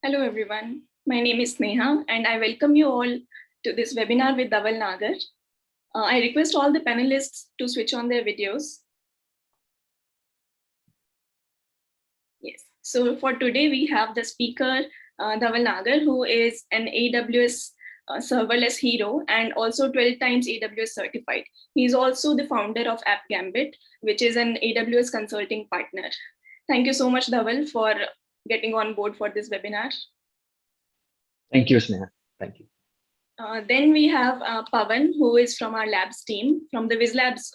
Hello everyone, my name is Sneha and I welcome you all to this webinar with Dhaval Nagar. I request all the panelists to switch on their videos. Yes, so for today we have the speaker Dhaval Nagar, who is an AWS serverless hero and also 12 times AWS certified. He's also the founder of AppGambit, which is an AWS consulting partner. Thank you so much, Dhaval, for getting on board for this webinar. Thank you, Sneha. Thank you. Then we have Pavan, who is from our labs team, from the Whizlabs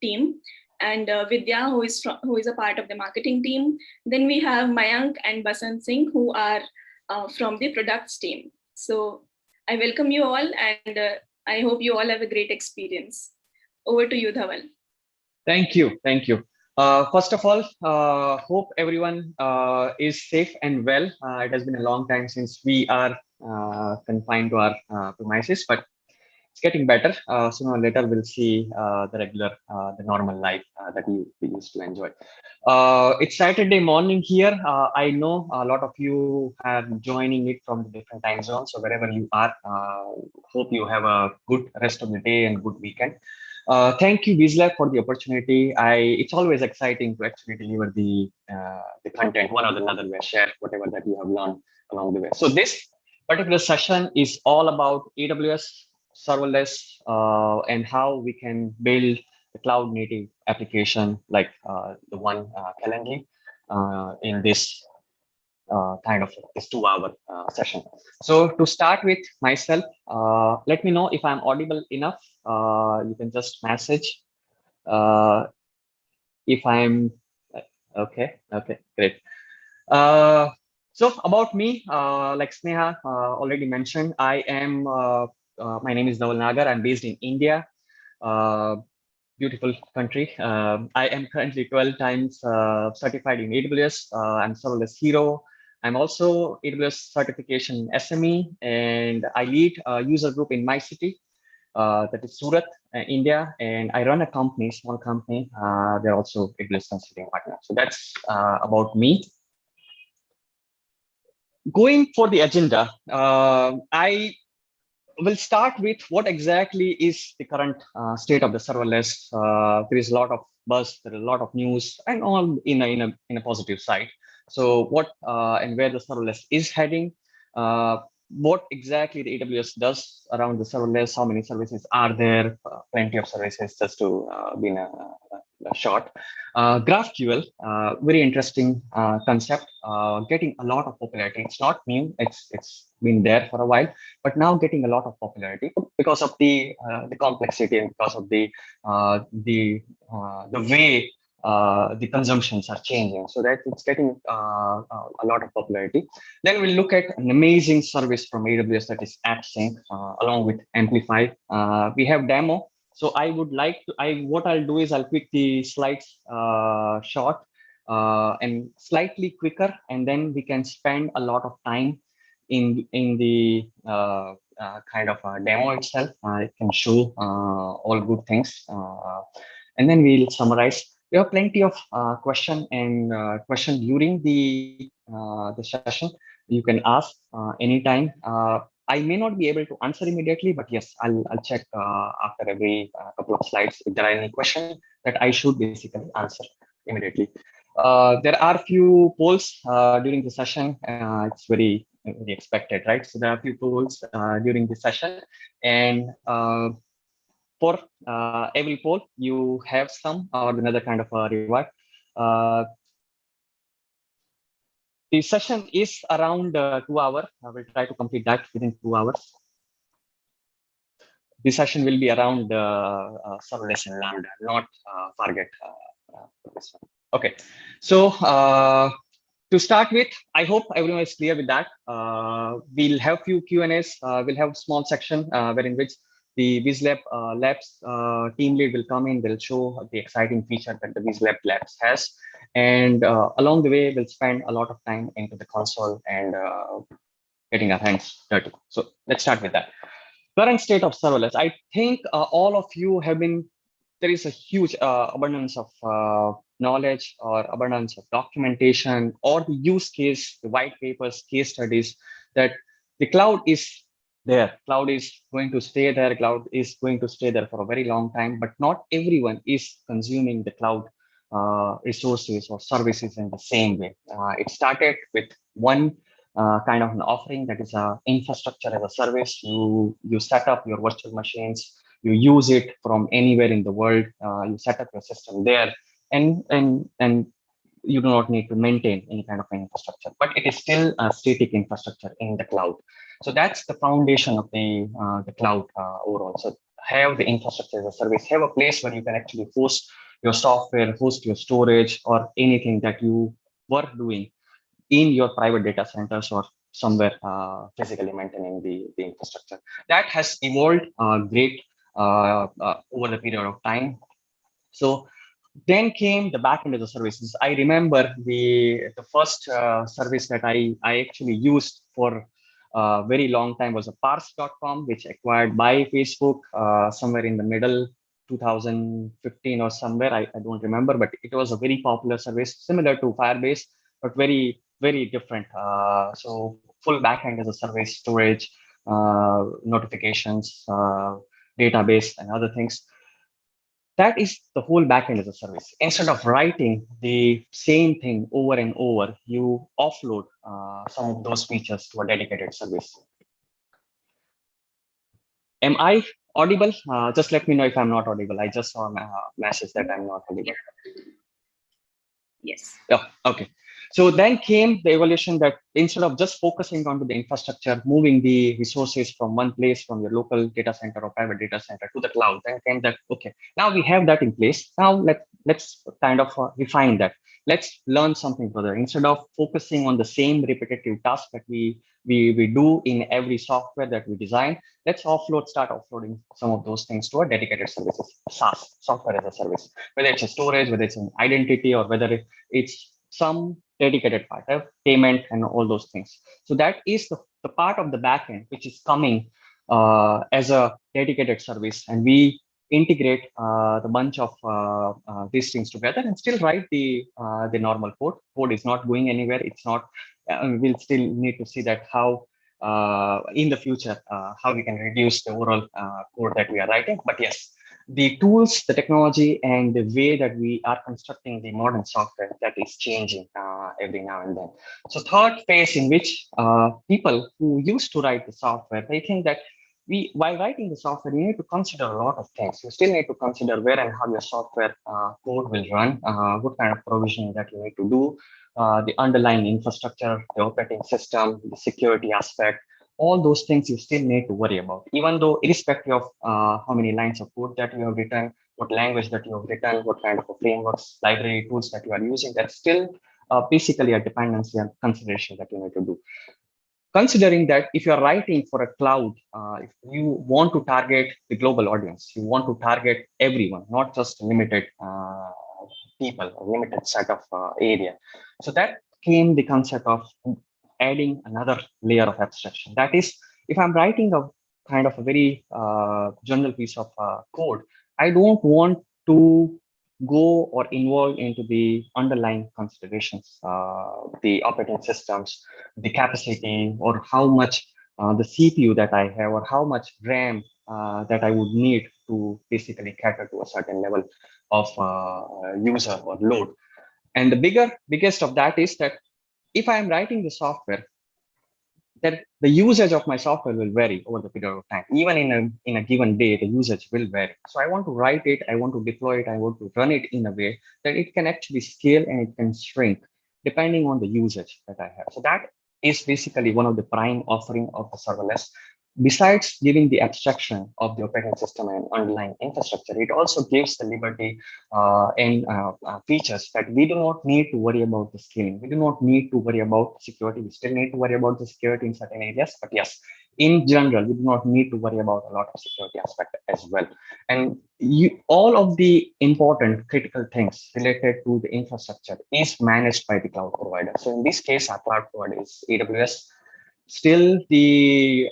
team, and Vidya, who is a part of the marketing team. Then we have Mayank and Basant Singh, who are from the products team. So I welcome you all, and I hope you all have a great experience. Over to you, Dhaval. Thank you. Thank you. First of all, hope everyone is safe and well. It has been a long time since we are confined to our premises, but it's getting better. Sooner or later, we'll see the regular, the normal life that we used to enjoy. It's Saturday morning here. I know a lot of you are joining it from the different time zones. So wherever you are, hope you have a good rest of the day and good weekend. Thank you, Whizlabs, for the opportunity. It's always exciting to actually deliver the content one or another way, share whatever that you have learned along the way. So this particular session is all about AWS serverless and how we can build a cloud native application like the one Calendly in this kind of this 2-hour session. So to start with myself, let me know if I'm audible enough. You can just message if I'm okay. Okay, great. So about me, like Sneha already mentioned, I am. My name is Dhaval Nagar. I'm based in India. Beautiful country. I am currently 12 times certified in AWS. I'm serverless hero. I'm also AWS certification SME, and I lead a user group in my city, that is Surat, India, and I run a company, small company. They're also AWS consulting partner. So that's about me. Going for the agenda, I will start with what exactly is the current state of the serverless. There is a lot of buzz, there is a lot of news, and all in a positive side. So what and where the serverless is heading, what exactly the AWS does around the serverless, how many services are there, plenty of services, just to be in a short. GraphQL, very interesting concept, getting a lot of popularity. It's not new, it's been there for a while, but now getting a lot of popularity because of the complexity and because of the way the consumptions are changing, so that it's getting a lot of popularity. Then we'll look at an amazing service from AWS, that is AppSync, along with Amplify. We have demo. So I would like to, what I'll do is I'll quick the slides short and slightly quicker, and then we can spend a lot of time in the kind of demo itself. I can show all good things, and then we'll summarize. We have plenty of question during the session. You can ask anytime. I may not be able to answer immediately, but yes, I'll check after every couple of slides if there are any questions that I should basically answer immediately. There are few polls during the session. It's very expected, right? So there are a few polls during the session, and for every poll, you have some or another kind of a reward. The session is around 2 hours. I will try to complete that within 2 hours. This session will be around serverless and Lambda, not Fargate. This one. Okay, so to start with, I hope everyone is clear with that. We'll have few Q&As. We'll have a small section wherein which the Whizlabs Labs team lead will come in. They'll show the exciting feature that the Whizlabs Labs has. And along the way, we'll spend a lot of time into the console and getting our hands dirty. So let's start with that. Current state of serverless. I think all of you have been, there is a huge abundance of knowledge or abundance of documentation or the use case, the white papers, case studies, that the cloud is there. Cloud is going to stay there. Cloud is going to stay there for a very long time, but not everyone is consuming the cloud resources or services in the same way. It started with one kind of an offering, that is a infrastructure as a service. You set up your virtual machines, you use it from anywhere in the world. You set up your system there, and you do not need to maintain any kind of infrastructure, but it is still a static infrastructure in the cloud. So that's the foundation of the cloud overall. So have the infrastructure as a service, have a place where you can actually host your software, host your storage, or anything that you were doing in your private data centers or somewhere physically maintaining the infrastructure. That has evolved great over the period of time. So then came the backend as a services. I remember the first service that I actually used for a very long time was a parse.com, which acquired by Facebook somewhere in the middle 2015 or somewhere. I don't remember, but it was a very popular service, similar to Firebase, but very, very different. So full backend as a service, storage, notifications, database, and other things. That is the whole backend as a service. Instead of writing the same thing over and over, you offload some of those features to a dedicated service. Am I audible? Just let me know if I'm not audible. I just saw a message that I'm not audible. Yes. Yeah, okay. So then came the evolution that instead of just focusing on the infrastructure, moving the resources from one place, from your local data center or private data center to the cloud, then came that, okay, now we have that in place. Now let's kind of refine that. Let's learn something further. Instead of focusing on the same repetitive task that we do in every software that we design, let's start offloading some of those things to a dedicated services, SaaS, software as a service, whether it's a storage, whether it's an identity, or whether it's some dedicated part of payment and all those things. So that is the part of the backend which is coming as a dedicated service, and we integrate the bunch of these things together and still write the normal code. Code is not going anywhere. It's not. We'll still need to see that how in the future how we can reduce the overall code that we are writing. But yes, the tools, the technology, and the way that we are constructing the modern software, that is changing every now and then. So third phase in which people who used to write the software, they think that while writing the software, you need to consider a lot of things. You still need to consider where and how your software code will run, what kind of provisioning that you need to do, the underlying infrastructure, the operating system, the security aspect, all those things you still need to worry about, even though irrespective of how many lines of code that you have written, what language that you have written, what kind of frameworks, library tools that you are using, that's still basically a dependency and consideration that you need to do. Considering that if you're writing for a cloud, if you want to target the global audience, you want to target everyone, not just limited people, a limited set of area. So that came the concept of adding another layer of abstraction. That is, if I'm writing a kind of a very general piece of code, I don't want to go or involve into the underlying considerations, the operating systems, the capacity, or how much the CPU that I have, or how much RAM that I would need to basically cater to a certain level of user or load. And the biggest of that is that if I am writing the software, that the usage of my software will vary over the period of time. Even in a given day, the usage will vary. So I want to write it, I want to deploy it, I want to run it in a way that it can actually scale and it can shrink depending on the usage that I have. So that is basically one of the prime offering of the serverless. Besides giving the abstraction of the operating system and underlying infrastructure, it also gives the liberty and features that we do not need to worry about the scaling. We do not need to worry about security. We still need to worry about the security in certain areas, but yes, in general, we do not need to worry about a lot of security aspect as well. And all of the important critical things related to the infrastructure is managed by the cloud provider. So in this case, our cloud provider is AWS. still the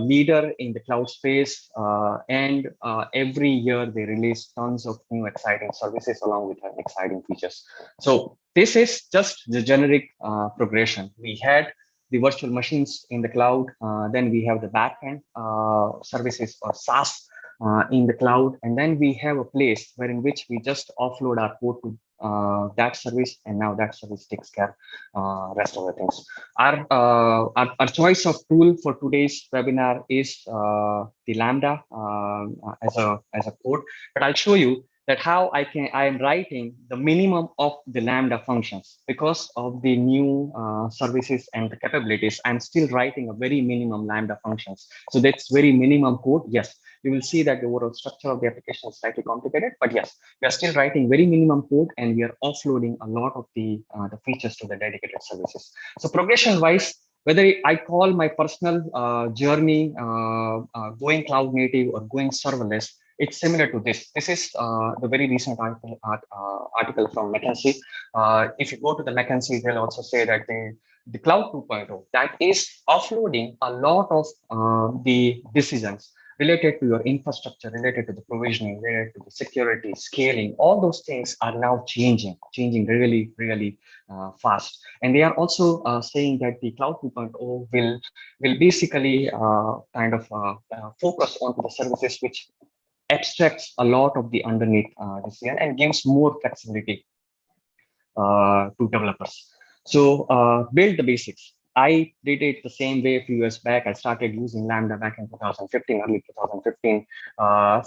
leader in the cloud space, and every year they release tons of new exciting services along with exciting features. So this is just the generic progression. We had the virtual machines in the cloud, then we have the backend services or SaaS in the cloud, and then we have a place where in which we just offload our code to that service, and now that service takes care rest of the things. Our choice of tool for today's webinar is the Lambda as a code, but I'll show you that how I am writing the minimum of the Lambda functions because of the new services and the capabilities. I'm still writing a very minimum Lambda functions. So that's very minimum code. Yes, you will see that the overall structure of the application is slightly complicated, but yes, we are still writing very minimum code and we are offloading a lot of the features to the dedicated services. So progression wise, whether I call my personal journey going cloud native or going serverless, it's similar to this. This is the very recent article from McKinsey. If you go to the McKinsey, they'll also say that the cloud 2.0 that is offloading a lot of the decisions related to your infrastructure, related to the provisioning, related to the security, scaling. All those things are now changing really, really fast. And they are also saying that the cloud 2.0 will basically kind of focus on the services which abstracts a lot of the underneath this year and gives more flexibility to developers. So build the basics. I did it the same way a few years back. I started using Lambda back in 2015, early 2015,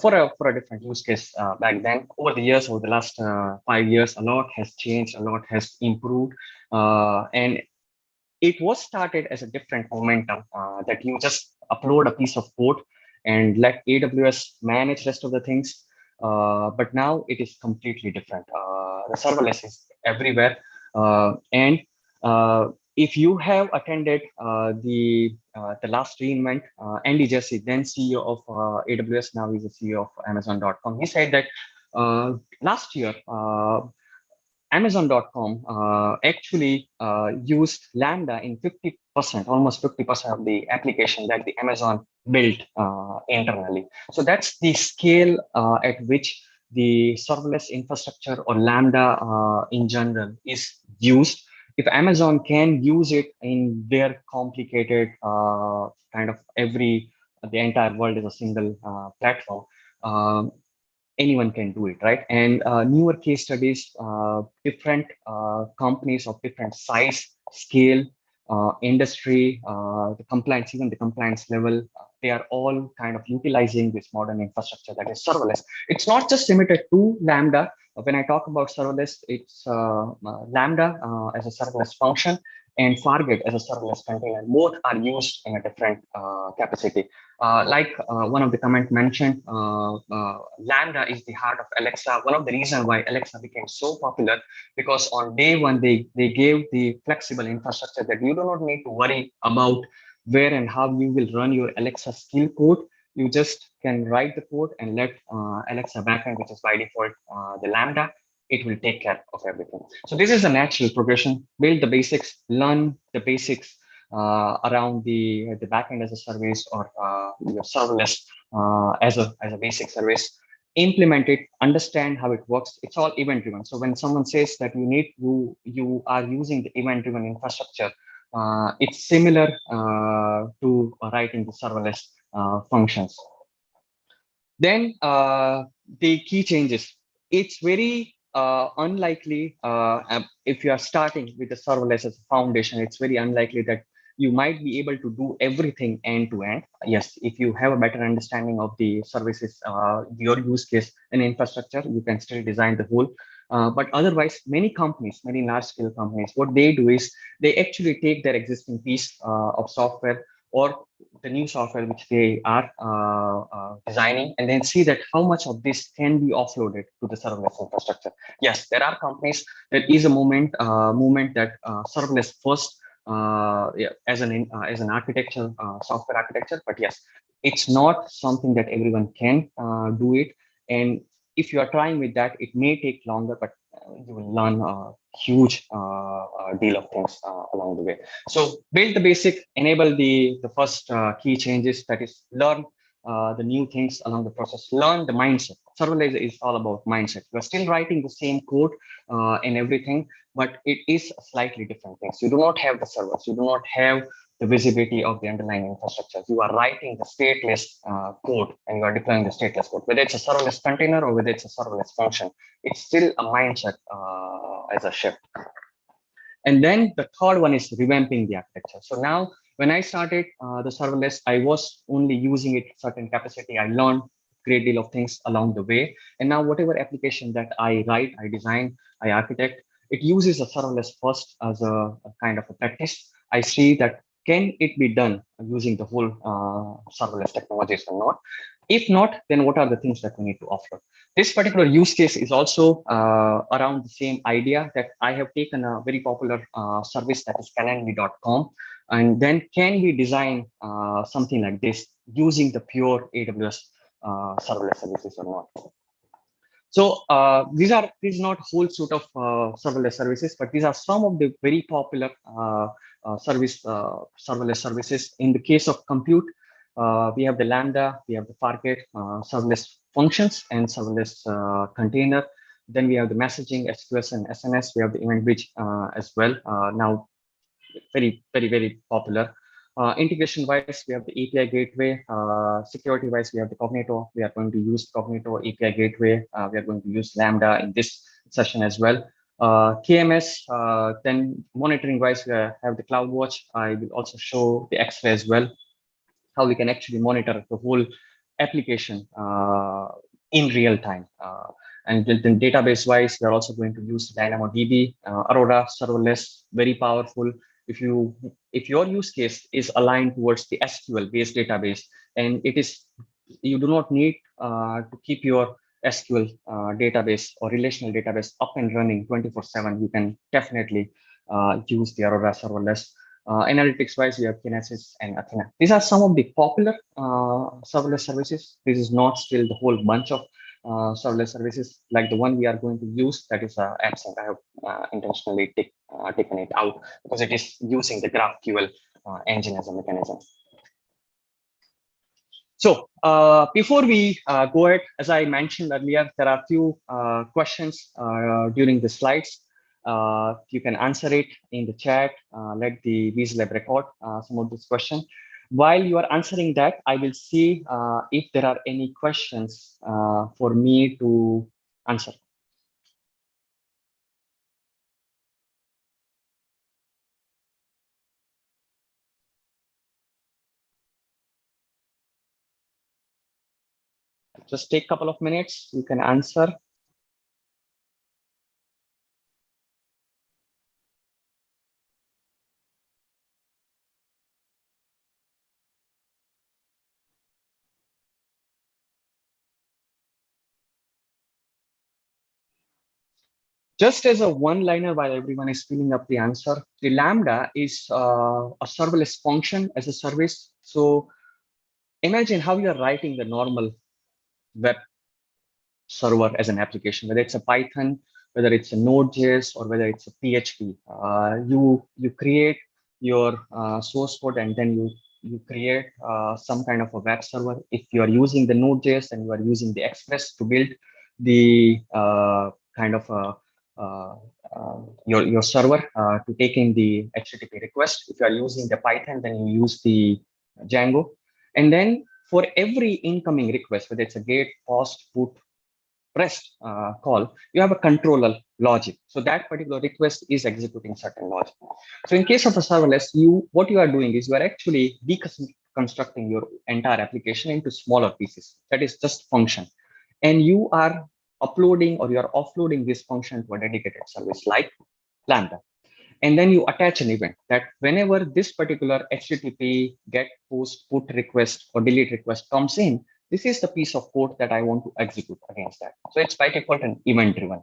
for a different use case back then. Over the years, over the last 5 years, a lot has changed, a lot has improved, and it was started as a different momentum that you just upload a piece of code and let AWS manage rest of the things. But now it is completely different. The serverless is everywhere. And if you have attended the last reInvent, Andy Jassy, then CEO of AWS, now he's the CEO of Amazon.com. He said that last year, Amazon.com actually used Lambda in 50%, almost 50% of the application that the Amazon built internally. So that's the scale at which the serverless infrastructure or Lambda in general is used. If Amazon can use it in their complicated kind of the entire world is a single platform, anyone can do it, right? And newer case studies, different companies of different size, scale, industry, the compliance, even the compliance level, they are all kind of utilizing this modern infrastructure that is serverless. It's not just limited to Lambda. When I talk about serverless, it's Lambda as a serverless function and Fargate as a serverless container. Both are used in a different capacity. Like one of the comment mentioned, Lambda is the heart of Alexa. One of the reasons why Alexa became so popular, because on day one, they gave the flexible infrastructure that you do not need to worry about where and how you will run your Alexa skill code. You just can write the code and let Alexa backend, which is by default the Lambda, it will take care of everything. So this is a natural progression. Build the basics, learn the basics around the backend as a service or your serverless as a basic service. Implement it, understand how it works. It's all event driven. So when someone says that you are using the event driven infrastructure, it's similar to writing the serverless functions. Then the key changes. It's very unlikely if you are starting with the serverless as a foundation, it's very unlikely that you might be able to do everything end to end. Yes, if you have a better understanding of the services, your use case and infrastructure, you can still design the whole. But otherwise, many companies, many large scale companies, what they do is they actually take their existing piece of software or the new software which they are designing, and then see that how much of this can be offloaded to the serverless infrastructure. Yes, there are companies that is a movement that serverless first yeah, as an architecture, software architecture. But yes, it's not something that everyone can do it. And if you are trying with that, it may take longer, but you will learn a huge deal of things along the way. So build the basic, enable the first key changes, that is learn the new things along the process, learn the mindset. Serverless is all about mindset. You're still writing the same code and everything, but it is slightly different things. You do not have the servers, you do not have the visibility of the underlying infrastructure. You are writing the stateless code and you are deploying the stateless code, whether it's a serverless container or whether it's a serverless function. It's still a mindset as a shift. And then the third one is revamping the architecture. So now when I started the serverless, I was only using it certain capacity. I learned great deal of things along the way. And now whatever application that I write, I design, I architect, it uses a serverless first as a kind of a practice. I see that can it be done using the whole serverless technologies or not? If not, then what are the things that we need to offer? This particular use case is also around the same idea that I have taken a very popular service that is Calendly.com, and then can we design something like this using the pure AWS serverless services or not? So these not whole suite of serverless services, but these are some of the very popular serverless services. In the case of compute, we have the Lambda, we have the Parquet, serverless functions and serverless container. Then we have the messaging, SQS and SNS. We have the event bridge as well. Now, very popular. Integration wise, we have the API gateway. Security wise, we have the Cognito. We are going to use Cognito API gateway. We are going to use Lambda in this session as well. KMS, then monitoring wise, we have the CloudWatch. I will also show the X-ray as well, how we can actually monitor the whole application in real time. And then database wise, we're also going to use DynamoDB, Aurora serverless, very powerful. If your use case is aligned towards the SQL based database, and it is, you do not need to keep your SQL database or relational database up and running 24/7, you can definitely use the Aurora serverless. Analytics wise, we have Kinesis and Athena. These are some of the popular serverless services. This is not still the whole bunch of serverless services like the one we are going to use, that is AppSync. I have intentionally taken it out because it is using the GraphQL engine as a mechanism. So before we go ahead, as I mentioned earlier, there are a few questions during the slides. You can answer it in the chat. Let the Whizlabs record some of this question. While you are answering that, I will see if there are any questions for me to answer. Just take a couple of minutes. You can answer. Just as a one-liner while everyone is filling up the answer, the Lambda is a serverless function as a service. So imagine how you're writing the normal web server as an application, whether it's a Python, whether it's a Node.js, or whether it's a PHP. You create your source code and then you create some kind of a web server. If you are using the Node.js and you are using the Express to build the kind of your server to take in the HTTP request. If you are using the Python, then you use the Django. And then for every incoming request, whether it's a GET, POST, PUT, REST call, you have a controller logic. So that particular request is executing certain logic. So in case of a serverless, what you are doing is you are actually deconstructing your entire application into smaller pieces. That is just function. And you are uploading or you are offloading this function to a dedicated service like Lambda. And then you attach an event that whenever this particular HTTP GET, POST, PUT request or delete request comes in, this is the piece of code that I want to execute against that. So it's by default an event-driven.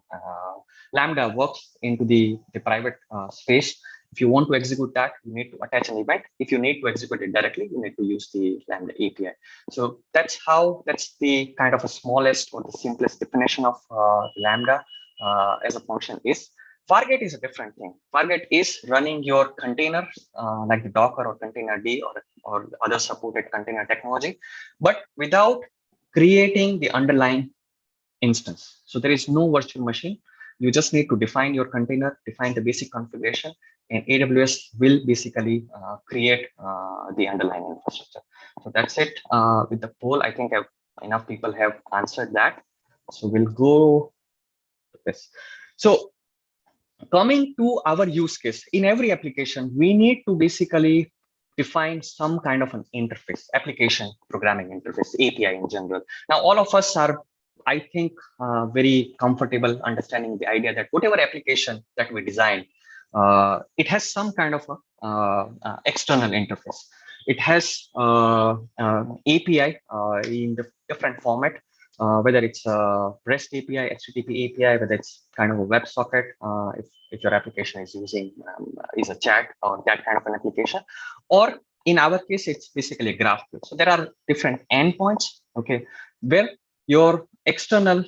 Lambda works into the private space. If you want to execute that, you need to attach an event. If you need to execute it directly, you need to use the Lambda API. So that's the kind of a smallest or the simplest definition of Lambda. as a function is Fargate is a different thing. Fargate is running your containers like the Docker or Containerd or other supported container technology, but without creating the underlying instance. So there is no virtual machine. You just need to define your container, define the basic configuration, and AWS will basically create the underlying infrastructure. So that's it with the poll. I think enough people have answered that. So we'll go to this. So coming to our use case, in every application, we need to basically define some kind of an interface, application programming interface, API in general. Now, all of us are, I think, very comfortable understanding the idea that whatever application that we design, it has some kind of a, external interface. It has API in the different format, whether it's a REST API, HTTP API, whether it's kind of a WebSocket, if your application is using is a chat or that kind of an application, or in our case, it's basically a GraphQL. So there are different endpoints, okay, where your external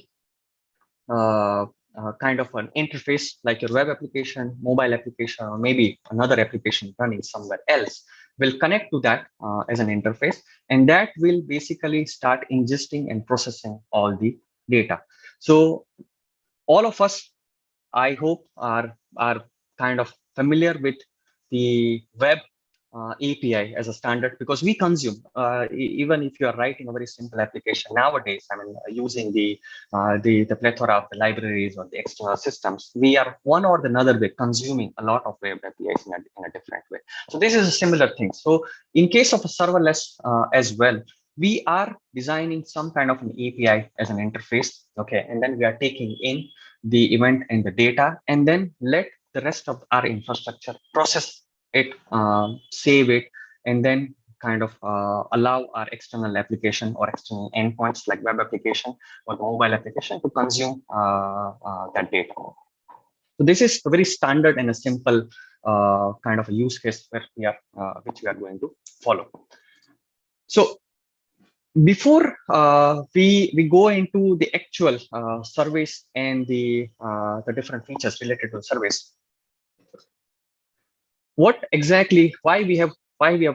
kind of an interface, like your web application, mobile application, or maybe another application running somewhere else, will connect to that as an interface, and that will basically start ingesting and processing all the data. So all of us, I hope, are kind of familiar with the web API as a standard, because we consume, even if you are writing a very simple application nowadays, I mean, using the plethora of the libraries or the external systems, we are one or another way consuming a lot of web APIs in a different way. So this is a similar thing. So in case of a serverless as well, we are designing some kind of an API as an interface, okay, and then we are taking in the event and the data, and then let the rest of our infrastructure process it, save it, and then kind of allow our external application or external endpoints like web application or the mobile application to consume that data. So this is a very standard and a simple kind of a use case where we are, which we are going to follow. So before we go into the actual service and the different features related to the service, what exactly, why we have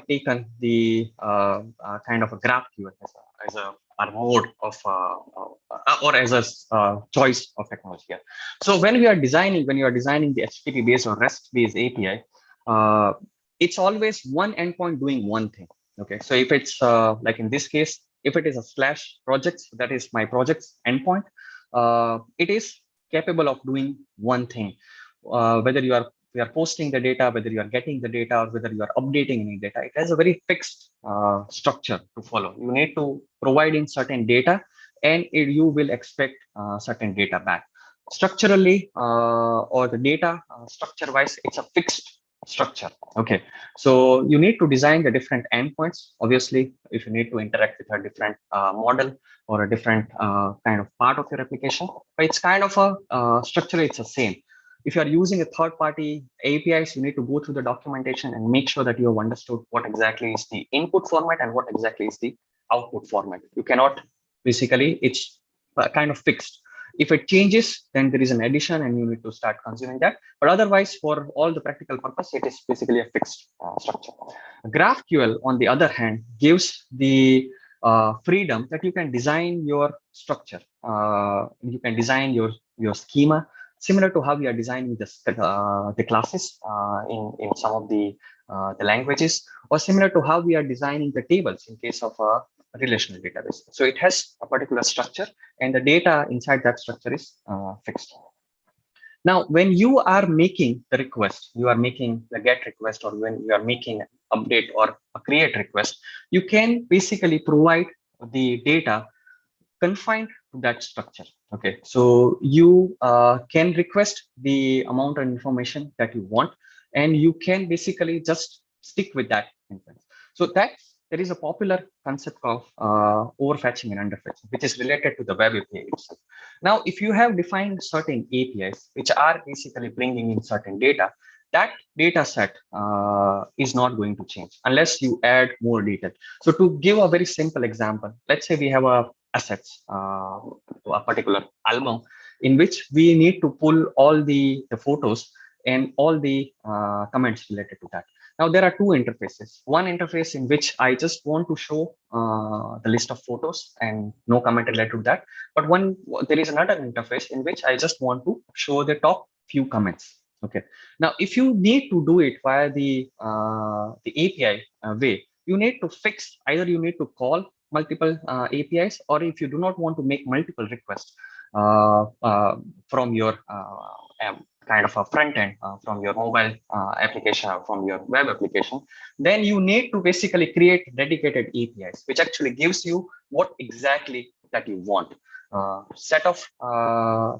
taken the kind of a GraphQL as a our mode of or as a choice of technology here. So when you are designing the HTTP based or REST based API, it's always one endpoint doing one thing. Okay, so if it's like in this case, if it is a slash projects, that is my project's endpoint, it is capable of doing one thing. Whether you are posting the data, whether you are getting the data, or whether you are updating any data, it has a very fixed structure to follow. You need to provide in certain data, and you will expect certain data back. Structurally, or the data structure wise, it's a fixed structure. Okay, so you need to design the different endpoints. Obviously, if you need to interact with a different model or a different kind of part of your application, but it's kind of a structure, it's the same. If you are using a third-party APIs, you need to go through the documentation and make sure that you have understood what exactly is the input format and what exactly is the output format. You cannot, basically, it's kind of fixed. If it changes, then there is an addition and you need to start consuming that. But otherwise, for all the practical purpose, it is basically a fixed structure. GraphQL, on the other hand, gives the freedom that you can design your structure. You can design your schema, similar to how we are designing the classes in some of the languages, or similar to how we are designing the tables in case of a relational database. So it has a particular structure, and the data inside that structure is fixed. Now, when you are making the request, you are making the GET request, or when you are making an update or a create request, you can basically provide the data confined to that structure. Okay, so you can request the amount of information that you want, and you can basically just stick with that instance. So there is a popular concept of overfetching and underfetching, which is related to the web API itself. Now, if you have defined certain APIs which are basically bringing in certain data, that data set is not going to change unless you add more data. So to give a very simple example, let's say we have assets to a particular album, in which we need to pull all the photos and all the comments related to that. Now there are two interfaces. One interface in which I just want to show the list of photos and no comment related to that. But there is another interface in which I just want to show the top few comments. Okay. Now, if you need to do it via the API way, you need to fix, either you need to call multiple APIs, or if you do not want to make multiple requests from your kind of a front end, from your mobile application or from your web application, then you need to basically create dedicated APIs, which actually gives you what exactly that you want. Set of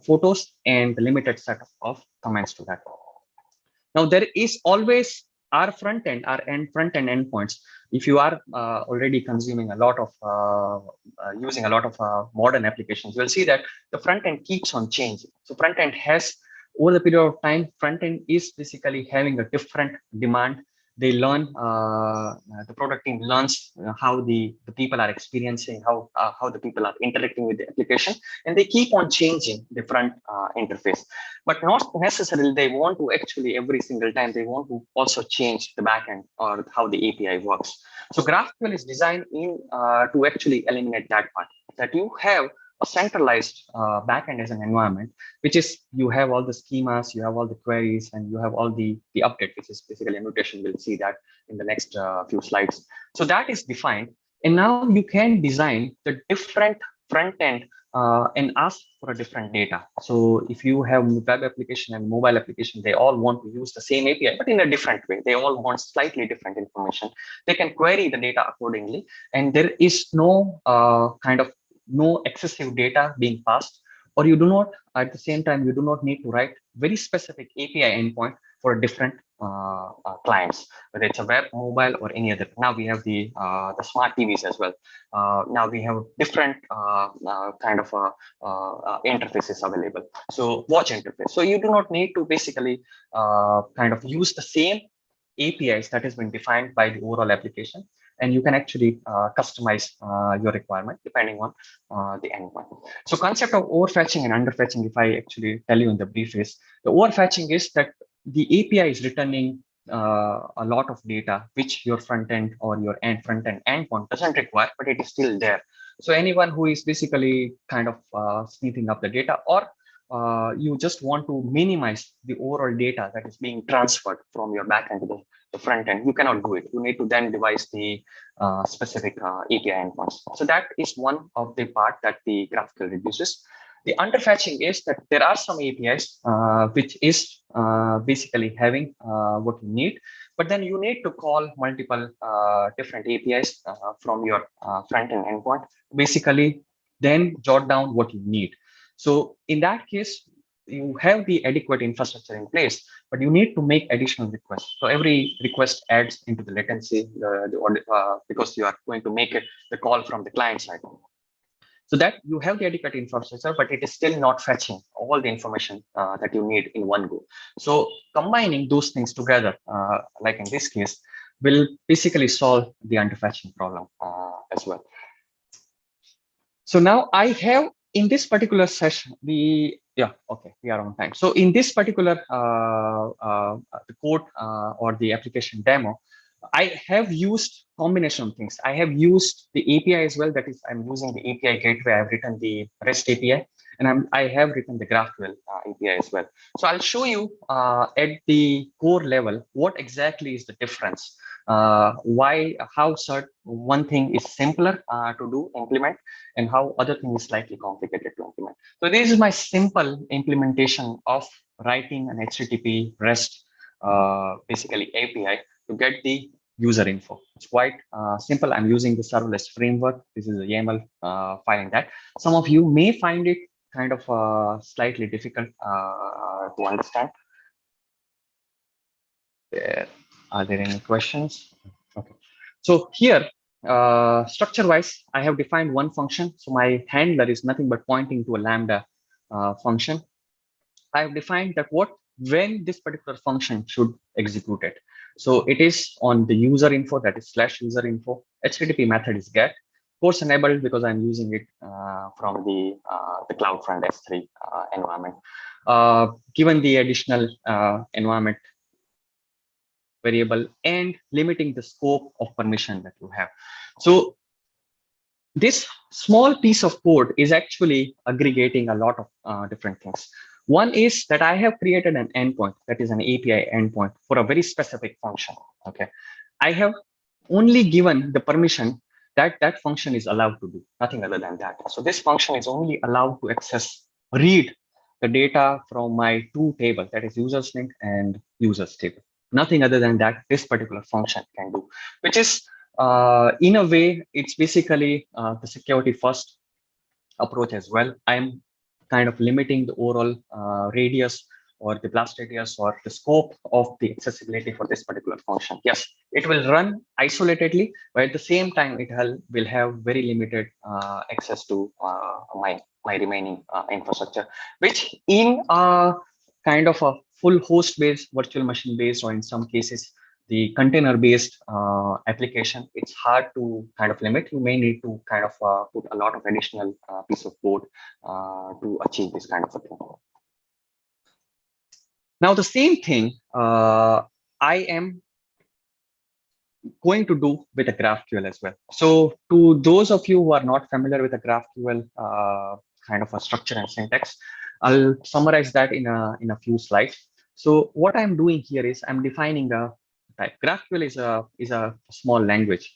photos and the limited set of comments to that. Now there is always our front end endpoints. If you are already consuming a lot of using a lot of modern applications, you'll see that the front end keeps on changing. So front end has, over the period of time, front end is basically having a different demand. They learn, the product team learns how the people are experiencing, how the people are interacting with the application, and they keep on changing the front interface. But not necessarily they want to actually every single time, they want to also change the backend or how the API works. So GraphQL is designed to actually eliminate that part, that you have a centralized backend as an environment, which is you have all the schemas, you have all the queries, and you have all the update, which is basically a mutation. We'll see that in the next few slides. So that is defined. And now you can design the different front end and ask for a different data. So if you have web application and mobile application, they all want to use the same API, but in a different way. They all want slightly different information. They can query the data accordingly. And there is no no excessive data being passed, or you do not, at the same time, you do not need to write very specific API endpoint for different clients, whether it's a web, mobile, or any other. Now we have the smart TVs as well. Now we have different kind of interfaces available. So watch interface. So you do not need to basically kind of use the same APIs that has been defined by the overall application, and you can actually customize your requirement depending on the endpoint. So concept of overfetching and underfetching, if I actually tell you in the brief, is the overfetching is that the API is returning a lot of data which your front end or your front end endpoint doesn't require, but it is still there. So anyone who is basically kind of sniffing up the data, or you just want to minimize the overall data that is being transferred from your backend to the front end, you cannot do it. You need to then devise the specific API endpoints. So that is one of the part that the GraphQL reduces. The underfetching is that there are some APIs which is basically having what you need, but then you need to call multiple different APIs from your front-end endpoint, basically then jot down what you need. So in that case, you have the adequate infrastructure in place, but you need to make additional requests. So every request adds into the latency because you are going to make it the call from the client side. So that you have the adequate infrastructure, but it is still not fetching all the information that you need in one go. So combining those things together, like in this case, will basically solve the underfetching problem as well. So now I have, in this particular session, we are on time. So in this particular the code or the application demo, I have used combination of things. I have used the API as well. That is, I'm using the API gateway. I've written the REST API, and I have written the GraphQL API as well. So I'll show you at the core level what exactly is the difference. How one thing is simpler to implement, and how other thing is slightly complicated to implement. So this is my simple implementation of writing an HTTP REST basically API to get the user info. It's quite simple. I'm using the serverless framework. This is a YAML file in that. Some of you may find it kind of slightly difficult to understand. Are there any questions? Okay. So here, structure-wise, I have defined one function. So my handler is nothing but pointing to a Lambda function. I have defined that when this particular function should execute it. So it is on the user info, that is /user info. HTTP method is get. course enabled because I'm using it from the CloudFront S3 environment. Given the additional environment variable and limiting the scope of permission that you have. So this small piece of code is actually aggregating a lot of different things. One is that I have created an endpoint that is an API endpoint for a very specific function. Okay, I have only given the permission that that function is allowed to do, nothing other than that. So this function is only allowed to read the data from my two tables, that is users link and users table. Nothing other than that this particular function can do, which is in a way, it's basically the security first approach as well. I'm kind of limiting the overall radius or the blast radius or the scope of the accessibility for this particular function. Yes, it will run isolatedly, but at the same time, it will have very limited access to my remaining infrastructure, which in a kind of a full host based virtual machine based, or in some cases the container based application, it's hard to kind of limit. You may need to kind of put a lot of additional piece of code to achieve this kind of a thing. Now, the same thing I am going to do with a GraphQL as well. So to those of you who are not familiar with a GraphQL kind of a structure and syntax, I'll summarize that in a few slides. So what I'm doing here is I'm defining a type. GraphQL is a small language,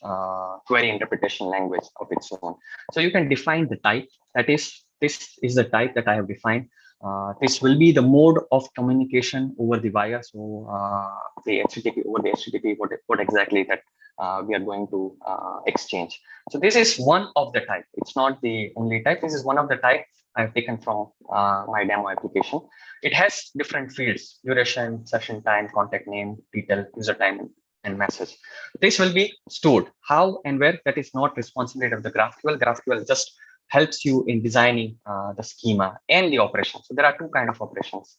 query interpretation language of its own. So you can define the type. That is, this is the type that I have defined. This will be the mode of communication over the wire. So the HTTP over the HTTP, what exactly that we are going to exchange. So this is one of the type. It's not the only type. This is one of the type I've taken from my demo application. It has different fields: duration, session time, contact name, detail, user time, and message. This will be stored. How and where, that is not responsibility of the GraphQL. GraphQL just helps you in designing the schema and the operations. So there are two kinds of operations: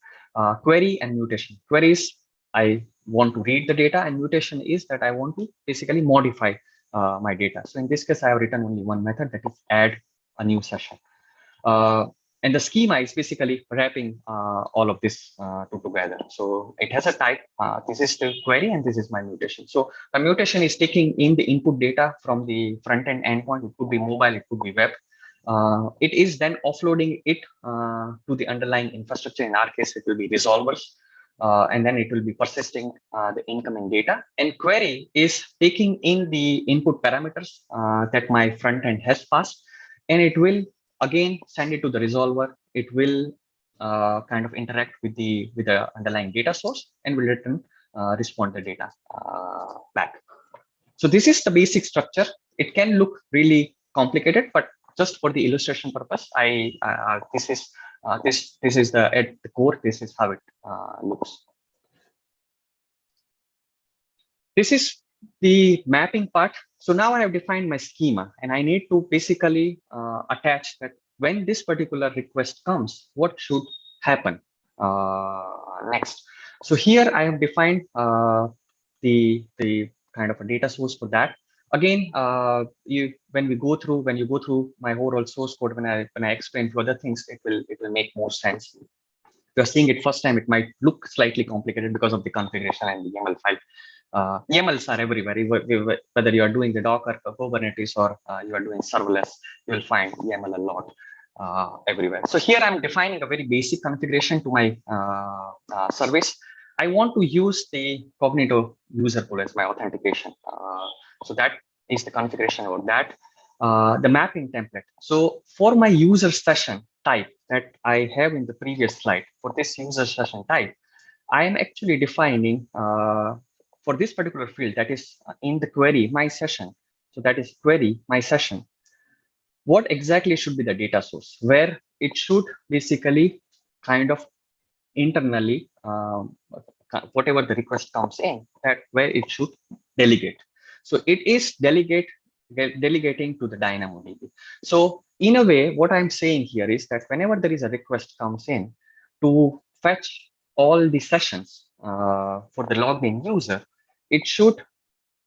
query and mutation. Queries, I want to read the data, and mutation is that I want to basically modify my data. So in this case, I have written only one method, that is add a new session. And the schema is basically wrapping all of this together. So it has a type. This is the query, and this is my mutation. So the mutation is taking in the input data from the front-end endpoint. It could be mobile, it could be web. It is then offloading it to the underlying infrastructure. In our case, it will be resolvers. And then it will be persisting the incoming data. And query is taking in the input parameters that my front end has passed, and it will again send it to the resolver. It will kind of interact with the underlying data source and will return respond the data back. So this is the basic structure. It can look really complicated, but just for the illustration purpose, this is the at the core. This is how it looks. This is the mapping part. So now I have defined my schema, and I need to basically attach that when this particular request comes, what should happen next. So here I have defined the kind of a data source for that. Again, when you go through my overall source code, when I explain to other things, it will make more sense. If you're seeing it first time, it might look slightly complicated because of the configuration and the YAML file. YAMLs are everywhere. Whether you are doing the Docker, Kubernetes, or you are doing serverless, you will find YAML a lot everywhere. So here I'm defining a very basic configuration to my service. I want to use the Cognito user pool as my authentication. So that is the configuration about that. The mapping template. So for my user session type that I have in the previous slide, for this user session type, I am actually defining for this particular field, that is in the query, my session. So that is query, my session. What exactly should be the data source, where it should basically kind of internally, whatever the request comes in, that where it should delegate. So it is delegating to the DynamoDB. So in a way, what I'm saying here is that whenever there is a request comes in to fetch all the sessions for the logged in user, it should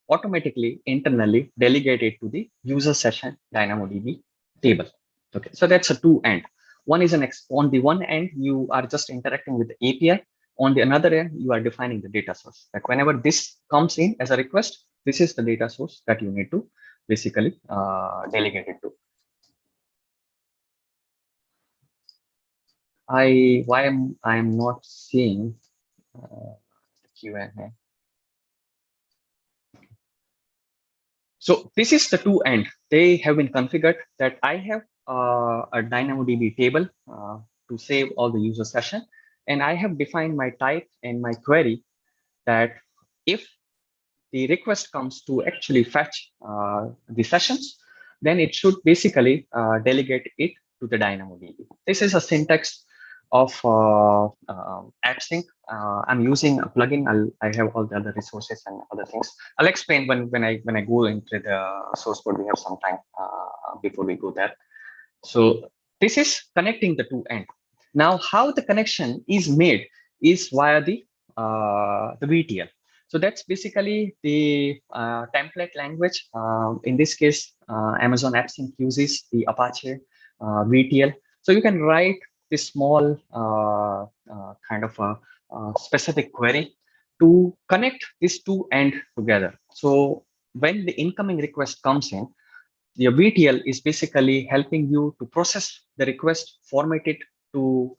automatically internally delegate it to the user session DynamoDB table. Okay, so that's a two end. One is on the one end, you are just interacting with the API. On the another end, you are defining the data source. Like whenever this comes in as a request, this is the data source that you need to basically delegate it to. Why am I not seeing the Q&A? So this is the two end. They have been configured that I have a DynamoDB table to save all the user session, and I have defined my type and my query that if the request comes to actually fetch the sessions, then it should basically delegate it to the DynamoDB. This is a syntax of AppSync. I'm using a plugin. I have all the other resources and other things. I'll explain when I go into the source code. We have some time before we go there. So this is connecting the two ends. Now, how the connection is made is via the VTL. So that's basically the template language. In this case, Amazon AppSync uses the Apache VTL. So you can write this small kind of a specific query to connect these two ends together. So when the incoming request comes in, your VTL is basically helping you to process the request, format it to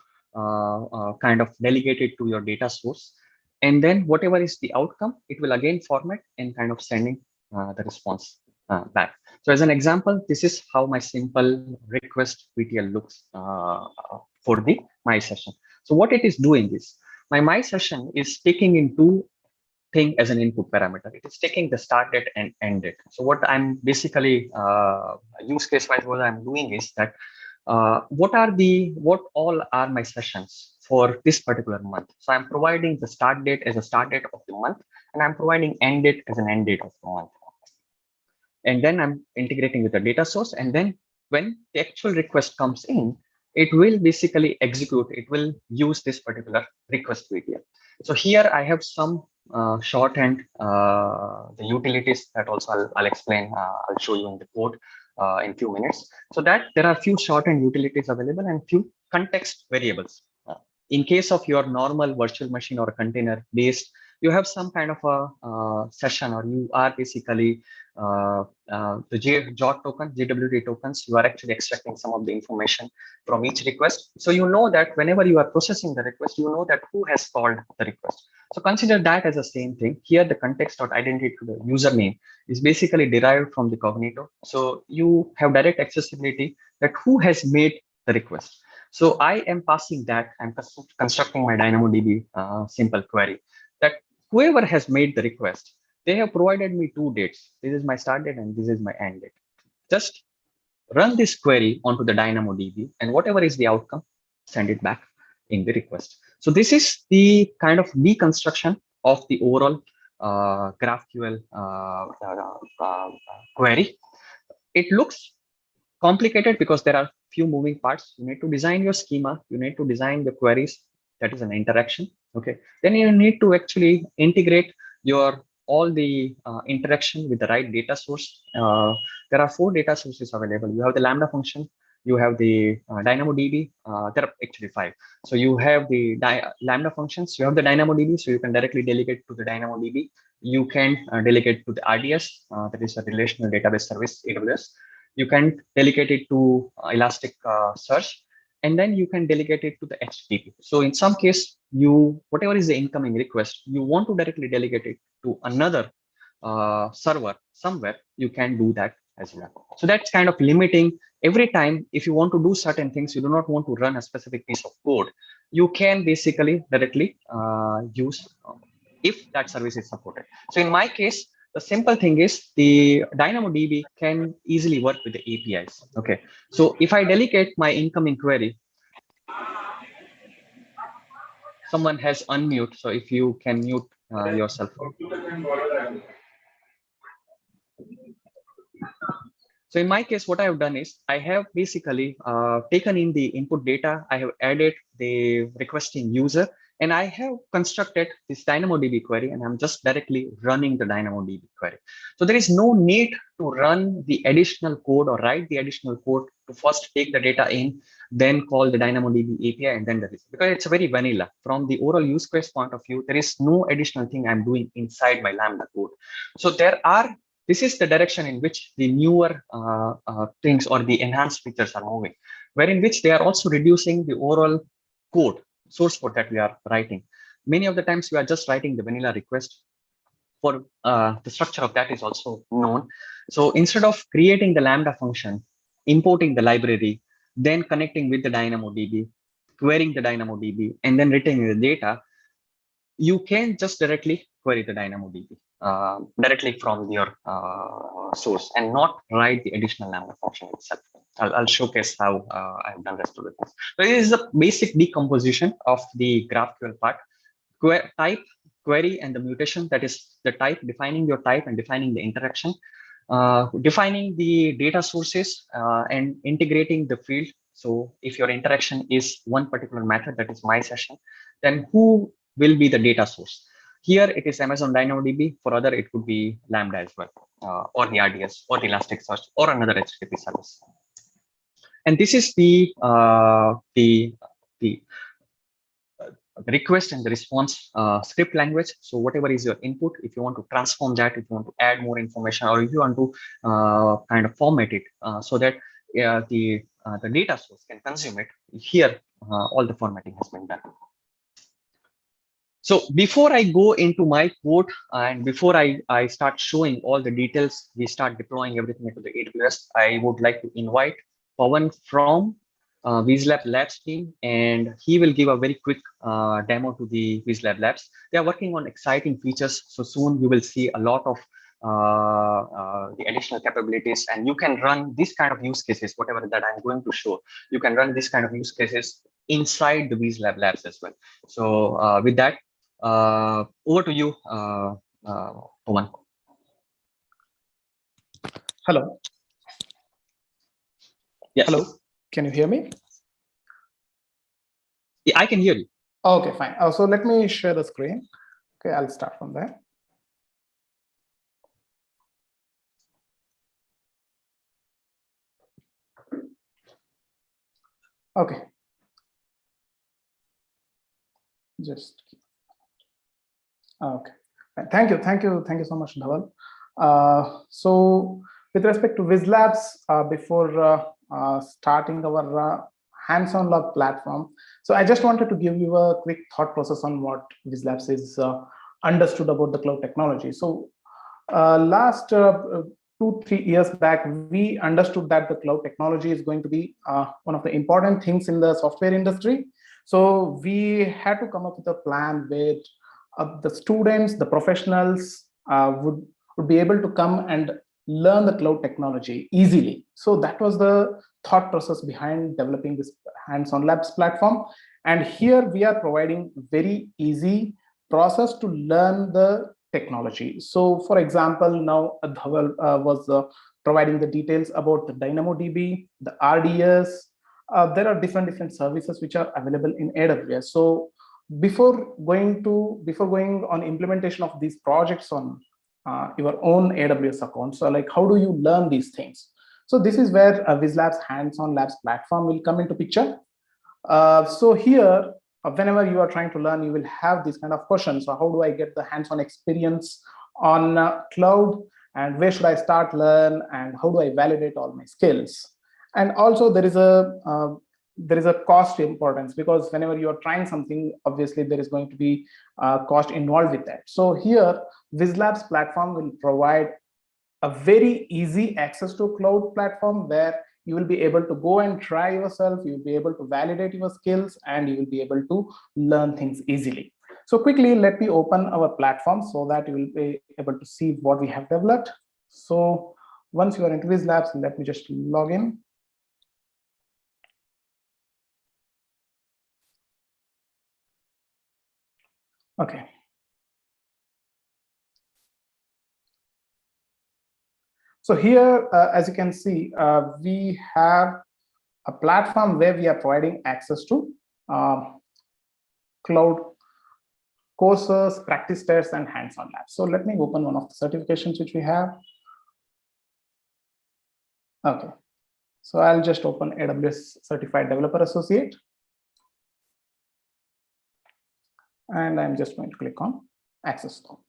kind of delegate it to your data source. And then whatever is the outcome, it will again format and kind of sending the response back. So as an example, this is how my simple request VTL looks for the my session. So what it is doing is my session is taking into thing as an input parameter. It is taking the start date and end date. So what I'm basically use case wise, what I'm doing is that what all are my sessions for this particular month. So I'm providing the start date as a start date of the month, and I'm providing end date as an end date of the month. And then I'm integrating with the data source. And then when the actual request comes in, it will basically execute, it will use this particular request VTL. So here I have some shorthand, the utilities that also I'll explain, I'll show you in the code in few minutes. So that there are few shorthand utilities available and few context variables. In case of your normal virtual machine or container based, you have some kind of a session, or you are basically the JWT token, JWT tokens, you are actually extracting some of the information from each request. So you know that whenever you are processing the request, you know that who has called the request. So consider that as the same thing. Here, the context.identity to the username is basically derived from the Cognito. So you have direct accessibility that who has made the request. So I am passing that, I'm constructing my DynamoDB simple query that whoever has made the request, they have provided me two dates. This is my start date and this is my end date. Just run this query onto the DynamoDB, and whatever is the outcome, send it back in the request. So this is the kind of deconstruction of the overall GraphQL query. It looks complicated because there are few moving parts. You need to design your schema. You need to design the queries. That is an interaction. Okay. Then you need to actually integrate your all the interaction with the right data source. There are 4 data sources available. You have the Lambda function. You have the DynamoDB. There are actually 5. So you have the Lambda functions. You have the DynamoDB, so you can directly delegate to the DynamoDB. You can delegate to the RDS, that is a relational database service, AWS. You can delegate it to Elastic Search, and then you can delegate it to the HTTP. So in some case, whatever is the incoming request, you want to directly delegate it to another server somewhere, you can do that as well. So that's kind of limiting. Every time, if you want to do certain things, you do not want to run a specific piece of code, you can basically directly use if that service is supported. So in my case, the simple thing is the DynamoDB can easily work with the APIs. Okay, so if I delegate my incoming query, someone has unmute. So if you can mute yourself. So in my case, what I have done is I have basically taken in the input data. I have added the requesting user, And I have constructed this DynamoDB query, and I'm just directly running the DynamoDB query. So there is no need to run the additional code or write the additional code to first take the data in, then call the DynamoDB API, and then the result. Because it's very vanilla. From the overall use case point of view, there is no additional thing I'm doing inside my Lambda code. So this is the direction in which the newer things or the enhanced features are moving, wherein which they are also reducing the overall code, source code that we are writing. Many of the times we are just writing the vanilla request. For the structure of that is also known. So instead of creating the Lambda function, importing the library, then connecting with the DynamoDB, querying the DynamoDB, and then returning the data, you can just directly query the DynamoDB directly from your source and not write the additional Lambda function itself. I'll showcase how I've done rest of the things. So this is a basic decomposition of the GraphQL part. Type, query, and the mutation, that is the type, defining your type and defining the interaction, defining the data sources and integrating the field. So if your interaction is one particular method, that is my session, then who will be the data source? Here it is Amazon DynamoDB. For other, it could be Lambda as well, or the RDS, or the Elasticsearch, or another HTTP service. And this is the request and the response script language. So whatever is your input, if you want to transform that, if you want to add more information, or if you want to kind of format it so that the data source can consume it, here all the formatting has been done. So before I go into my code and before I start showing all the details, we start deploying everything into the AWS, I would like to invite Pawan from Whizlabs Labs team, and he will give a very quick demo to the Whizlabs Labs. They are working on exciting features, so soon you will see a lot of the additional capabilities, and you can run this kind of use cases, whatever that I'm going to show. You can run this kind of use cases inside the Whizlabs Labs as well. So with that, over to you, Pawan. Hello. Yes. Hello. Can you hear me? Yeah, I can hear you. Okay, fine. So let me share the screen. Okay, I'll start from there. Okay. Just okay. Thank you so much, Dhaval. So with respect to Whizlabs, before starting our hands-on lab platform, so I just wanted to give you a quick thought process on what Whizlabs is understood about the cloud technology. So last 2-3 years back, we understood that the cloud technology is going to be one of the important things in the software industry. So we had to come up with a plan where the students, the professionals would be able to come and learn the cloud technology easily. So that was the thought process behind developing this hands-on labs platform. And here we are providing very easy process to learn the technology. So for example, now Dhaval was providing the details about the DynamoDB, the RDS. There are different services which are available in AWS. So before going on implementation of these projects on your own AWS account, so like how do you learn these things? So this is where Whizlabs hands-on labs platform will come into picture. So here, whenever you are trying to learn, you will have these kind of questions. So how do I get the hands-on experience on cloud, and where should I start learn, and how do I validate all my skills? And also there is a cost importance, because whenever you are trying something, obviously there is going to be cost involved with that. So here Whizlabs platform will provide a very easy access to a cloud platform where you will be able to go and try yourself, you'll be able to validate your skills, and you will be able to learn things easily. So quickly, let me open our platform so that you will be able to see what we have developed. So once you are into Whizlabs, let me just log in. Okay. So here, as you can see, we have a platform where we are providing access to cloud courses, practice tests, and hands-on labs. So let me open one of the certifications which we have. Okay, so I'll just open AWS Certified Developer Associate. And I'm just going to click on access now.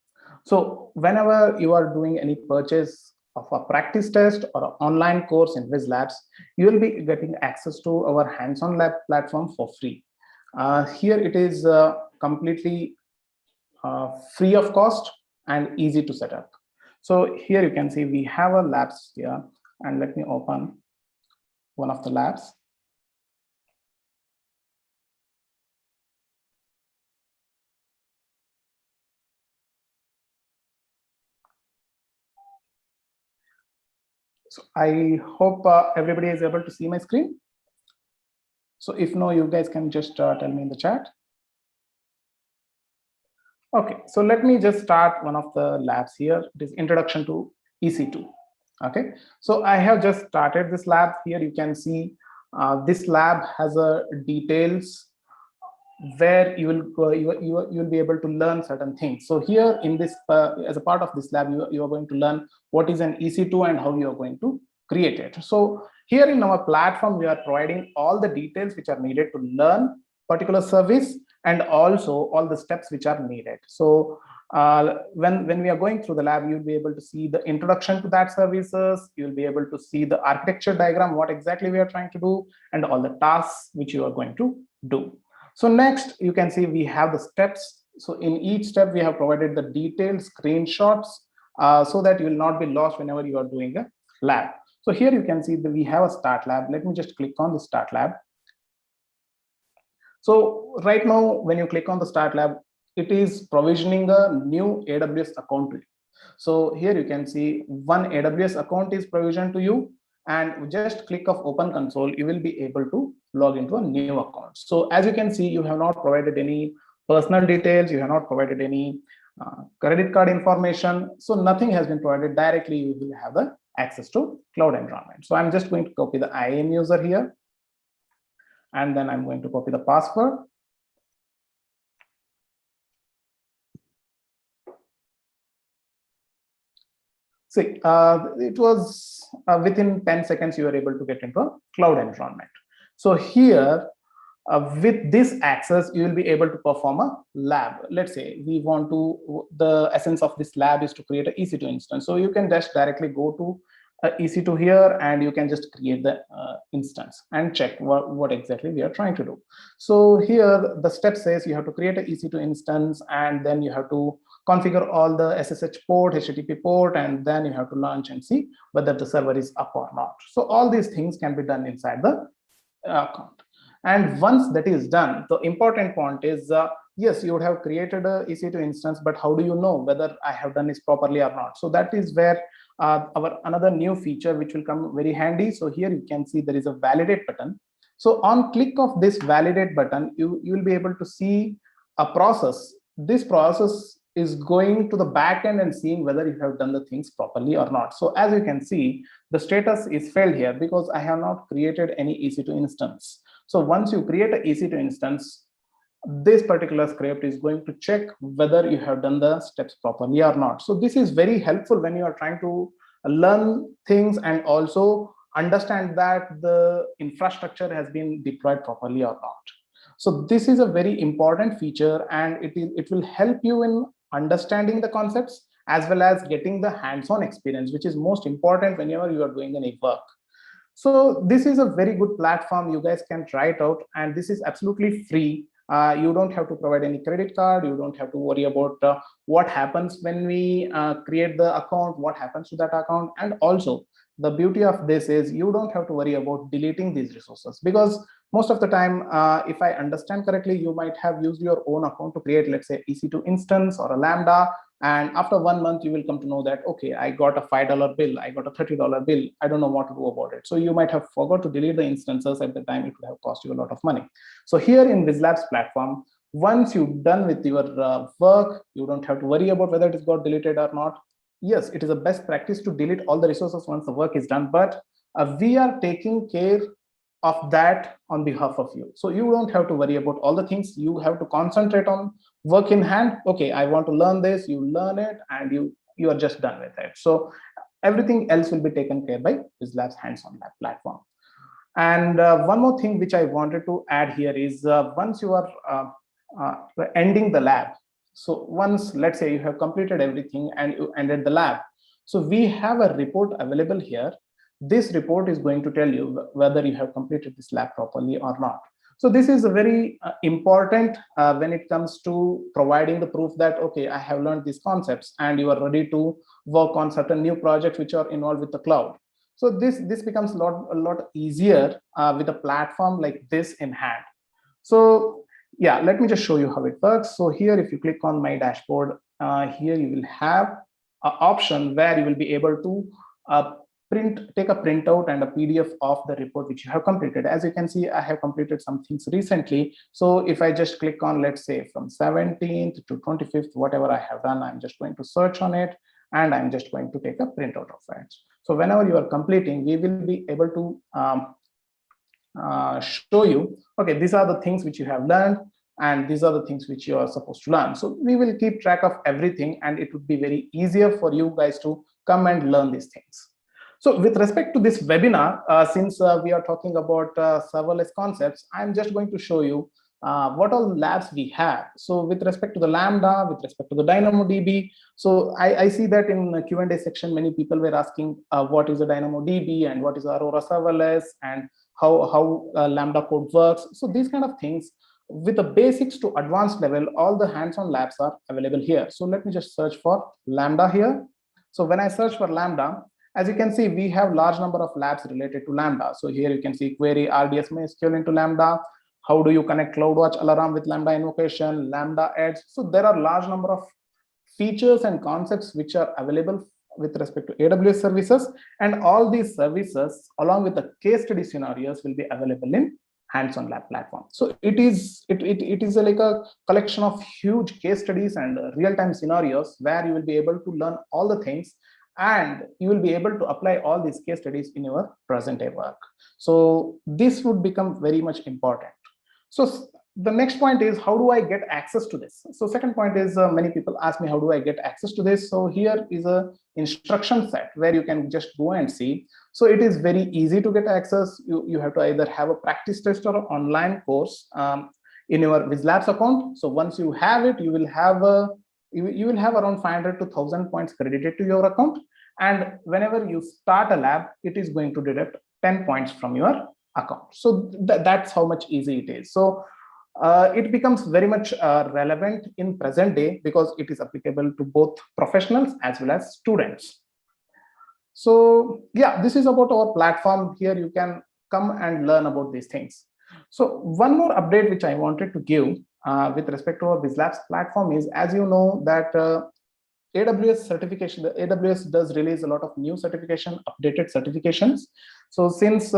So whenever you are doing any purchase of a practice test or an online course in Whizlabs, you will be getting access to our hands-on lab platform for free. Here it is completely free of cost and easy to set up. So here you can see we have a labs here, and let me open one of the labs. So I hope everybody is able to see my screen. So if no, you guys can just tell me in the chat. Okay, so let me just start one of the labs here. It is Introduction to EC2. Okay, so I have just started this lab. Here you can see this lab has a details where you will be able to learn certain things. So here in this, as a part of this lab, you are going to learn what is an EC2 and how you are going to create it. So here in our platform, we are providing all the details which are needed to learn particular service, and also all the steps which are needed. So when we are going through the lab, you'll be able to see the introduction to that services. You'll be able to see the architecture diagram, what exactly we are trying to do, and all the tasks which you are going to do. So next, you can see we have the steps. So in each step, we have provided the detailed screenshots so that you will not be lost whenever you are doing a lab. So here you can see that we have a start lab. Let me just click on the start lab. So right now, when you click on the start lab, it is provisioning a new AWS account to you. So here you can see one AWS account is provisioned to you, and just click of open console, you will be able to log into a new account. So as you can see, you have not provided any personal details, you have not provided any credit card information. So nothing has been provided. Directly you will have the access to cloud environment. So I'm just going to copy the IAM user here, and then I'm going to copy the password. See, it was within 10 seconds you were able to get into a cloud environment. So here, with this access, you will be able to perform a lab. Let's say we want to, the essence of this lab is to create an EC2 instance. So you can just directly go to EC2 here, and you can just create the instance and check what exactly we are trying to do. So here the step says you have to create an EC2 instance, and then you have to configure all the SSH port, HTTP port, and then you have to launch and see whether the server is up or not. So all these things can be done inside the account. And once that is done, the important point is, yes, you would have created a EC2 instance, but how do you know whether I have done this properly or not? So that is where our another new feature which will come very handy. So here you can see there is a validate button. So on click of this validate button, you will be able to see a process. This process is going to the backend and seeing whether you have done the things properly or not. So as you can see, the status is failed here because I have not created any EC2 instance. So once you create an EC2 instance, this particular script is going to check whether you have done the steps properly or not. So this is very helpful when you are trying to learn things and also understand that the infrastructure has been deployed properly or not. So this is a very important feature, and it will help you in understanding the concepts as well as getting the hands-on experience, which is most important whenever you are doing any work. So this is a very good platform. You guys can try it out, and this is absolutely free. You don't have to provide any credit card. You don't have to worry about what happens when we create the account, what happens to that account. And also the beauty of this is you don't have to worry about deleting these resources, because most of the time, if I understand correctly, you might have used your own account to create, let's say, EC2 instance or a Lambda. And after 1 month, you will come to know that, okay, I got a $5 bill, I got a $30 bill. I don't know what to do about it. So you might have forgot to delete the instances at the time. It would have cost you a lot of money. So here in Whizlabs platform, once you're done with your work, you don't have to worry about whether it is got deleted or not. Yes, it is a best practice to delete all the resources once the work is done, but we are taking care of that on behalf of you. So you don't have to worry about all the things. You have to concentrate on work in hand. Okay, I want to learn this, you learn it, and you are just done with it. So everything else will be taken care by Whizlabs hands-on lab platform. And one more thing which I wanted to add here is once you are ending the lab, so once, let's say you have completed everything and you ended the lab, so we have a report available here. This report is going to tell you whether you have completed this lab properly or not. So this is very important when it comes to providing the proof that, okay, I have learned these concepts and you are ready to work on certain new projects which are involved with the cloud. So this becomes a lot easier with a platform like this in hand. So yeah, let me just show you how it works. So here, if you click on my dashboard, here you will have an option where you will be able to take a printout and a PDF of the report which you have completed. As you can see, I have completed some things recently. So if I just click on, let's say from 17th to 25th, whatever I have done, I'm just going to search on it and I'm just going to take a printout of it. So whenever you are completing, we will be able to show you, okay, these are the things which you have learned and these are the things which you are supposed to learn. So we will keep track of everything and it would be very easier for you guys to come and learn these things. So with respect to this webinar, since we are talking about serverless concepts, I'm just going to show you what all labs we have. So with respect to the Lambda, with respect to the DynamoDB, so I see that in the Q&A section, many people were asking what is a DynamoDB and what is Aurora Serverless and how Lambda code works. So these kind of things, with the basics to advanced level, all the hands-on labs are available here. So let me just search for Lambda here. So when I search for Lambda, as you can see, we have large number of labs related to Lambda. So here you can see query RDS MySQL into Lambda. How do you connect CloudWatch alarm with Lambda invocation, Lambda ads? So there are large number of features and concepts which are available with respect to AWS services, and all these services along with the case study scenarios will be available in hands-on lab platform. So it is like a collection of huge case studies and real-time scenarios where you will be able to learn all the things and you will be able to apply all these case studies in your present day work. So this would become very much important. So the next point is, how do I get access to this? So second point is, many people ask me, how do I get access to this? So here is a instruction set where you can just go and see. So it is very easy to get access. You have to either have a practice test or an online course in your Whizlabs account. So once you have it, you will have around 500 to 1,000 points credited to your account. And whenever you start a lab, it is going to deduct 10 points from your account. So that's how much easy it is. So it becomes very much relevant in present day because it is applicable to both professionals as well as students. So yeah, this is about our platform. Here you can come and learn about these things. So one more update which I wanted to give with respect to our Whizlabs platform is, as you know, that AWS certification, the AWS does release a lot of new certification, updated certifications. So since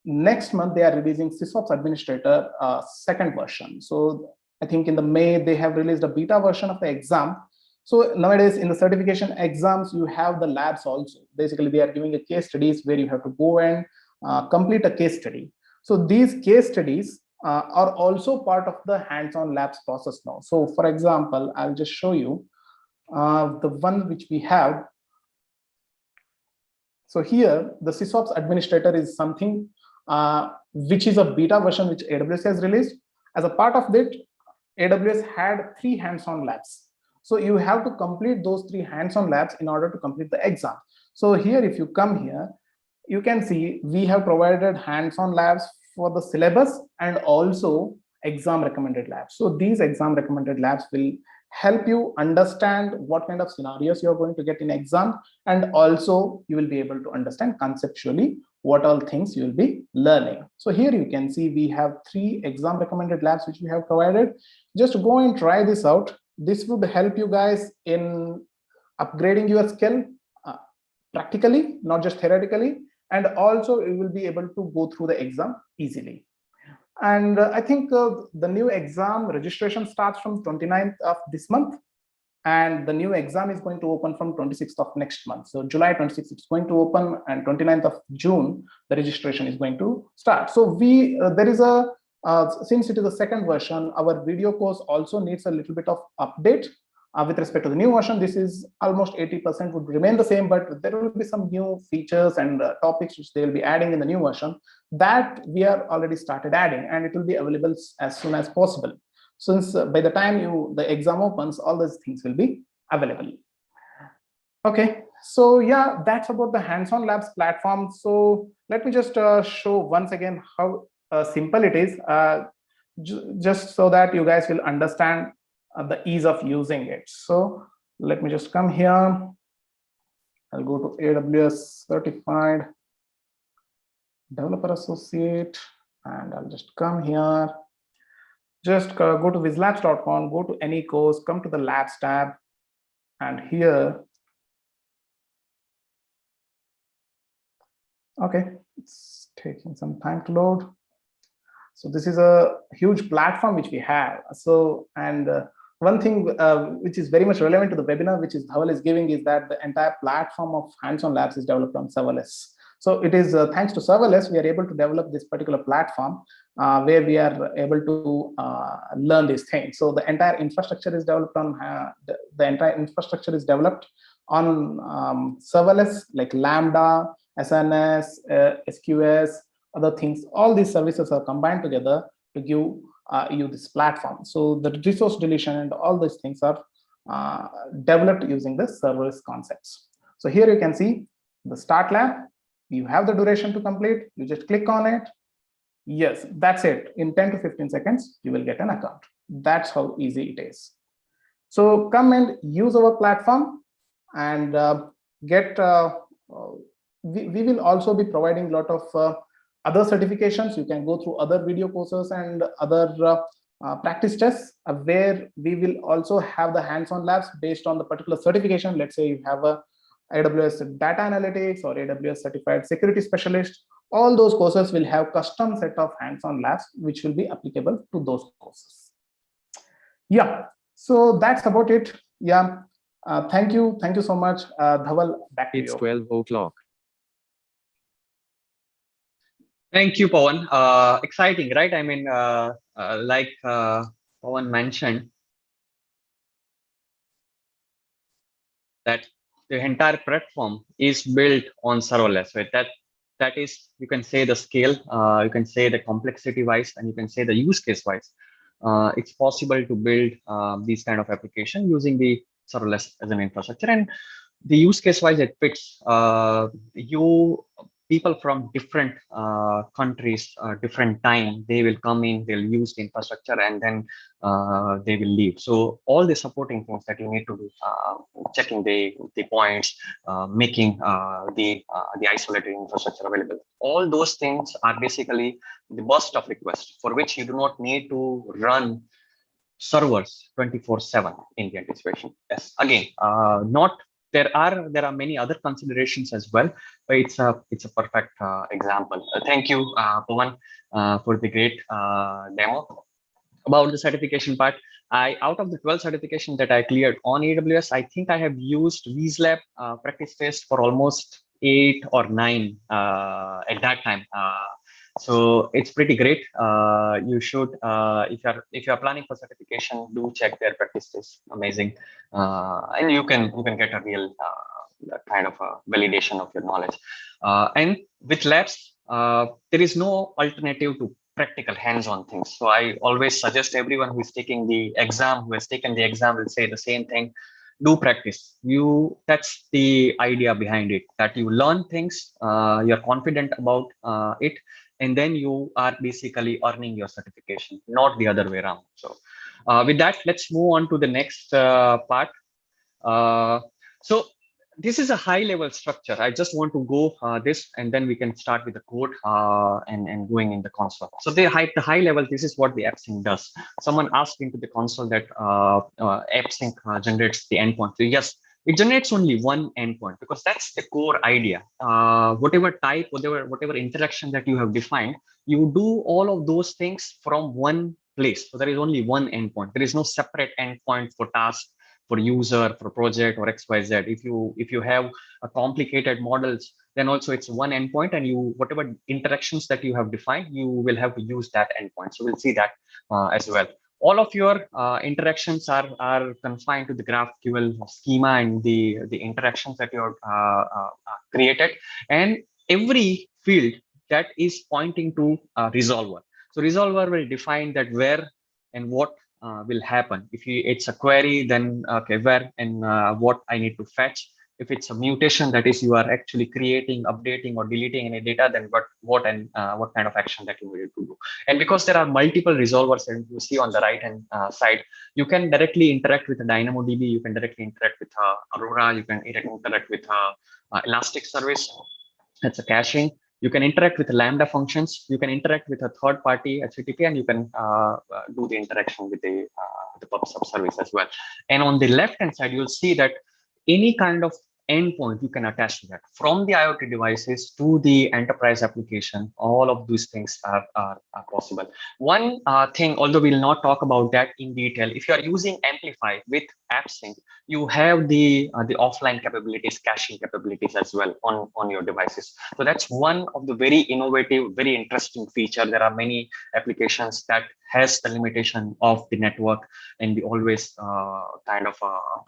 next month, they are releasing SysOps Administrator second version. So I think in the May, they have released a beta version of the exam. So nowadays in the certification exams, you have the labs also. Basically, they are giving a case studies where you have to go and complete a case study. So these case studies are also part of the hands-on labs process now. So for example, I'll just show you the one which we have. So here, the SysOps Administrator is something which is a beta version which AWS has released. As a part of that, AWS had 3 hands-on labs. So you have to complete those 3 hands-on labs in order to complete the exam. So here, if you come here, you can see we have provided hands-on labs for the syllabus and also exam recommended labs. So these exam recommended labs will help you understand what kind of scenarios you're going to get in exam, and also you will be able to understand conceptually what all things you will be learning. So here you can see we have 3 exam recommended labs which we have provided. Just go and try this out. This would help you guys in upgrading your skill practically, not just theoretically, and also you will be able to go through the exam easily. And I think the new exam registration starts from 29th of this month. and the new exam is going to open from 26th of next month. So July 26th, it's going to open, and 29th of June, the registration is going to start. So there is a, since it is the second version, our video course also needs a little bit of update. With respect to the new version, this is almost 80% would remain the same, but there will be some new features and topics which they will be adding in the new version that we are already started adding, and it will be available as soon as possible. Since by the time the exam opens, all those things will be available. Okay, so yeah, that's about the hands-on labs platform. So let me just show once again how simple it is, just so that you guys will understand the ease of using it. So let me just come here. I'll go to AWS Certified Developer Associate, and I'll just come here. Just go to whizlabs.com, go to any course, come to the labs tab, and here, okay, it's taking some time to load. So this is a huge platform which we have. So, and one thing which is very much relevant to the webinar, which is Dhaval is giving, is that the entire platform of hands-on labs is developed on serverless. So it is thanks to serverless, we are able to develop this particular platform where we are able to learn these things. So the entire infrastructure is developed on serverless, like Lambda, SNS, SQS, other things. All these services are combined together to give you this platform. So the resource deletion and all these things are developed using the serverless concepts. So here you can see the start lab. You have the duration to complete. You just click on it. Yes, that's it. In 10 to 15 seconds, you will get an account. That's how easy it is. So come and use our platform and get. We will also be providing a lot of other certifications. You can go through other video courses and other practice tests where we will also have the hands-on labs based on the particular certification. Let's say you have a AWS Data Analytics or AWS Certified Security Specialist. All those courses will have custom set of hands-on labs which will be applicable to those courses. Yeah, so that's about it. Yeah, thank you so much. Dhaval, back to you. It's 12 o'clock. Thank you, Pawan. Exciting, right? I mean, like Pawan mentioned, that the entire platform is built on serverless, right? That is, you can say the scale, you can say the complexity wise, and you can say the use case wise. It's possible to build these kind of application using the serverless as an infrastructure, and the use case wise it fits. People from different countries, different time, they will come in, they'll use the infrastructure, and then they will leave. So all the supporting things that you need to do, checking the points, making the isolated infrastructure available. All those things are basically the burst of requests for which you do not need to run servers 24/7 in the anticipation. Yes, again, not. There are many other considerations as well, but it's a perfect example. Thank you, Pawan, for the great demo. About the certification part, out of the 12 certifications that I cleared on AWS, I think I have used Whizlabs practice test for almost 8 or 9 at that time. So it's pretty great. You should, if you are planning for certification, do check their practice test. Amazing, and you can get a real kind of a validation of your knowledge. And with labs, there is no alternative to practical hands-on things. So I always suggest everyone who is taking the exam, who has taken the exam, will say the same thing. Do practice. That's the idea behind it, that you learn things, you're confident about it, and then you are basically earning your certification, not the other way around. So with that, let's move on to the next part. So this is a high-level structure. I just want to go this, and then we can start with the code and going in the console. So the high level, this is what the AppSync does. Someone asked into the console that AppSync generates the endpoint. So yes, it generates only one endpoint because that's the core idea. Whatever type, whatever interaction that you have defined, you do all of those things from one place. So there is only one endpoint. There is no separate endpoint for tasks. for user, for project, or XYZ. If you have a complicated models, then also it's one endpoint, and whatever interactions that you have defined, you will have to use that endpoint. So we'll see that as well. All of your interactions are confined to the GraphQL schema and the interactions that you have created, and every field that is pointing to a resolver. So resolver will define that where and what will happen. If it's a query, then okay, where and what I need to fetch. If it's a mutation, that is you are actually creating, updating, or deleting any data, then what kind of action that you need to do. And because there are multiple resolvers, and you see on the right hand side, you can directly interact with a DynamoDB, you can directly interact with Aurora, you can interact with Elastic service. That's a caching. You can interact with Lambda functions. You can interact with a third-party HTTP, and you can do the interaction with the PubSub service as well. And on the left-hand side, you'll see that any kind of endpoint you can attach to that, from the IoT devices to the enterprise application. All of these things are possible. One thing, although we'll not talk about that in detail, if you are using Amplify with AppSync, you have the offline capabilities, caching capabilities as well on your devices. So that's one of the very innovative, very interesting feature. There are many applications that has the limitation of the network and the always kind of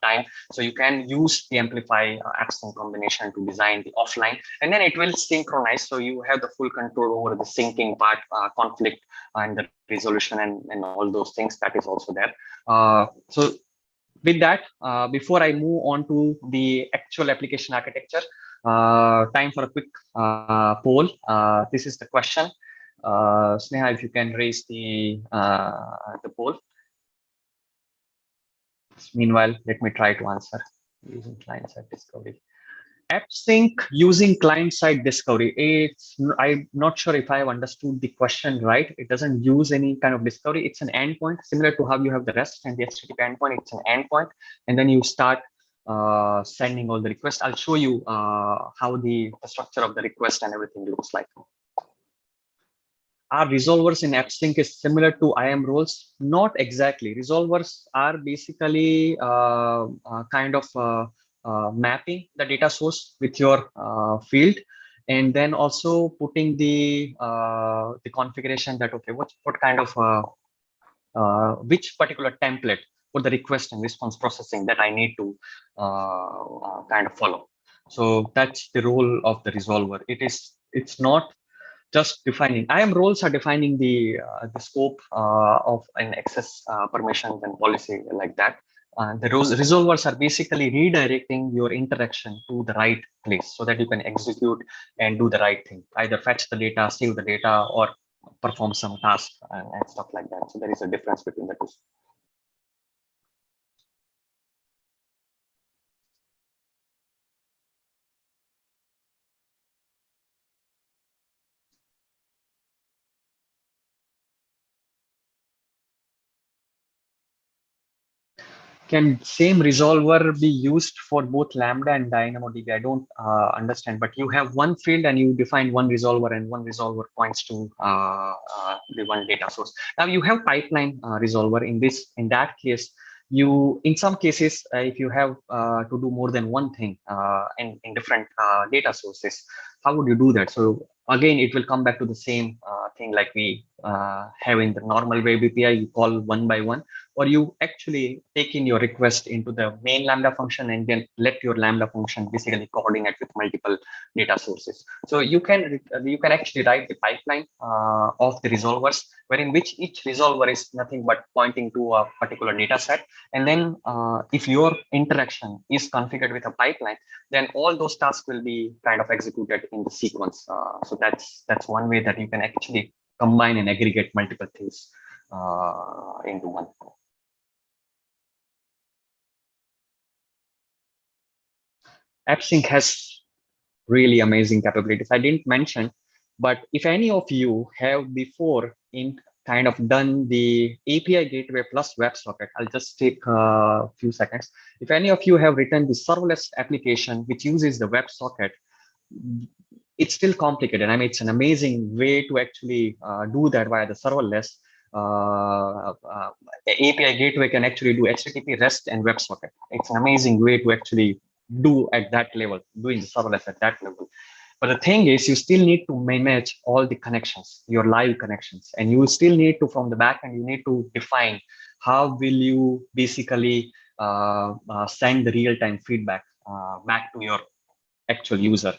time. So you can use the Amplify AppSync combination to design the offline, and then it will synchronize. So you have the full control over the syncing part, conflict, and the resolution, and all those things. That is also there. So with that, before I move on to the actual application architecture, time for a quick poll. This is the question. Sneha, if you can raise the poll. Meanwhile, let me try to answer using client-side discovery. AppSync using client-side discovery. I'm not sure if I have understood the question right. It doesn't use any kind of discovery. It's an endpoint, similar to how you have the REST and the HTTP endpoint. It's an endpoint, and then you start sending all the requests. I'll show you how the structure of the request and everything looks like. Are resolvers in AppSync is similar to IAM roles? Not exactly. Resolvers are basically kind of mapping the data source with your field, and then also putting the configuration that, okay, what kind of which particular template for the request and response processing that I need to kind of follow. So that's the role of the resolver. It's not just defining. IAM roles are defining the scope of an access permissions and policy like that. The resolvers are basically redirecting your interaction to the right place so that you can execute and do the right thing, either fetch the data, save the data, or perform some task and stuff like that. So there is a difference between the two. Can same resolver be used for both Lambda and DynamoDB? I don't understand, but you have one field and you define one resolver, and one resolver points to the one data source. Now you have pipeline resolver. In that case, in some cases, if you have to do more than one thing in different data sources, how would you do that? So again, it will come back to the same thing like we have in the normal web API. You call one by one, or you actually take in your request into the main Lambda function and then let your Lambda function basically coordinate with multiple data sources. So you can actually write the pipeline of the resolvers, wherein which each resolver is nothing but pointing to a particular data set. And then if your interaction is configured with a pipeline, then all those tasks will be kind of executed in the sequence. So that's one way that you can actually combine and aggregate multiple things into one. AppSync has really amazing capabilities. I didn't mention, but if any of you have before in kind of done the API gateway plus WebSocket, I'll just take a few seconds. If any of you have written the serverless application which uses the WebSocket, it's still complicated. I mean, it's an amazing way to actually do that via the serverless. API gateway can actually do HTTP, REST, and WebSocket. It's an amazing way to actually do at that level, doing the serverless at that level. But the thing is, you still need to manage all the connections, your live connections, and you still need to, from the backend, you need to define how will you basically send the real-time feedback back to your actual user.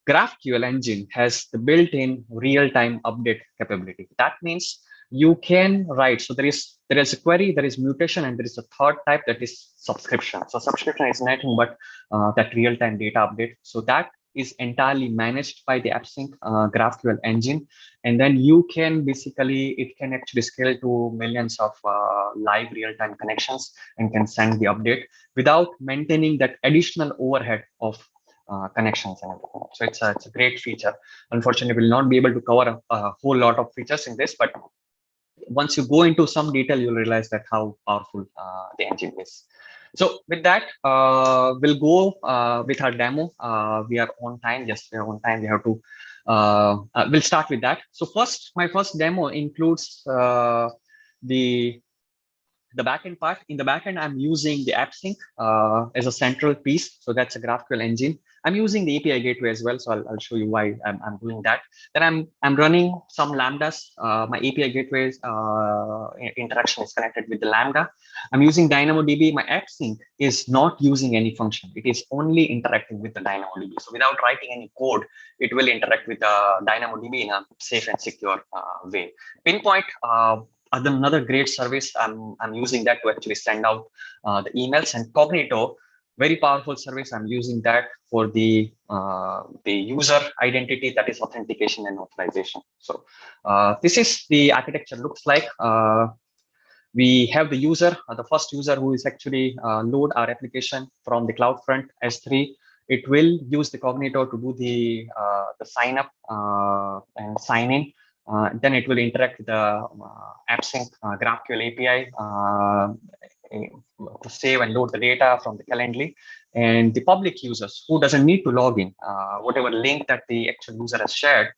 GraphQL engine has the built-in real-time update capability. That means you can write. So there is a query, there is mutation, and there is a third type that is subscription. So subscription is nothing but that real-time data update. So that is entirely managed by the AppSync GraphQL engine, and then you can basically, it can actually scale to millions of live real-time connections and can send the update without maintaining that additional overhead of connections and everything. So it's a great feature. Unfortunately, we'll not be able to cover a whole lot of features in this, but once you go into some detail, you'll realize that how powerful the engine is. So with that, we'll go with our demo. We are on time. Yes, we are on time. We have to. We'll start with that. So first, my first demo includes the backend part. In the backend, I'm using the AppSync as a central piece. So that's a GraphQL engine. I'm using the API gateway as well. So I'll show you why I'm doing that. Then I'm running some Lambdas. My API gateway interaction is connected with the Lambda. I'm using DynamoDB. My AppSync is not using any function. It is only interacting with the DynamoDB. So without writing any code, it will interact with the DynamoDB in a safe and secure way. Pinpoint, another great service. I'm using that to actually send out the emails. And Cognito, very powerful service. I'm using that for the user identity, that is authentication and authorization. So this is the architecture looks like. We have the user, the first user who is actually load our application from the CloudFront S3. It will use the Cognito to do the sign up and sign in. Then it will interact with the AppSync GraphQL API to save and load the data from the Calendly. And the public users who doesn't need to log in, whatever link that the actual user has shared,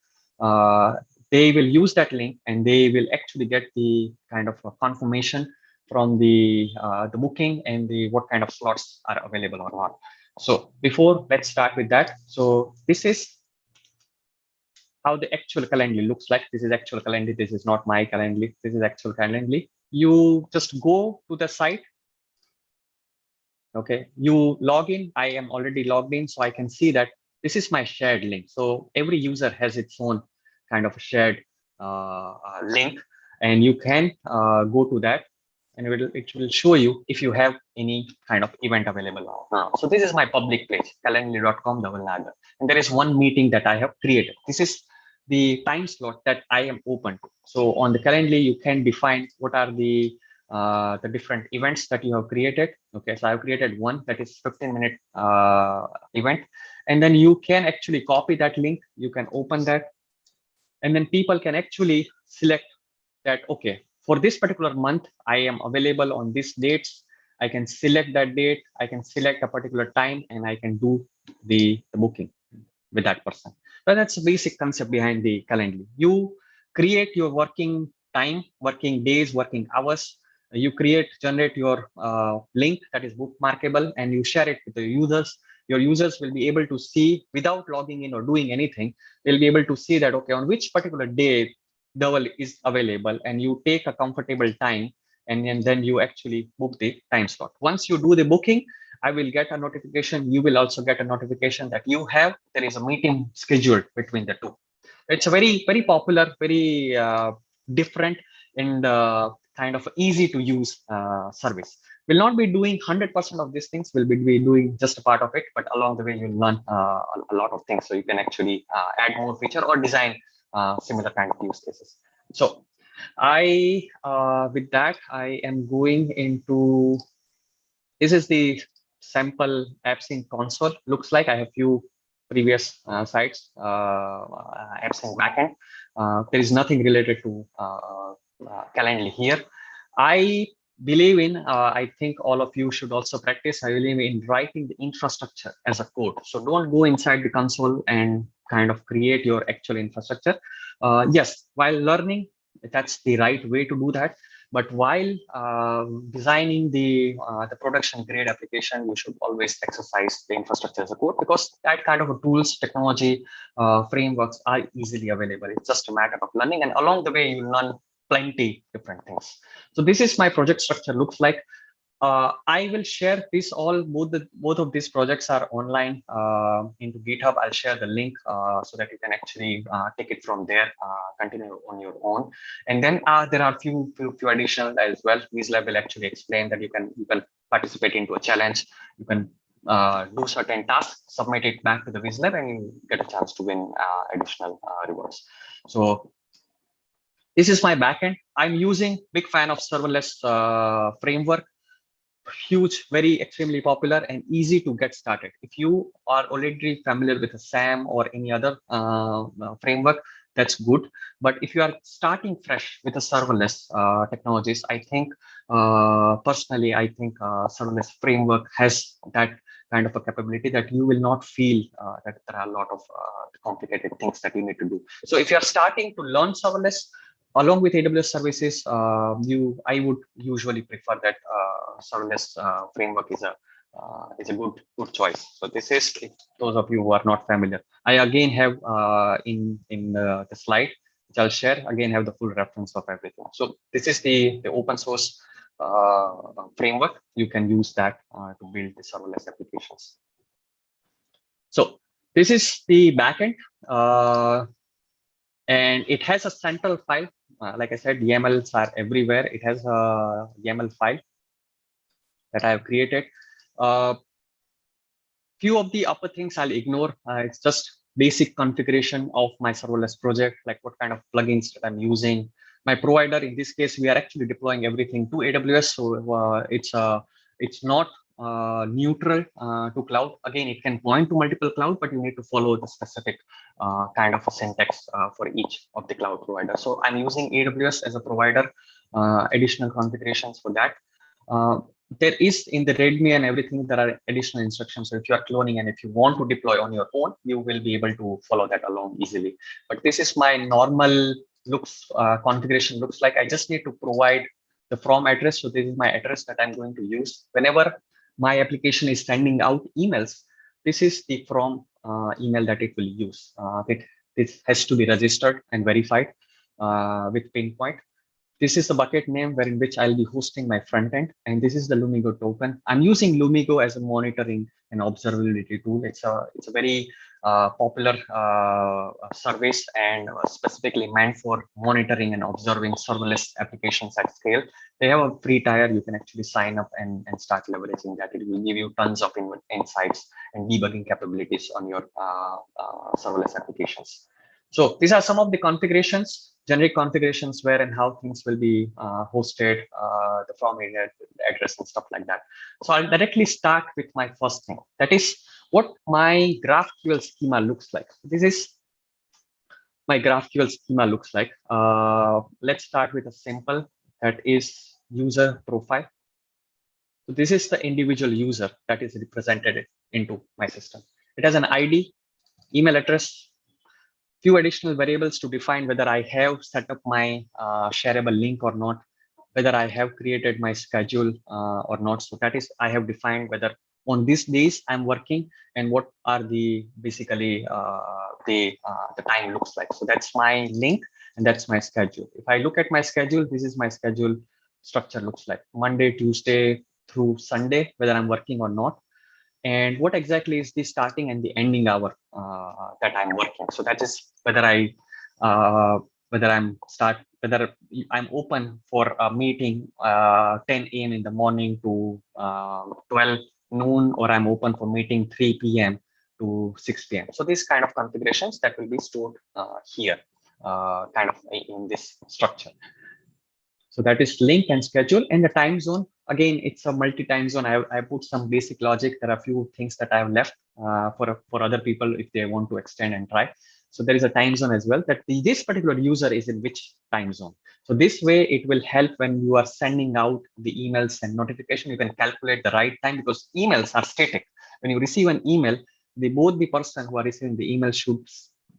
they will use that link and they will actually get the kind of confirmation from the booking and the what kind of slots are available or not. So before, let's start with that. So this is how the actual Calendly looks like. This is actual Calendly. This is not my Calendly. This is actual Calendly. You just go to the site. Okay, you log in. I am already logged in, so I can see that this is my shared link. So every user has its own kind of shared link, and you can go to that, and it will show you if you have any kind of event available. So this is my public page, calendly.com Dhaval Nagar, and there is one meeting that I have created. This is the time slot that I am open to. So on the Calendly, you can define what are the different events that you have created. Okay, so I've created one that is 15-minute event, and then you can actually copy that link. You can open that, and then people can actually select that. Okay, for this particular month, I am available on these dates. I can select that date. I can select a particular time, and I can do the booking with that person. So that's the basic concept behind the Calendly. You create your working time, working days, working hours. You generate your link that is bookmarkable, and you share it with the users. Your users will be able to see without logging in or doing anything. They'll be able to see that, okay, on which particular day Dhaval is available, and you take a comfortable time, and then you actually book the time slot. Once you do the booking, I will get a notification. You will also get a notification that there is a meeting scheduled between the two. It's a very, very popular, very different and kind of easy to use service. We'll not be doing 100% of these things. We'll be doing just a part of it, but along the way, you'll learn a lot of things. So you can actually add more feature or design similar kind of use cases. So with that, I am going into, this is the sample AppSync console. Looks like I have few previous sites, AppSync backend. There is nothing related to Calendly here. I believe in, I think all of you should also practice. I believe in writing the infrastructure as a code. So don't go inside the console and kind of create your actual infrastructure. Yes, while learning, that's the right way to do that. But while designing the production grade application, you should always exercise the infrastructure as a code, because that kind of a tools, technology, frameworks are easily available. It's just a matter of learning, and along the way you learn plenty different things. So this is my project structure looks like. I will share this all, both of these projects are online into GitHub. I'll share the link so that you can actually take it from there, continue on your own. And then there are few additional as well. Whizlab will actually explain that you can participate into a challenge. You can do certain tasks, submit it back to the Whizlab, and you get a chance to win additional rewards. So this is my backend. I'm using big fan of serverless framework. Huge, very extremely popular and easy to get started. If you are already familiar with a SAM or any other framework, that's good. But if you are starting fresh with a serverless technologies, I think personally, I think serverless framework has that kind of a capability that you will not feel that there are a lot of complicated things that you need to do. So if you are starting to learn serverless, along with AWS services, I would usually prefer that serverless framework is a good choice. So this is, if those of you who are not familiar, I again have in the slide which I'll share, again have the full reference of everything. So this is the open source framework. You can use that to build the serverless applications. So this is the backend. And it has a central file. Like I said, YAMLs are everywhere. It has a YAML file that I have created. Few of the upper things I'll ignore. It's just basic configuration of my serverless project, like what kind of plugins that I'm using. My provider, in this case, we are actually deploying everything to AWS. So it's not neutral to cloud. Again, it can point to multiple cloud, but you need to follow the specific kind of a syntax for each of the cloud providers. So I'm using AWS as a provider, additional configurations for that. There is in the README and everything, there are additional instructions. So if you are cloning and if you want to deploy on your own, you will be able to follow that along easily. But this is my normal configuration looks like. I just need to provide the from address. So this is my address that I'm going to use. Whenever my application is sending out emails, this is the from email that it will use. This has to be registered and verified with Pinpoint. This is the bucket name in which I'll be hosting my front end, and this is the Lumigo token. I'm using Lumigo as a monitoring and observability tool. It's a very popular service and specifically meant for monitoring and observing serverless applications at scale. They have a free tier. You can actually sign up and start leveraging that. It will give you tons of insights and debugging capabilities on your serverless applications. So these are some of the configurations, generic configurations where and how things will be hosted, the from address and stuff like that. So I'll directly start with my first thing. That is what my GraphQL schema looks like. This is my GraphQL schema looks like. Let's start with a simple, that is user profile. So this is the individual user that is represented into my system. It has an ID, email address, few additional variables to define whether I have set up my shareable link or not, whether I have created my schedule or not. So that is, I have defined whether on these days I'm working and what are the basically the time looks like. So that's my link and that's my schedule. If I look at my schedule, this is my schedule structure looks like Monday, Tuesday through Sunday, whether I'm working or not. And what exactly is the starting and the ending hour that I'm working. So that is whether I'm open for a meeting 10 a.m. in the morning to 12 noon, or I'm open for meeting 3 p.m. to 6 p.m. So these kind of configurations that will be stored here, kind of in this structure. So that is link and schedule. And the time zone, again, it's a multi-time zone. I put some basic logic. There are a few things that I have left for other people if they want to extend and try. So there is a time zone as well, that this particular user is in which time zone. So this way it will help when you are sending out the emails and notification. You can calculate the right time, because emails are static. When you receive an email, both the person who are receiving the email should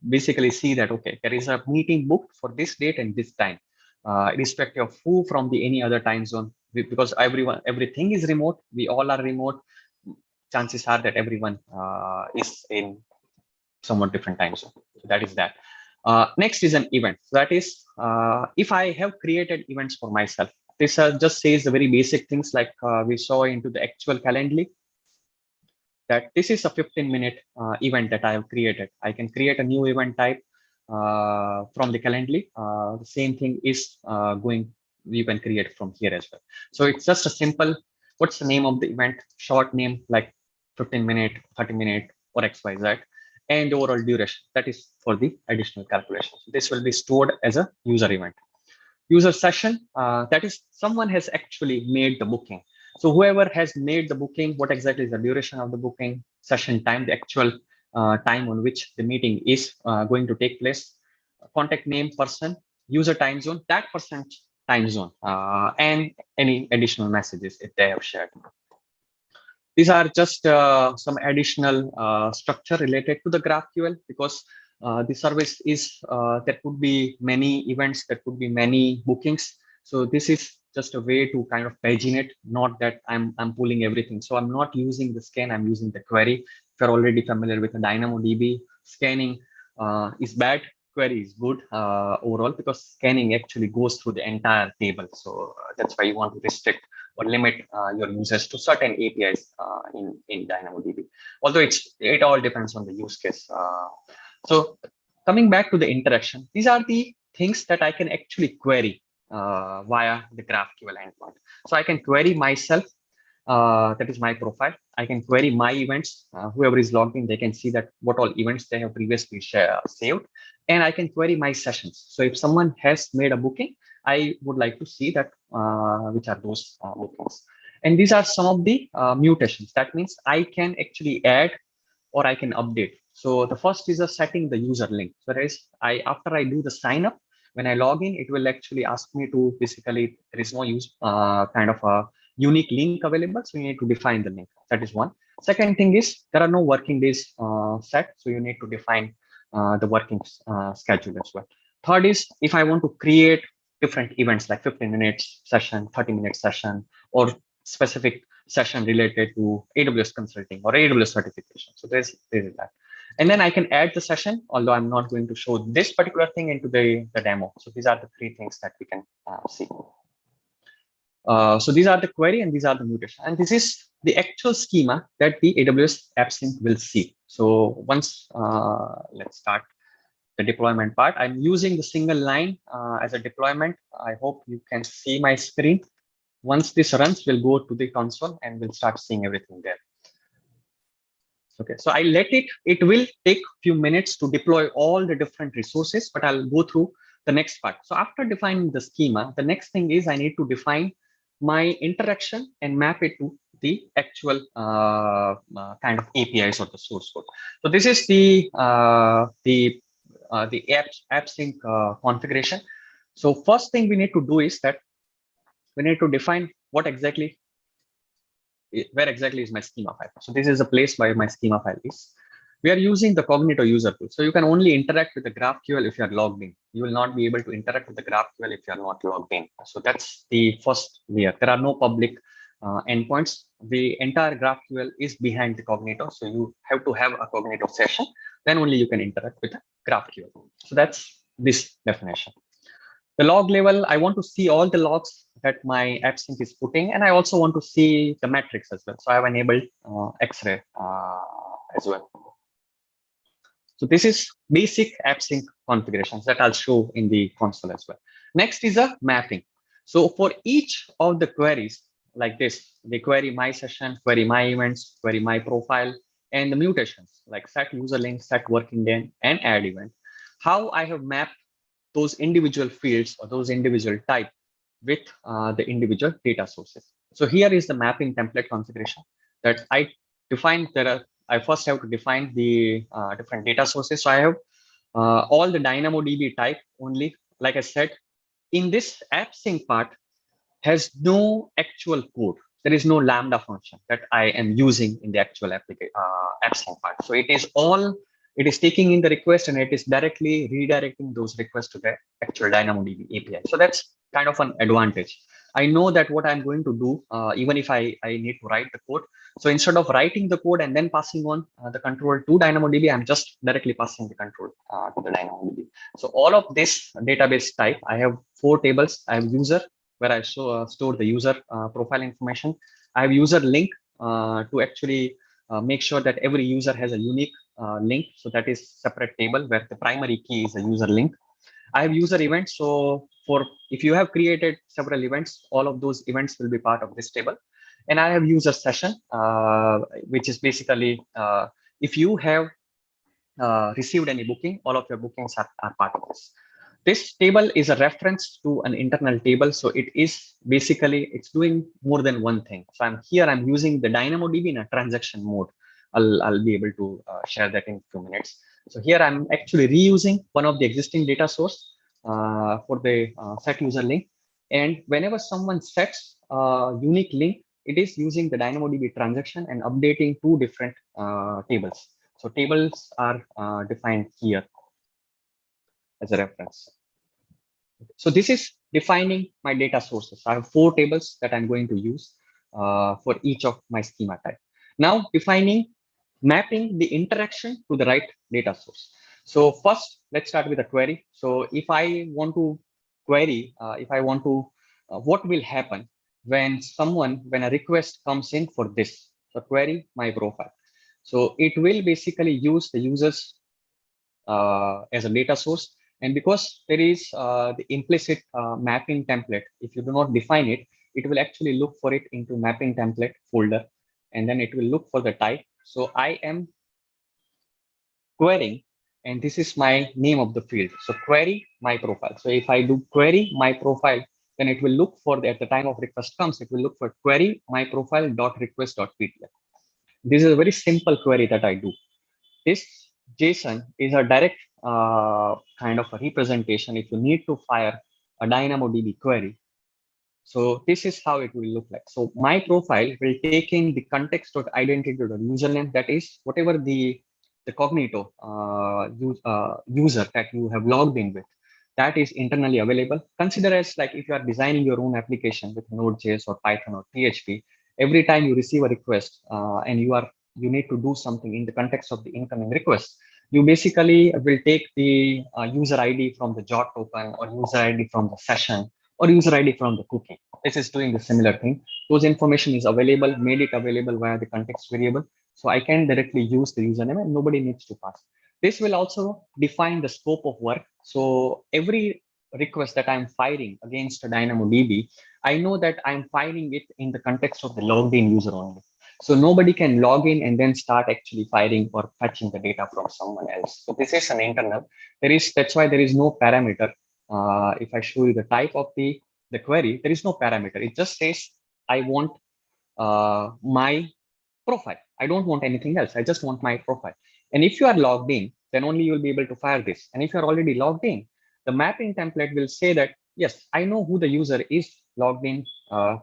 basically see that, okay, there is a meeting booked for this date and this time. irrespective of who from the any other time zone, because everything is remote. We all are remote. Chances are that everyone is in somewhat different time zone. So that is that. Next is an event. So that is, if I have created events for myself, this just says the very basic things like we saw into the actual Calendly, that this is a 15-minute event that I have created. I can create a new event type from the Calendly. The same thing is we can create from here as well. So it's just a simple, what's the name of the event? Short name like 15-minute, 30-minute, or XYZ, and the overall duration. That is for the additional calculation. So this will be stored as a user event. User session, that is someone has actually made the booking. So whoever has made the booking, what exactly is the duration of the booking, session time, the actual time on which the meeting is going to take place, contact name, person, user time zone, that person's time zone, and any additional messages if they have shared. These are just some additional structure related to the GraphQL, because the service is there could be many events, there could be many bookings. So this is just a way to kind of pagine it, not that I'm pulling everything. So I'm not using the scan, I'm using the query. If you're already familiar with the DynamoDB, scanning is bad, query is good overall, because scanning actually goes through the entire table. So that's why you want to restrict or limit your users to certain APIs in DynamoDB. Although it all depends on the use case. So coming back to the interaction, these are the things that I can actually query via the GraphQL endpoint. So I can query myself. That is my profile. I can query my events. Whoever is logged in, they can see that what all events they have previously saved. And I can query my sessions. So if someone has made a booking, I would like to see that which are those bookings. And these are some of the mutations. That means I can actually add or I can update. So the first is setting the user link. So after I do the sign up, when I log in, it will actually ask me to basically, there is no use kind of a unique link available. So you need to define the link. That is one. Second thing is there are no working days set. So you need to define the working schedule as well. Third is if I want to create different events like 15 minutes session, 30-minute session, or specific session related to AWS consulting or AWS certification. So there's that. And then I can add the session, although I'm not going to show this particular thing into the demo. So these are the three things that we can see. So these are the query and these are the mutation. And this is the actual schema that the AWS AppSync will see. So once let's start the deployment part. I'm using the single line as a deployment. I hope you can see my screen. Once this runs, we'll go to the console and we'll start seeing everything there. Okay, so I let it will take a few minutes to deploy all the different resources, but I'll go through the next part. So after defining the schema, the next thing is I need to define my interaction and map it to the actual kind of APIs or the source code. So this is the AppSync configuration. So first thing we need to do is that we need to define where exactly is my schema file. So this is a place where my schema file is. We are using the Cognito user tool. So you can only interact with the GraphQL if you are logged in. You will not be able to interact with the GraphQL if you are not logged in. So that's the first layer. There are no public endpoints. The entire GraphQL is behind the Cognito. So you have to have a Cognito session. Then only you can interact with the GraphQL. So that's this definition. The log level, I want to see all the logs that my AppSync is putting, and I also want to see the metrics as well. So I have enabled X-ray as well. So this is basic AppSync configurations that I'll show in the console as well. Next is a mapping. So for each of the queries like this, they query my session, query my events, query my profile, and the mutations like set user link, set working day, and add event. How I have mapped those individual fields or those individual type with the individual data sources. So here is the mapping template configuration that I defined. I first have to define the different data sources. So I have all the DynamoDB type only. Like I said, in this AppSync part has no actual code. There is no Lambda function that I am using in the actual AppSync part. So it is all It is taking in the request and it is directly redirecting those requests to the actual DynamoDB API. So that's kind of an advantage. I know that what I'm going to do, even if I need to write the code. So instead of writing the code and then passing on the control to DynamoDB, I'm just directly passing the control to the DynamoDB. So all of this database type, I have 4 tables. I have user, where I store the user profile information. I have user link to actually make sure that every user has a unique link. So that is separate table where the primary key is a user link. I have user events. So if you have created several events, all of those events will be part of this table. And I have user session, which is basically if you have received any booking, all of your bookings are part of this. This table is a reference to an internal table. So it is basically, it's doing more than one thing. So I'm using the DynamoDB in a transaction mode. I'll be able to share that in a few minutes. So here I'm actually reusing one of the existing data source for the set user link. And whenever someone sets a unique link, it is using the DynamoDB transaction and updating 2 different tables. So tables are defined here as a reference. So this is defining my data sources. I have 4 tables that I'm going to use for each of my schema type. Now mapping the interaction to the right data source. So first, let's start with a query. So if I want to query, what will happen when a request comes in for this? So query my profile. So it will basically use the users as a data source. And because there is the implicit mapping template, if you do not define it, it will actually look for it into mapping template folder, and then it will look for the type. So I am querying, and this is my name of the field. So query my profile. So if I do query my profile, then it will look for at the time of request comes, it will look for query my profile dot request dot ptl. This is a very simple query that I do. This JSON is a direct kind of a representation if you need to fire a DynamoDB query. So this is how it will look like. So my profile will take in the context of identity or username, that is whatever the Cognito user that you have logged in with, that is internally available. Consider as like if you are designing your own application with Node.js or Python or PHP, every time you receive a request and you need to do something in the context of the incoming request, you basically will take the user ID from the JOT token or user ID from the session or user ID from the cookie. This is doing the similar thing. Those information is available, made it available via the context variable. So I can directly use the username and nobody needs to pass. This will also define the scope of work. So every request that I'm firing against a DynamoDB, I know that I'm firing it in the context of the logged in user only. So nobody can log in and then start actually firing or fetching the data from someone else. So this is an internal. That's why there is no parameter. If I show you the type of the query, there is no parameter. It just says I want my profile. I don't want anything else. I just want my profile. And if you are logged in, then only you will be able to fire this. And if you're already logged in, the mapping template will say that, yes, I know who the user is logged in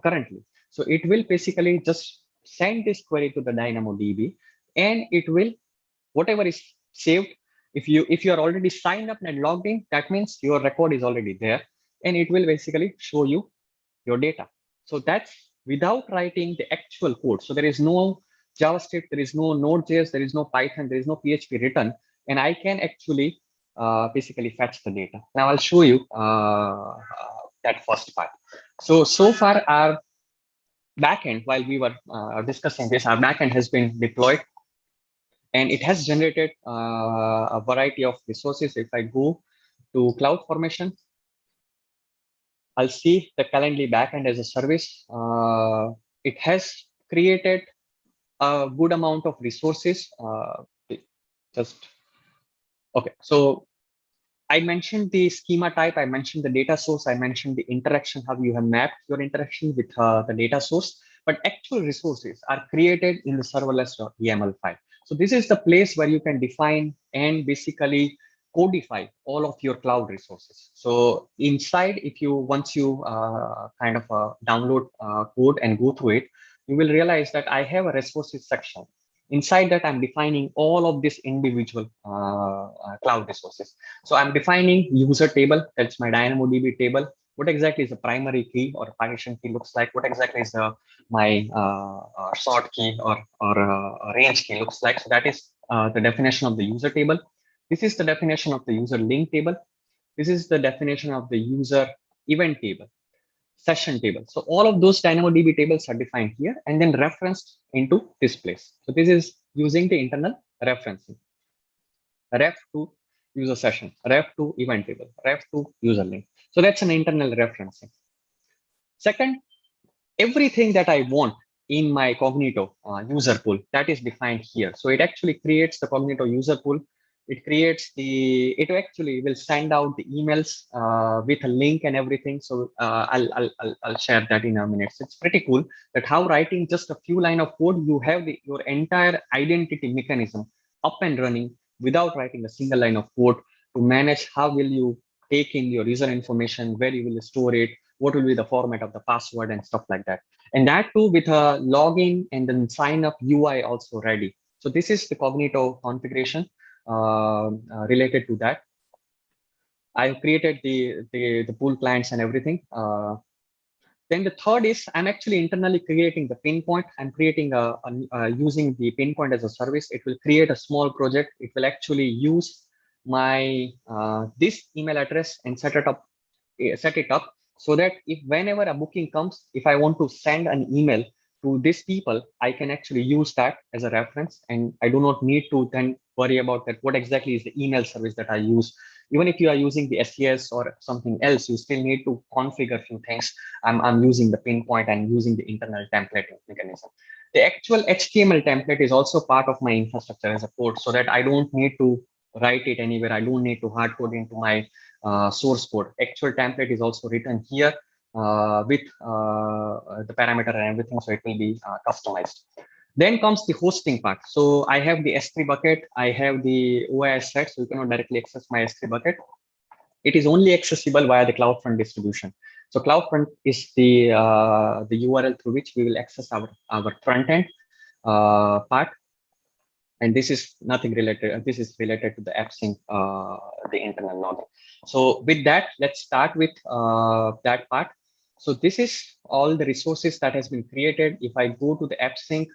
currently. So it will basically just send this query to the DynamoDB, and it will, whatever is saved, if you are already signed up and logged in, that means your record is already there, and it will basically show you your data. So that's without writing the actual code. So there is no JavaScript, there is no Node.js, there is no Python, there is no PHP written, and I can actually basically fetch the data. Now I'll show you that first part. So far our backend, while we were discussing this, our backend has been deployed, and it has generated a variety of resources. If I go to CloudFormation, I'll see the Calendly backend as a service. It has created a good amount of resources. Okay, so I mentioned the schema type, I mentioned the data source, I mentioned the interaction, how you have mapped your interaction with the data source, but actual resources are created in the serverless.yaml file. So this is the place where you can define and basically codify all of your cloud resources. So inside, once you kind of download code and go through it, you will realize that I have a resources section. Inside that, I'm defining all of these individual cloud resources. So I'm defining user table. That's my DynamoDB table. What exactly is the primary key or partition key looks like? What exactly is my sort key or range key looks like? So that is the definition of the user table. This is the definition of the user link table. This is the definition of the user event table, session table. So all of those DynamoDB tables are defined here and then referenced into this place. So this is using the internal referencing. Ref to user session, ref to event table, ref to user link. So that's an internal referencing. Second, everything that I want in my Cognito user pool, that is defined here. So it actually creates the Cognito user pool. It actually will send out the emails with a link and everything. So I'll share that in a minute. So it's pretty cool that how writing just a few lines of code, you have your entire identity mechanism up and running without writing a single line of code to manage how will you take in your user information, where you will store it, what will be the format of the password and stuff like that. And that too with a login and then sign up UI also ready. So this is the Cognito configuration related to that. I've created the pool clients and everything. Then the third is I'm actually internally creating the Pinpoint. I'm creating using the Pinpoint as a service. It will create a small project. It will actually use my this email address and set it up so that if whenever a booking comes, if I want to send an email to these people, I can actually use that as a reference, and I do not need to then worry about that. What exactly is the email service that I use? Even if you are using the SES or something else, you still need to configure a few things. I'm using the Pinpoint and using the internal templating mechanism. The actual HTML template is also part of my infrastructure as a code, so that I don't need to write it anywhere. I don't need to hard code into my source code. Actual template is also written here with the parameter and everything, so it will be customized. Then comes the hosting part. So I have the S3 bucket, I have the OIS set, so you cannot directly access my S3 bucket. It is only accessible via the CloudFront distribution. So CloudFront is the URL through which we will access our front-end part. And this is nothing related. This is related to the AppSync, the internal login. So with that, let's start with that part. So this is all the resources that has been created. If I go to the AppSync,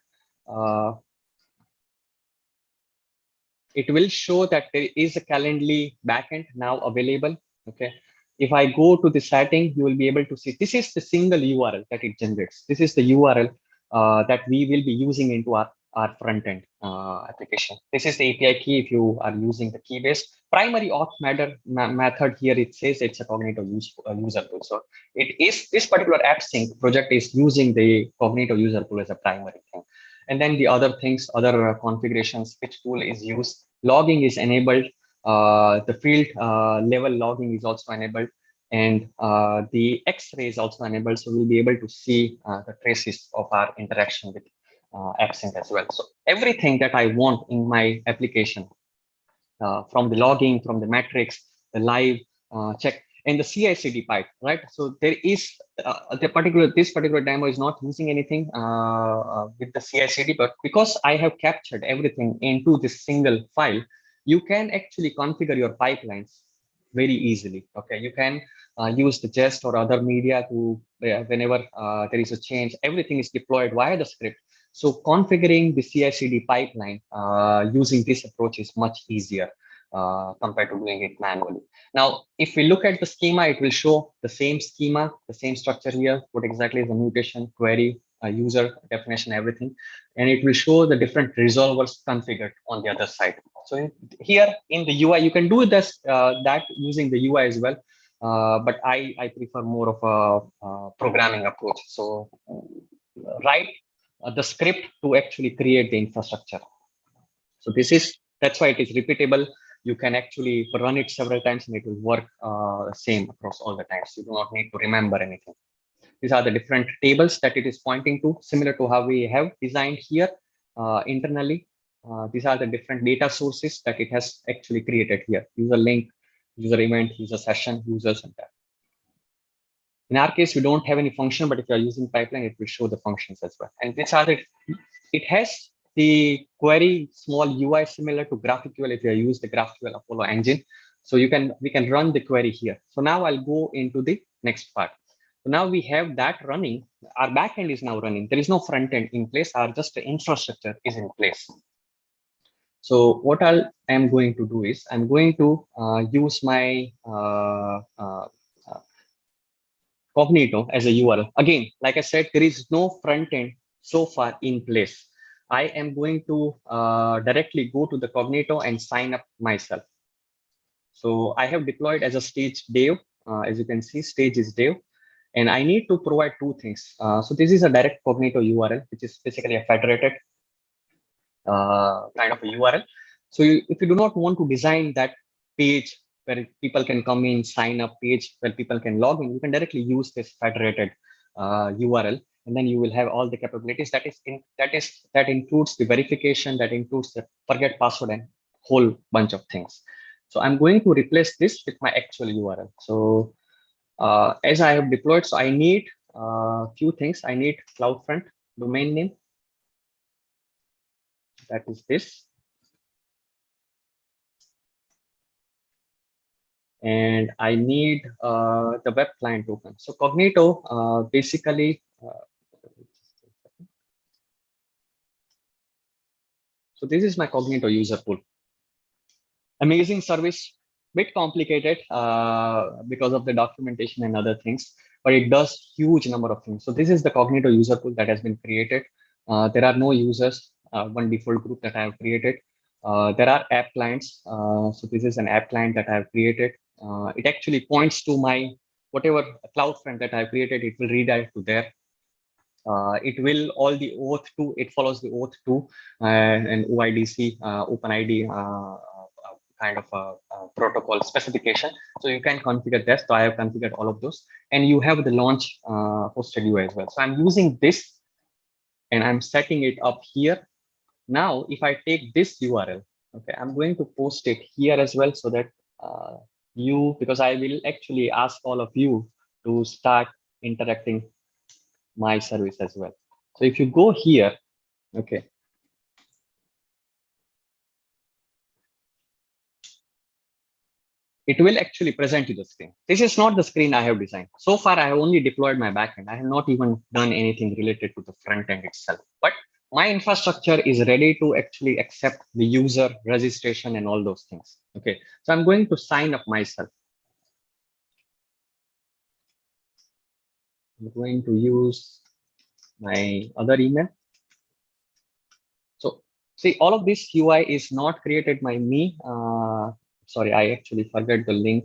it will show that there is a Calendly backend now available. Okay. If I go to the setting, you will be able to see this is the single URL that it generates. This is the URL that we will be using into our front-end application. This is the API key if you are using the key-based. Primary auth method here, it says it's a Cognito user pool. So it is this particular AppSync project is using the Cognito user pool as a primary thing. And then the other things, other configurations, which tool is used, logging is enabled, the field level logging is also enabled, and the X-ray is also enabled. So we'll be able to see the traces of our interaction with AppSync as well. So everything that I want in my application, from the logging, from the metrics, the live check, and the CI/CD pipe, right? So there is this particular demo is not using anything with the CI/CD, but because I have captured everything into this single file, you can actually configure your pipelines very easily. Okay, you can use the jest or other media to whenever there is a change, everything is deployed via the script. So configuring the CI/CD pipeline using this approach is much easier compared to doing it manually. Now, if we look at the schema, it will show the same schema, the same structure here. What exactly is the mutation, query, user definition, everything, and it will show the different resolvers configured on the other side. So here in the UI, you can do this that using the UI as well. But I prefer more of a programming approach. So write the script to actually create the infrastructure. So that's why it is repeatable. You can actually run it several times and it will work same across all the times. You do not need to remember anything. These are the different tables that it is pointing to, similar to how we have designed here internally. These are the different data sources that it has actually created here: user link, user event, user session, users, and that. In our case, we don't have any function, but if you are using pipeline, it will show the functions as well. And these are it has the query small UI similar to GraphQL if you use the GraphQL Apollo engine. So we can run the query here. So now I'll go into the next part. So now we have that running. Our backend is now running. There is no front end in place. Our just the infrastructure is in place. So what I'm going to do is I'm going to use my Cognito as a URL. Again, like I said, there is no front end so far in place. I am going to directly go to the Cognito and sign up myself. So I have deployed as a stage dev. As you can see, stage is dev. And I need to provide two things. So this is a direct Cognito URL, which is basically a federated kind of a URL. So if you do not want to design that page where people can come in, sign up page where people can log in, you can directly use this federated URL, and then you will have all the capabilities. That includes the verification, that includes the forget password and whole bunch of things. So I'm going to replace this with my actual URL. So as I have deployed, so I need a few things. I need CloudFront domain name. That is this. And I need the web client token. So Cognito basically, so this is my Cognito user pool. Amazing service, bit complicated because of the documentation and other things, but it does huge number of things. So this is the Cognito user pool that has been created. There are no users, one default group that I have created. There are app clients. So this is an app client that I have created. It actually points to my whatever CloudFront that I created. It will redirect to there. It will all the OAuth 2. It follows the OAuth 2 and OIDC, OpenID kind of a protocol specification. So you can configure this. So I have configured all of those, and you have the launch hosted UI as well. So I'm using this, and I'm setting it up here. Now, if I take this URL, okay, I'm going to post it here as well, so that because I will actually ask all of you to start interacting my service as well. So if you go here, okay, it will actually present you the screen. This is not the screen I have designed. So far, I have only deployed my backend. I have not even done anything related to the front end itself. But my infrastructure is ready to actually accept the user registration and all those things. Okay, so I'm going to sign up myself. I'm going to use my other email. So see, all of this UI is not created by me. Sorry, I actually forgot the link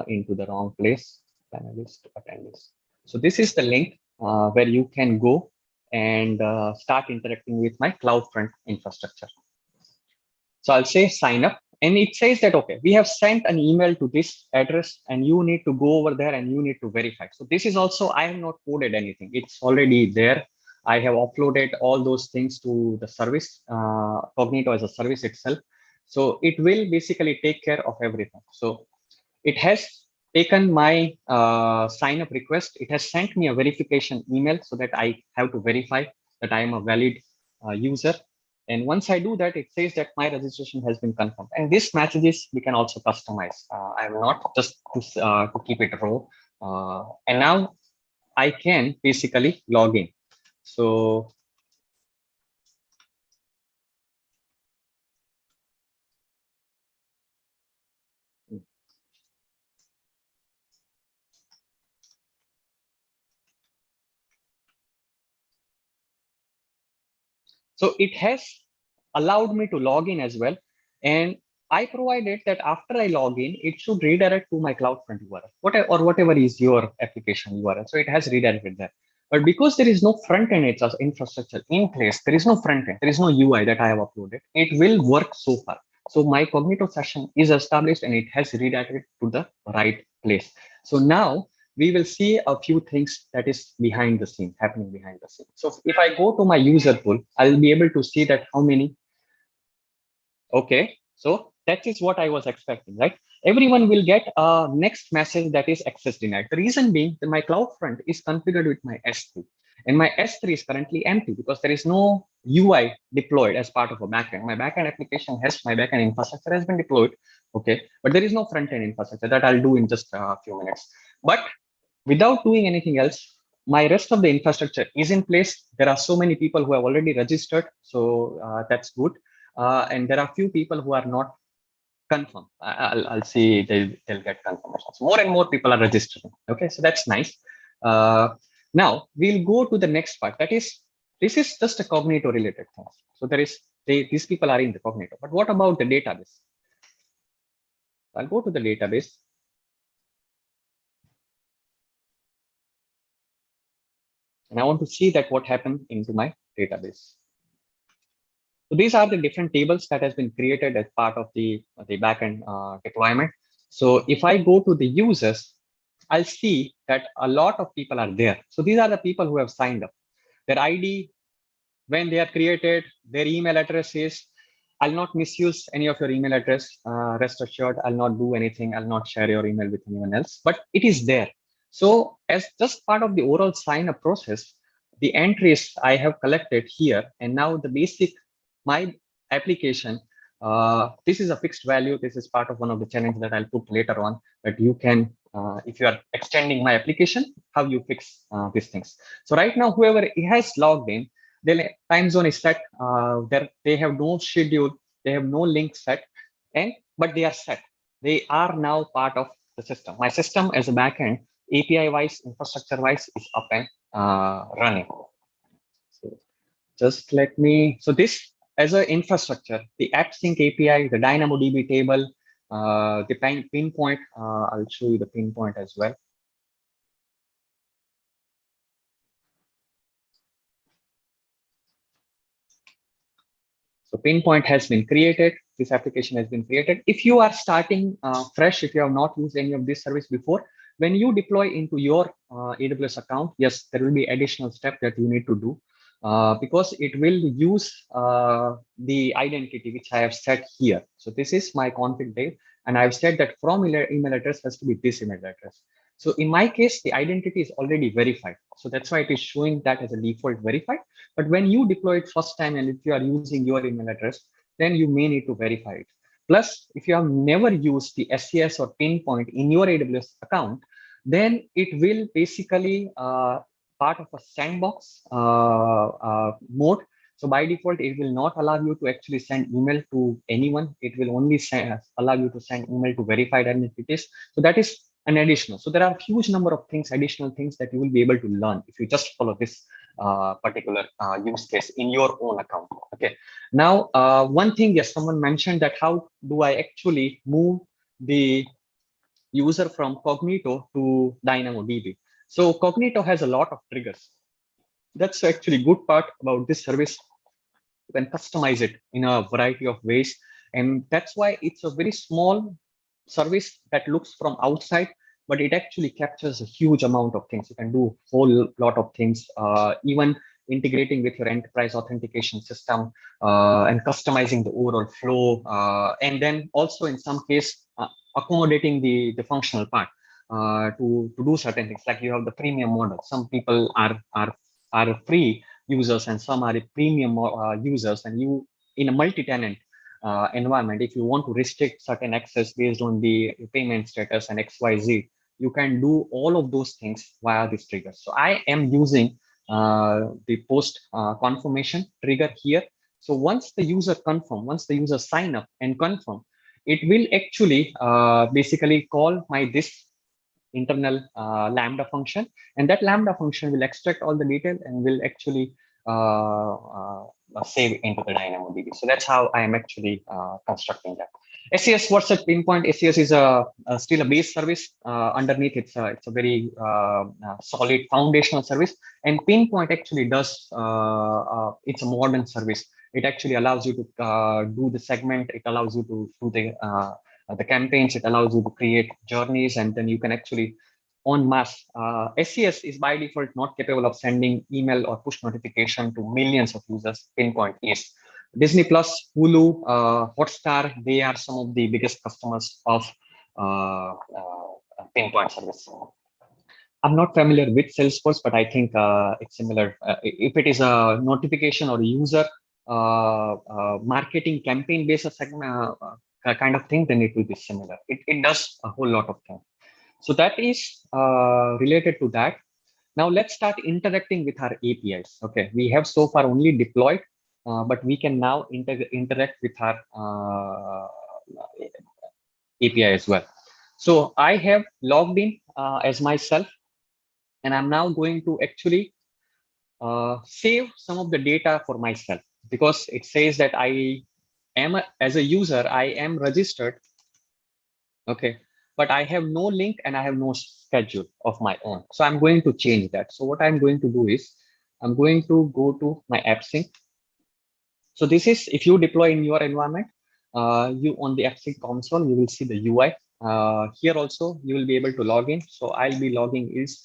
into the wrong place. Panelist attendees. So this is the link where you can go and start interacting with my CloudFront infrastructure. So I'll say sign up, and it says that, okay, we have sent an email to this address, and you need to go over there and you need to verify. So this is also, I have not coded anything. It's already there. I have uploaded all those things to the service, Cognito as a service itself. So it will basically take care of everything. So it has taken my sign up request. It has sent me a verification email so that I have to verify that I am a valid user. And once I do that, it says that my registration has been confirmed. And these messages we can also customize. I am not just to keep it raw. And now I can basically log in. So it has allowed me to log in as well. And I provided that after I log in, it should redirect to my CloudFront URL, whatever is your application URL. So it has redirected there. But because there is no front end infrastructure in place, there is no front end, there is no UI that I have uploaded, it will work so far. So my Cognito session is established and it has redirected to the right place. So now we will see a few things that is behind the scene, happening behind the scene. So if I go to my user pool, I'll be able to see that how many. Okay, so that is what I was expecting, right? Everyone will get a next message that is access denied. The reason being that my CloudFront is configured with my S3. And my S3 is currently empty because there is no UI deployed as part of a backend. My backend application has, my backend infrastructure has been deployed, okay, but there is no front-end infrastructure. That I'll do in just a few minutes. But without doing anything else, my rest of the infrastructure is in place. There are so many people who have already registered, so that's good. And there are few people who are not confirmed. I'll see they'll get confirmations. More and more people are registering. Okay, so that's nice. Now we'll go to the next part. That is, this is just a Cognito related thing. So there is these people are in the Cognito. But what about the database? I'll go to the database. And I want to see that what happened into my database. So these are the different tables that has been created as part of the backend deployment. So if I go to the users, I'll see that a lot of people are there. So these are the people who have signed up. Their ID, when they are created, their email address is. I'll not misuse any of your email address. Rest assured, I'll not do anything. I'll not share your email with anyone else, but it is there. So as just part of the overall sign up process, the entries I have collected here, and now the basic, my application, this is a fixed value. This is part of one of the challenges that I'll put later on, that you can, if you are extending my application, how you fix these things. So right now, whoever has logged in, their time zone is set. They have no schedule, they have no link set, but they are set. They are now part of the system. My system as a backend, API wise, infrastructure wise, is up and running. So just let me. So this as an infrastructure, the AppSync API, the DynamoDB table, the Pinpoint. I'll show you the Pinpoint as well. So Pinpoint has been created. This application has been created. If you are starting fresh, if you have not used any of this service before, when you deploy into your AWS account, yes, there will be additional step that you need to do because it will use the identity which I have set here. So this is my config date, and I've said that from email address has to be this email address. So in my case, the identity is already verified. So that's why it is showing that as a default verified. But when you deploy it first time, and if you are using your email address, then you may need to verify it. Plus, if you have never used the SES or Pinpoint in your AWS account, then it will basically part of a sandbox mode. So by default, it will not allow you to actually send email to anyone. It will only allow you to send email to verified identities. So that is an additional. So there are a huge number of things, additional things that you will be able to learn if you just follow this particular use case in your own account. Okay. Now, one thing, yes, someone mentioned that how do I actually move the user from Cognito to DynamoDB? So Cognito has a lot of triggers. That's actually good part about this service. You can customize it in a variety of ways. And that's why it's a very small service that looks from outside, but it actually captures a huge amount of things. You can do a whole lot of things, even integrating with your enterprise authentication system and customizing the overall flow. And then also in some case, accommodating the functional part to do certain things. Like you have the premium model. Some people are free users and some are premium users, and you in a multi-tenant environment, if you want to restrict certain access based on the payment status and XYZ, you can do all of those things via this trigger. So I am using the post confirmation trigger here. So once the user once the user sign up and confirm, it will actually basically call my this internal Lambda function, and that Lambda function will extract all the detail and will actually save into the DynamoDB. So that's how I am actually constructing that. SES, what's at Pinpoint? SES is still a base service. Underneath, it's a very solid foundational service. And Pinpoint actually does, it's a modern service. It actually allows you to do the segment. It allows you to do the campaigns. It allows you to create journeys, and then you can actually en masse. SES is by default not capable of sending email or push notification to millions of users. Pinpoint is. Disney Plus, Hulu, Hotstar, they are some of the biggest customers of Pinpoint service. I'm not familiar with Salesforce, but I think it's similar. If it is a notification or user marketing campaign based kind of thing, then it will be similar. It does a whole lot of things. So that is related to that. Now let's start interacting with our APIs. Okay, we have so far only deployed, but we can now interact with our API as well. So I have logged in as myself, and I'm now going to actually save some of the data for myself, because it says that I am as a user, I am registered. Okay, but I have no link and I have no schedule of my own. So I'm going to change that. So what I'm going to do is I'm going to go to my AppSync. So this is, if you deploy in your environment, you on the AppSync console, you will see the UI. Here also, you will be able to log in. So I'll be logging is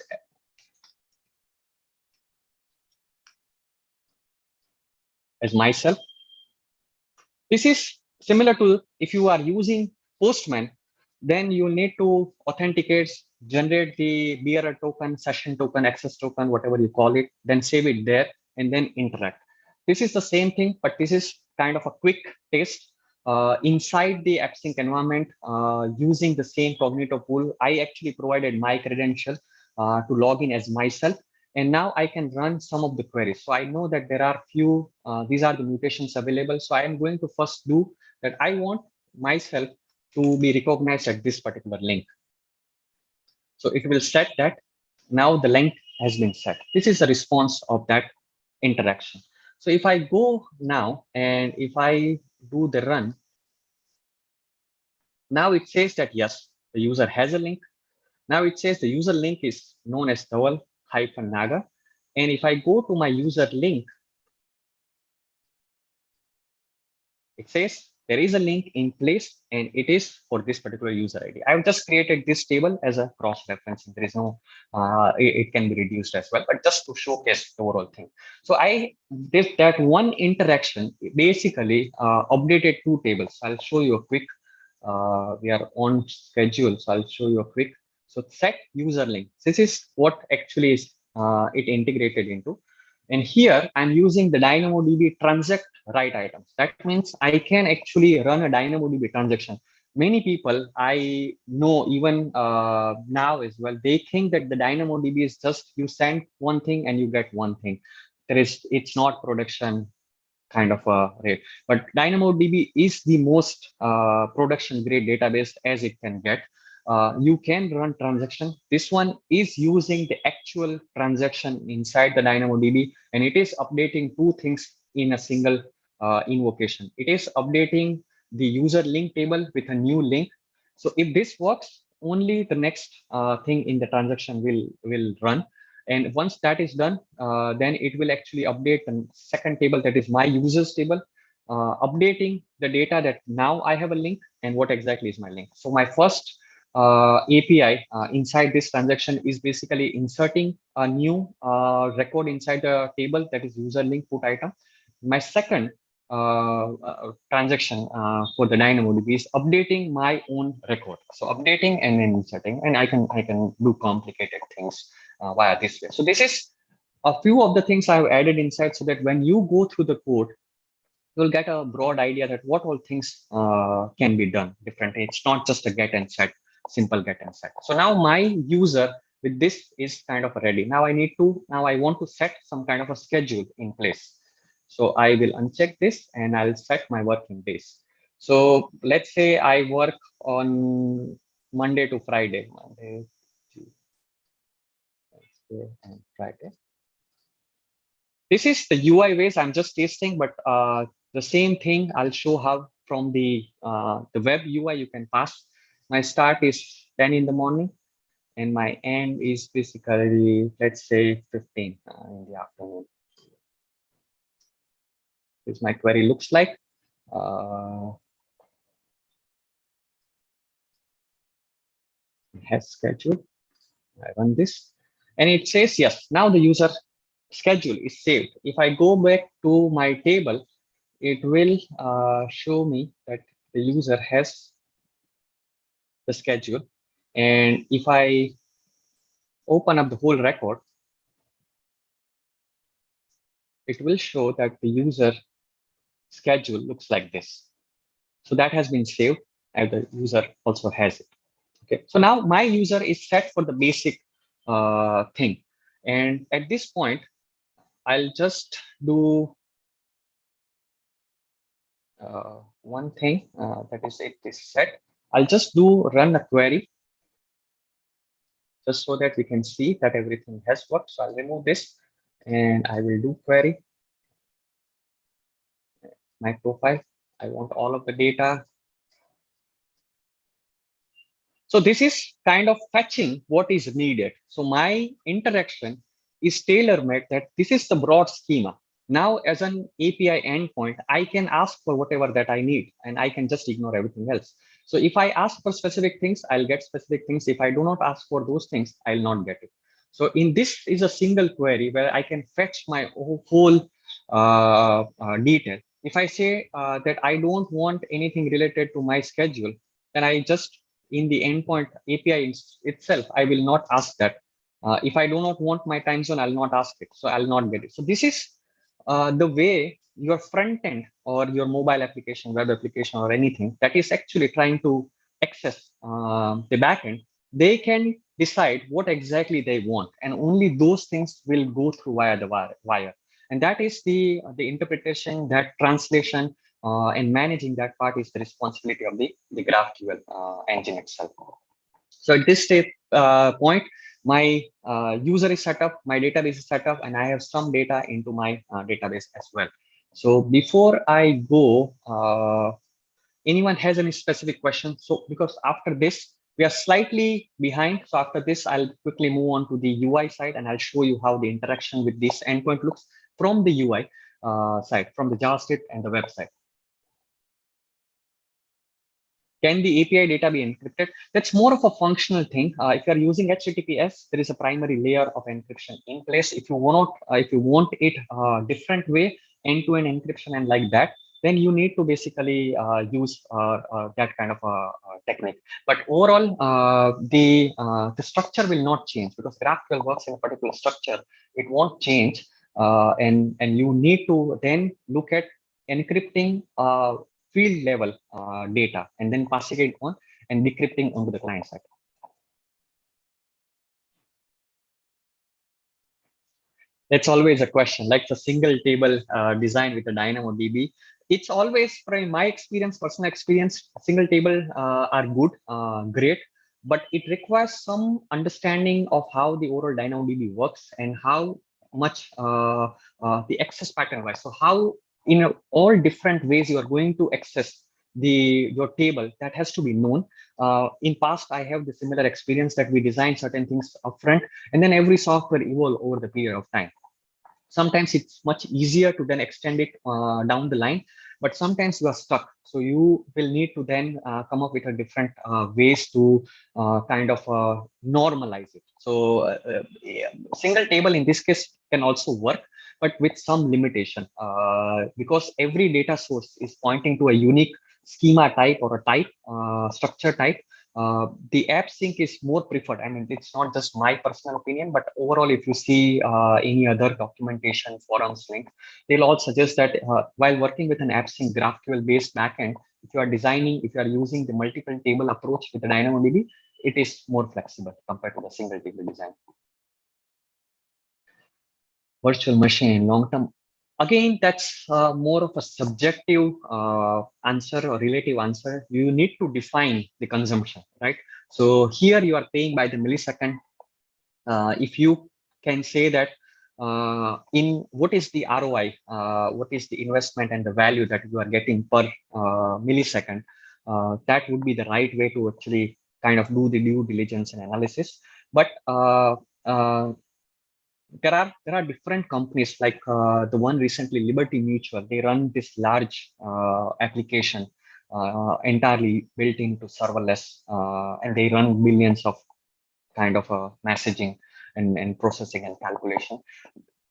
as myself. This is similar to if you are using Postman, then you need to authenticate, generate the bearer token, session token, access token, whatever you call it, then save it there and then interact. This is the same thing, but this is kind of a quick test. Inside the AppSync environment, using the same Cognito pool, I actually provided my credential to log in as myself. And now I can run some of the queries. So I know that there are few, these are the mutations available. So I am going to first do that. I want myself to be recognized at this particular link. So it will set that. Now the link has been set. This is the response of that interaction. So if I go now and if I do the run, now it says that yes, the user has a link. Now it says the user link is known as Dhaval-Nagar. And if I go to my user link, it says there is a link in place and it is for this particular user ID. I've just created this table as a cross-reference. There is no, it can be reduced as well, but just to showcase the overall thing. So I did that one interaction, basically updated two tables. I'll show you a quick, we are on schedule. So I'll show you a quick. So set user link. This is what actually is it integrated into. And here I'm using the DynamoDB transact write items. That means I can actually run a DynamoDB transaction. Many people I know even now as well, they think that the DynamoDB is just you send one thing and you get one thing. It's not production kind of a rate. But DynamoDB is the most production grade database as it can get. You can run transaction. This one is using the actual transaction inside the DynamoDB, and it is updating two things in a single invocation. It is updating the user link table with a new link. So if this works, only the next thing in the transaction will run. And once that is done, then it will actually update the second table, that is my users table, updating the data that now I have a link and what exactly is my link. So my first API inside this transaction is basically inserting a new record inside the table, that is user link put item. My second transaction for the DynamoDB is updating my own record. So updating and then inserting, and I can do complicated things via this way. So this is a few of the things I've added inside, so that when you go through the code, you'll get a broad idea that what all things can be done differently. It's not just a get and set, simple get and set. So now my user with this is kind of ready. Now I want to set some kind of a schedule in place. So I will uncheck this and I'll set my working days. So let's say I work on Monday to Friday, Monday, Tuesday, and Friday. This is the UI ways I'm just testing, but the same thing I'll show how from the web UI you can pass. My start is 10 in the morning and my end is basically, let's say 15 in the afternoon. This my query looks like. It has scheduled. I run this and it says, yes, now the user schedule is saved. If I go back to my table, it will show me that the user has the schedule. And if I open up the whole record, it will show that the user schedule looks like this. So that has been saved and the user also has it. Okay, so now my user is set for the basic thing. And at this point, I'll just do one thing, that is it is set. I'll just do run a query just so that we can see that everything has worked. So I'll remove this and I will do query. My profile, I want all of the data. So this is kind of fetching what is needed. So my interaction is tailor-made that this is the broad schema. Now, as an API endpoint, I can ask for whatever that I need, and I can just ignore everything else. So if I ask for specific things, I'll get specific things. If I do not ask for those things, I'll not get it. So in this is a single query where I can fetch my whole detail. If I say that I don't want anything related to my schedule, then I just in the endpoint API itself, I will not ask that. If I do not want my time zone, I'll not ask it. So I'll not get it. So this is the way your front end or your mobile application, web application, or anything that is actually trying to access the backend, they can decide what exactly they want, and only those things will go through via the wire. And that is the interpretation, that translation, and managing that part is the responsibility of the GraphQL engine itself. So at this point, my user is set up, my database is set up, and I have some data into my database as well. So before I go, anyone has any specific questions? So because after this, we are slightly behind. So after this, I'll quickly move on to the UI side, and I'll show you how the interaction with this endpoint looks from the UI side, from the JavaScript and the website. Can the API data be encrypted? That's more of a functional thing. If you're using HTTPS, there is a primary layer of encryption in place. If you want it different way, end-to-end encryption and like that, then you need to basically use that kind of a technique. But overall, the structure will not change because GraphQL works in a particular structure. It won't change, and you need to then look at encrypting field level data and then passing it on and decrypting onto the client side. That's always a question, like the single table design with the DynamoDB. It's always, from my experience, personal experience, single table are good, great, but it requires some understanding of how the overall DynamoDB works and how much the access pattern wise. So how in all different ways you are going to access your table, that has to be known. In past, I have the similar experience that we design certain things upfront, and then every software evolve over the period of time. Sometimes it's much easier to then extend it down the line, but sometimes you are stuck. So you will need to then come up with a different ways to kind of normalize it. So single table in this case can also work, but with some limitation because every data source is pointing to a unique schema type or a type structure type. The AppSync is more preferred. I mean, it's not just my personal opinion, but overall, if you see any other documentation forums link, they'll all suggest that while working with an AppSync GraphQL based backend, if you are designing, if you are using the multiple table approach with the DynamoDB, it is more flexible compared to the single table design. Virtual machine long term. Again, that's more of a subjective answer or relative answer. You need to define the consumption, right? So here you are paying by the millisecond. If you can say that in what is the ROI, what is the investment and the value that you are getting per millisecond, that would be the right way to actually kind of do the due diligence and analysis. But there are different companies like the one recently, Liberty Mutual. They run this large application entirely built into serverless, and they run millions of kind of messaging and processing and calculation.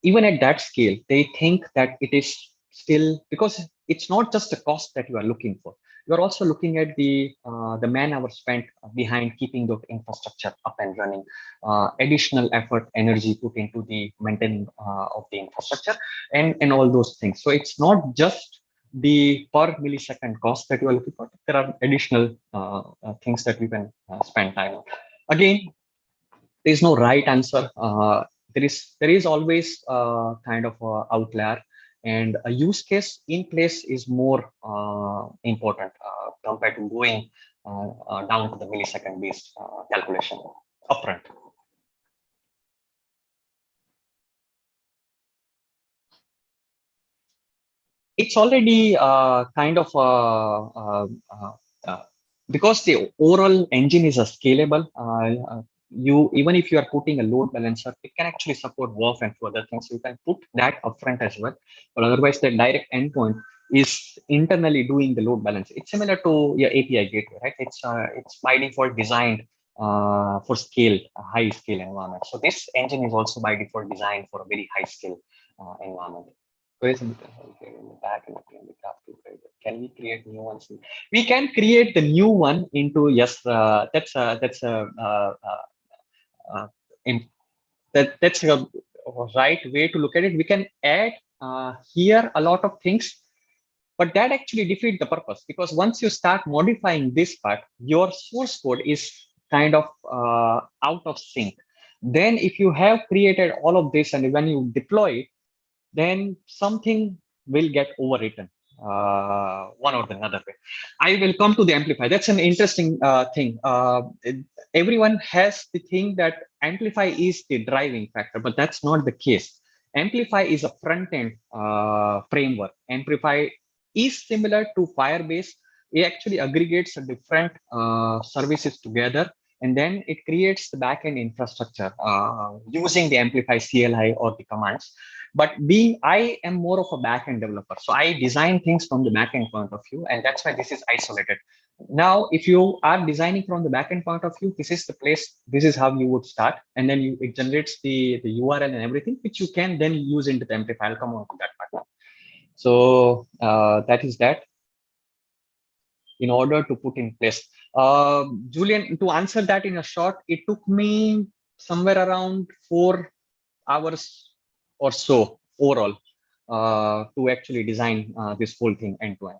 Even at that scale, they think that it is still, because it's not just the cost that you are looking for. We're also looking at the man hour spent behind keeping the infrastructure up and running, additional effort, energy put into the maintenance of the infrastructure, and all those things. So it's not just the per millisecond cost that you are looking for. There are additional things that we can spend time on. Again, there is no right answer. There is always kind of a outlier, and a use case in place is more important compared to going down to the millisecond based calculation upfront. It's already kind of because the overall engine is a scalable. You, even if you are putting a load balancer, it can actually support WAF and other things. You can put that upfront as well. But otherwise, the direct endpoint is internally doing the load balance. It's similar to your API gateway, right? It's by default designed for scale, a high scale environment. So this engine is also by default designed for a very high scale environment. Where's in the back and the GraphQL? Can we create new ones? We can create the new one into, yes, that's a right way to look at it. We can add here a lot of things, but that actually defeats the purpose, because once you start modifying this part, your source code is kind of out of sync. Then if you have created all of this and when you deploy it, then something will get overwritten one or the other way. I will come to the Amplify. That's an interesting thing. Everyone has the thing that Amplify is the driving factor, but that's not the case. Amplify is a front-end framework. Amplify is similar to Firebase. It actually aggregates different services together, and then it creates the backend infrastructure using the Amplify CLI or the commands. But I am more of a backend developer, so I design things from the backend point of view, and that's why this is isolated. Now, if you are designing from the backend point of view, this is the place. This is how you would start, and then it generates the URL and everything, which you can then use into the Amplify. I'll come on to that part now. So that is that. In order to put in place, Julian, to answer that in a short, it took me somewhere around 4 hours or so overall to actually design this whole thing end to end.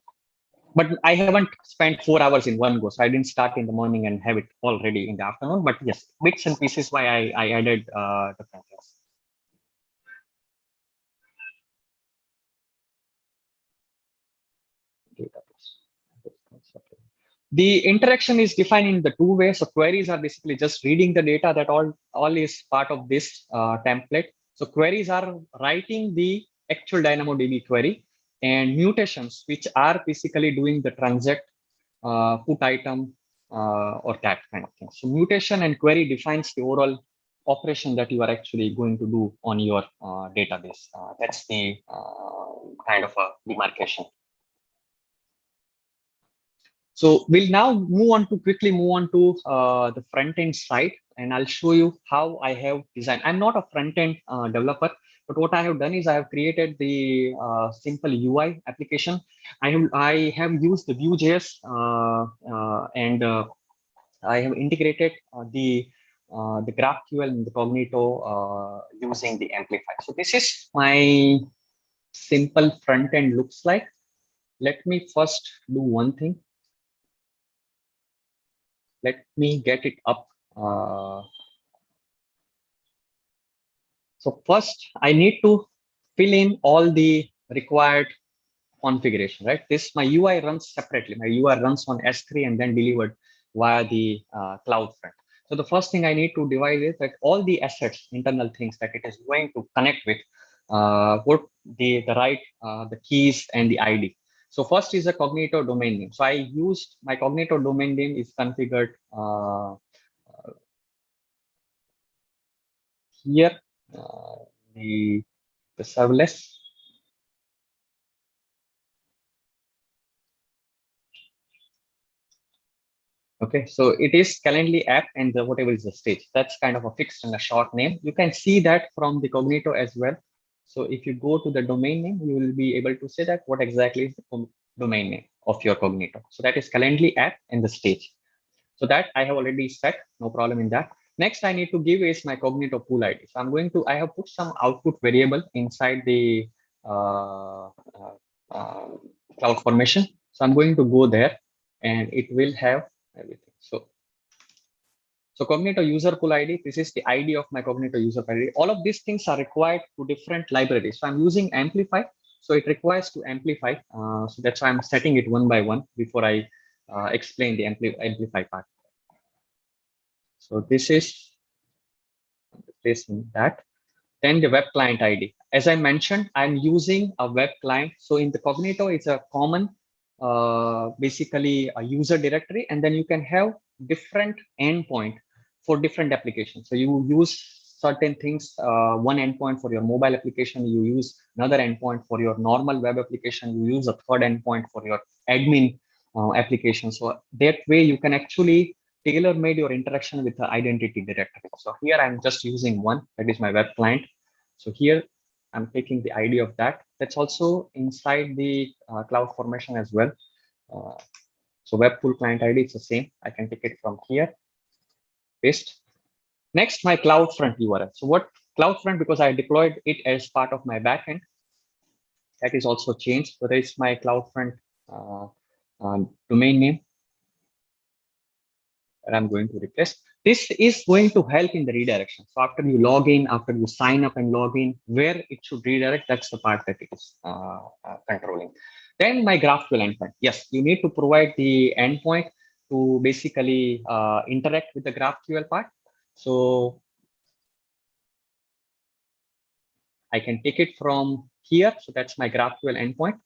But I haven't spent 4 hours in one go, so I didn't start in the morning and have it all ready in the afternoon. But yes, bits and pieces why I added different things. The interaction is defined in the two ways. So queries are basically just reading the data. That all is part of this template. So queries are writing the actual DynamoDB query, and mutations, which are basically doing the transact, put item, or that kind of thing. So mutation and query defines the overall operation that you are actually going to do on your database. That's the kind of a demarcation. So we'll now quickly move on to the front-end side, and I'll show you how I have designed. I'm not a front-end developer, but what I have done is I have created the simple UI application. I have used the Vue.js and I have integrated the GraphQL and the Cognito using the Amplify. So this is my simple front-end looks like. Let me first do one thing. Let me get it up. So first, I need to fill in all the required configuration, right? My UI runs separately. My UI runs on S3 and then delivered via the CloudFront. So the first thing I need to divide is that all the assets, internal things that it is going to connect with, put the keys and the ID. So first is a Cognito domain name. So I used my Cognito domain name is configured here, the serverless. Okay, so it is Calendly app and whatever is the stage. That's kind of a fixed and a short name. You can see that from the Cognito as well. So if you go to the domain name, you will be able to say that what exactly is the domain name of your Cognito. So that is Calendly app and the stage. So that I have already set, no problem in that. Next, I need to give is my Cognito pool ID. So I have put some output variable inside the CloudFormation. So I'm going to go there and it will have everything. So Cognito user pool ID, this is the ID of my Cognito user ID. All of these things are required to different libraries. So I'm using Amplify. So it requires to amplify. So that's why I'm setting it one by one before I explain the Amplify part. So this is replacing that. Then the web client ID. As I mentioned, I'm using a web client. So in the Cognito, it's a common, basically a user directory, and then you can have different endpoint for different applications. So you use certain things, one endpoint for your mobile application, you use another endpoint for your normal web application, you use a third endpoint for your admin application. So that way you can actually tailor-made your interaction with the identity directory. So here I'm just using one, that is my web client. So here I'm taking the ID of that. That's also inside the CloudFormation as well. So web pool client ID, it's the same. I can take it from here, paste. Next, my CloudFront URL. So what CloudFront, because I deployed it as part of my backend, that is also changed. So there is my CloudFront domain name that I'm going to replace. This is going to help in the redirection. So after you log in, after you sign up and log in, where it should redirect, that's the part that it is controlling. Then my GraphQL endpoint. Yes, you need to provide the endpoint to basically interact with the GraphQL part. So I can take it from here. So that's my GraphQL endpoint.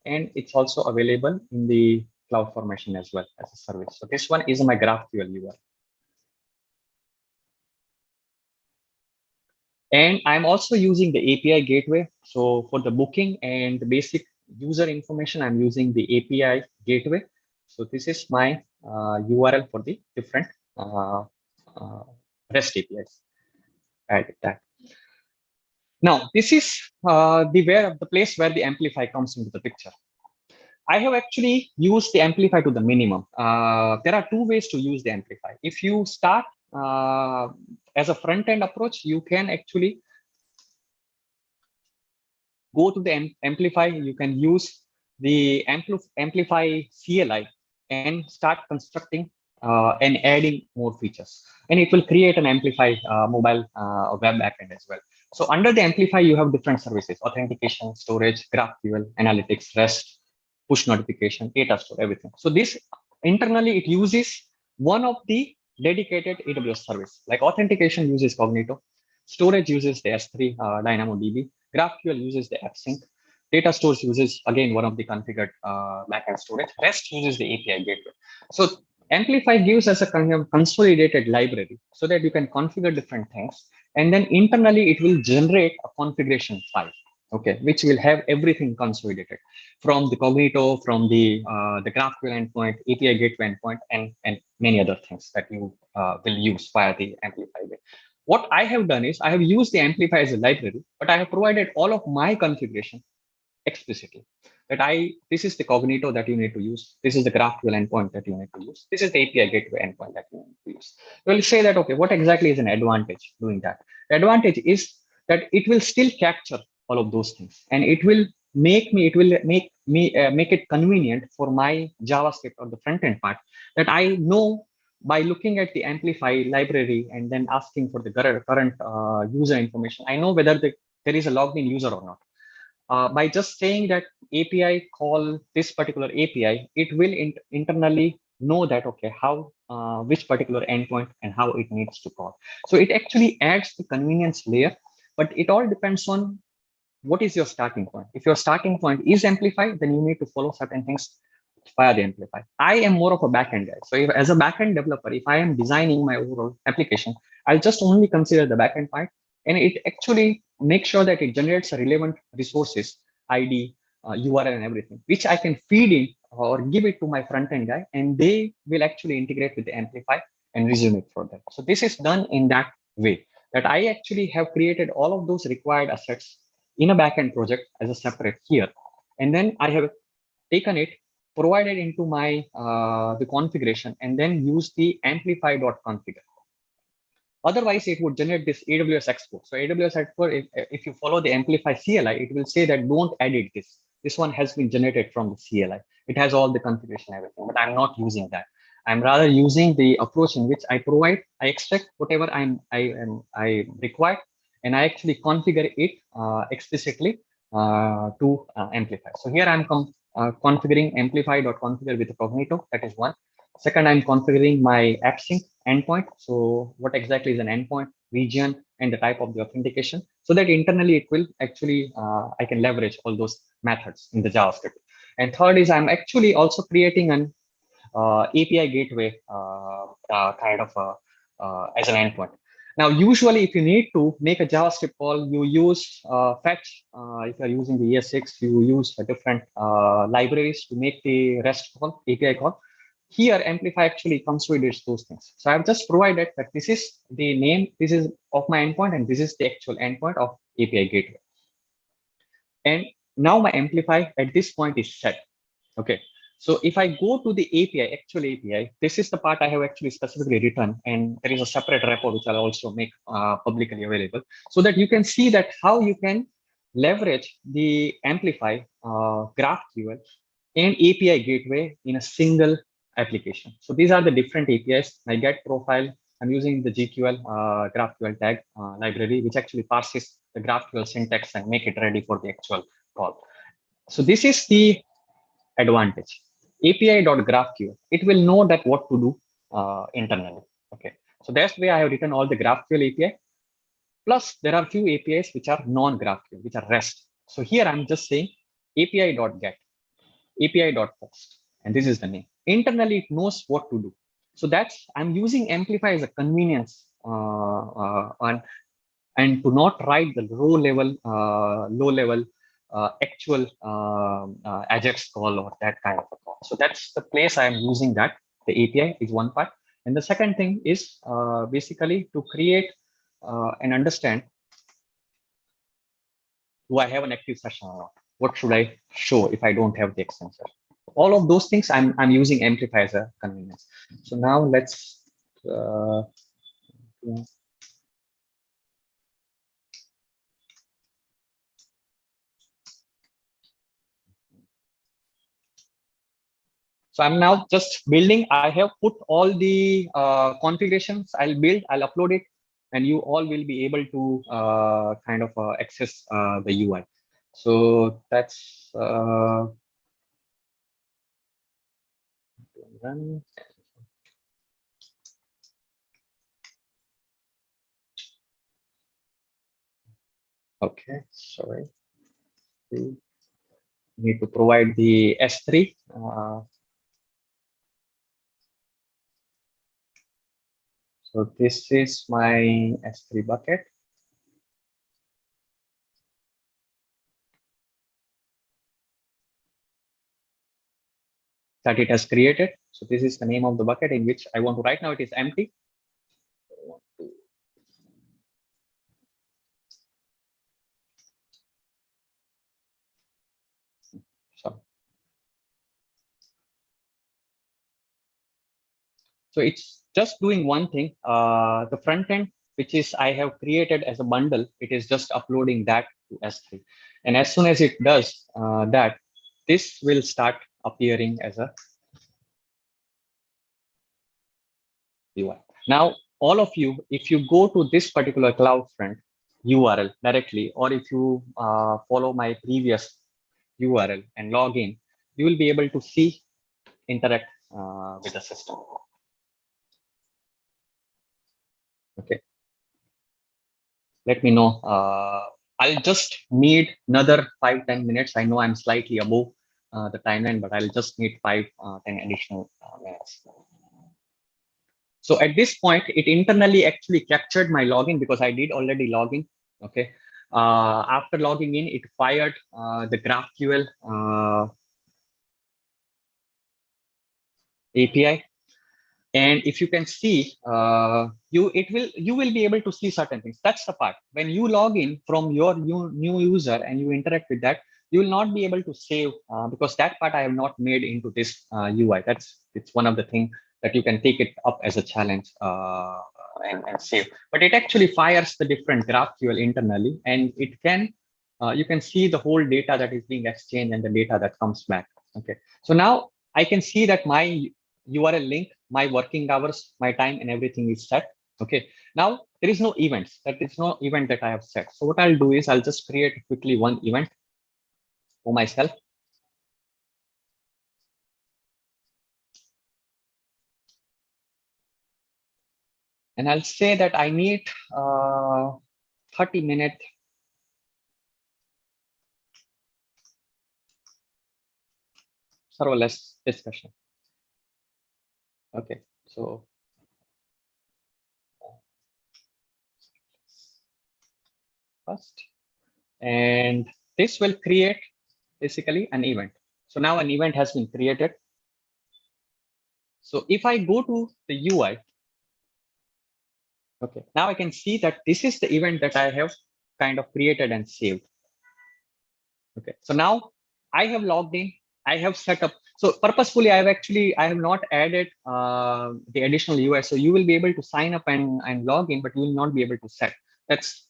And it's also available in the CloudFormation as well as a service. So this one is my GraphQL URL. And I'm also using the API gateway. So for the booking and the basic user information, I'm using the API gateway. So this is my URL for the different REST APIs. I did that. Now, this is the place where the Amplify comes into the picture. I have actually used the Amplify to the minimum. There are two ways to use the Amplify. If you start as a front-end approach, you can actually go to the Amplify. You can use the Amplify CLI and start constructing and adding more features. And it will create an Amplify mobile web backend as well. So under the Amplify, you have different services: authentication, storage, GraphQL, analytics, REST, push notification, data store, everything. So this internally, it uses one of the dedicated AWS service. Like authentication uses Cognito, storage uses the S3 DynamoDB, GraphQL uses the AppSync, data stores uses again one of the configured backend storage, REST uses the API gateway. So Amplify gives us a kind of consolidated library so that you can configure different things, and then internally it will generate a configuration file, okay, which will have everything consolidated from the Cognito, from the GraphQL endpoint, API gateway endpoint, and many other things that you will use via the Amplify. What I have done is I have used the Amplify as a library, but I have provided all of my configuration explicitly. This is the Cognito that you need to use. This is the GraphQL endpoint that you need to use. This is the API gateway endpoint that you need to use. We'll say that, okay, what exactly is an advantage doing that? The advantage is that it will still capture all of those things, and it will make it convenient for my JavaScript or the front end part, that I know by looking at the Amplify library and then asking for the current user information, I know whether there is a logged in user or not. By just saying that API call this particular API, it will internally know that, okay, how which particular endpoint and how it needs to call. So it actually adds the convenience layer, but it all depends on what is your starting point. If your starting point is Amplify, then you need to follow certain things via the Amplify. I am more of a backend guy. So as a backend developer, if I am designing my overall application, I'll just only consider the backend part, and it actually makes sure that it generates a relevant resources, ID, URL, and everything, which I can feed in or give it to my front end guy, and they will actually integrate with the Amplify and resume it for them. So this is done in that way, that I actually have created all of those required assets in a backend project as a separate here. And then I have taken it provided into my the configuration and then use the amplify.configure. Otherwise, it would generate this AWS export. So AWS export, if you follow the Amplify CLI, it will say that don't edit this. This one has been generated from the CLI. It has all the configuration, everything, but I'm not using that. I'm rather using the approach in which I extract whatever I require, and I actually configure it explicitly to Amplify. So here I'm configuring amplify.configure with Cognito. That is one. Second, I'm configuring my AppSync endpoint. So what exactly is an endpoint, region, and the type of the authentication, so that internally it will actually, I can leverage all those methods in the JavaScript. And third is I'm actually also creating an API gateway kind of as an endpoint. Now, usually if you need to make a JavaScript call, you use fetch. If you're using the ES6, you use different libraries to make the REST call, API call. Here, Amplify actually comes with those things. So I've just provided that this is the name, this is of my endpoint, and this is the actual endpoint of API gateway. And now my Amplify at this point is set. Okay. So if I go to the API, actual API, this is the part I have actually specifically written, and there is a separate repo which I'll also make publicly available, so that you can see that how you can leverage the Amplify GraphQL and API gateway in a single application. So these are the different APIs. My get profile, I'm using the GQL GraphQL tag library, which actually parses the GraphQL syntax and make it ready for the actual call. So this is the advantage. API.GraphQL, it will know that what to do internally. Okay, so that's where I have written all the GraphQL API. Plus, there are few APIs which are non-GraphQL, which are REST. So here I'm just saying API.get, API.post, and this is the name. Internally, it knows what to do. So that's, I'm using Amplify as a convenience and to not write the low level actual Ajax call or that kind of a call. So that's the place I am using that. The API is one part. And the second thing is basically to create and understand, do I have an active session or not? What should I show if I don't have the extensor? All of those things I'm using Amplify as a convenience. So now let's So I'm now just building. I have put all the configurations I'll build, I'll upload it, and you all will be able to kind of access the UI. So that's okay. Sorry, we need to provide the S3. So this is my S3 bucket. That it has created. So this is the name of the bucket in which I want to, right now it is empty. So it's just doing one thing. The front end, which is I have created as a bundle, it is just uploading that to S3. And as soon as it does that, this will start appearing as a UI. Now, all of you, if you go to this particular CloudFront URL directly, or if you follow my previous URL and log in, you will be able to see, interact with the system. Okay. Let me know. I'll just need another 5-10 minutes. I know I'm slightly above the timeline, but I'll just need 5-10 additional minutes. So at this point, it internally actually captured my login because I did already log in. Okay. After logging in, it fired the GraphQL API. And if you can see, you will be able to see certain things. That's the part. When you log in from your new user and you interact with that, you will not be able to save because that part I have not made into this UI. It's one of the things that you can take it up as a challenge and save. But it actually fires the different GraphQL internally, and it can you can see the whole data that is being exchanged and the data that comes back. Okay, so now I can see that my URL link, my working hours, my time, and everything is set. Okay, now there is no events. That is no event that I have set. So what I'll do is I'll just create quickly one event for myself. And I'll say that I need 30-minute serverless discussion. Okay, so first, and this will create basically an event. So now an event has been created. So if I go to the UI, okay, now I can see that this is the event that I have kind of created and saved. Okay, so now I have logged in, I have set up. So purposefully, I have not added the additional UI. So you will be able to sign up and log in, but you will not be able to set. That's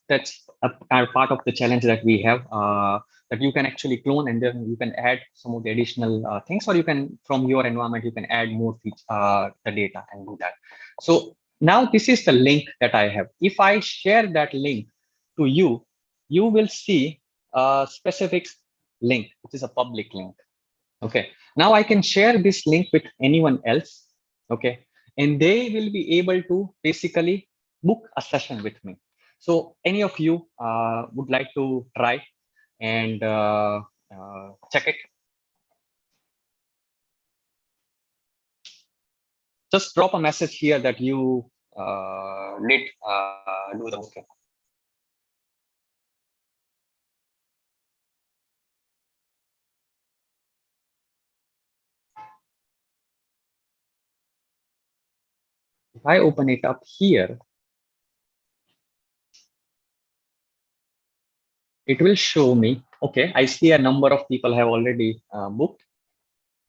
a part of the challenge that we have, that you can actually clone and then you can add some of the additional things, or you can, from your environment, you can add more the data and do that. So now this is the link that I have. If I share that link to you, you will see a specific link, which is a public link. Okay, now I can share this link with anyone else. Okay, and they will be able to basically book a session with me. So any of you would like to try and check it? Just drop a message here that you did do the booking. If I open it up here, it will show me, okay, I see a number of people have already booked.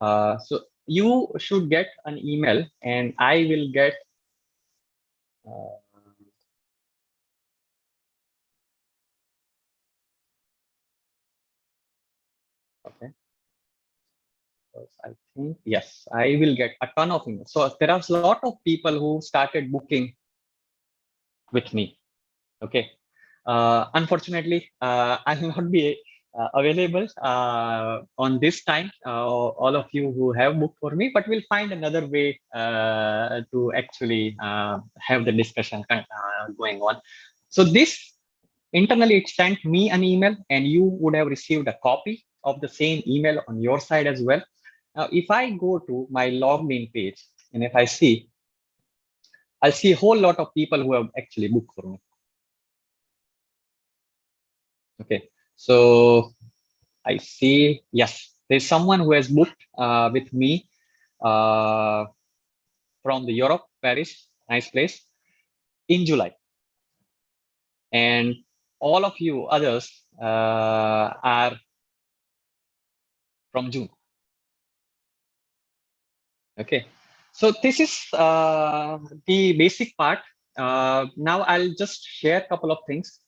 So you should get an email and I will get okay. I think, yes, I will get a ton of emails. So there are a lot of people who started booking with me. Okay. Unfortunately, I will not be available on this time, all of you who have booked for me, but we'll find another way to actually have the discussion going on. So this internally, it sent me an email and you would have received a copy of the same email on your side as well. Now, if I go to my logged in page and if I see, I'll see a whole lot of people who have actually booked for me. Okay, so I see, yes, there's someone who has booked with me from the Europe, Paris, nice place, in July. And all of you others are from June. Okay, so this is the basic part. Now I'll just share a couple of things.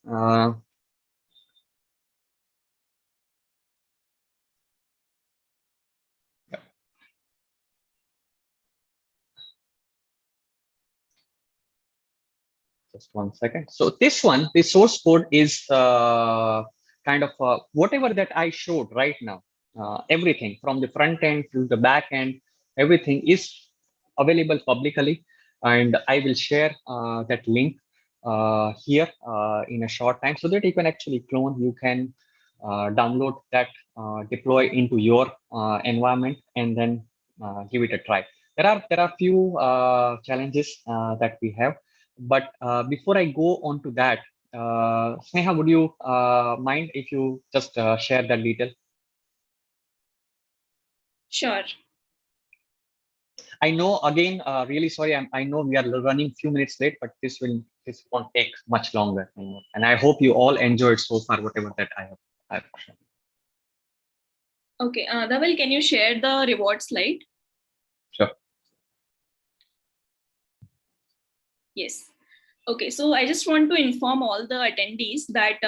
Just 1 second. So this one, the source code is kind of whatever that I showed right now. Everything from the front end to the back end, everything is available publicly, and I will share that link here in a short time so that you can actually clone. You can download that, deploy into your environment, and then give it a try. There are few challenges that we have. But before I go on to that, Sneha, would you mind if you just share that detail? Sure. I know, again, really sorry. I know we are running few minutes late, but this won't take much longer. And I hope you all enjoyed so far, whatever that I have shown. Okay, Dhaval, can you share the reward slide? Sure. Yes. Okay, so I just want to inform all the attendees that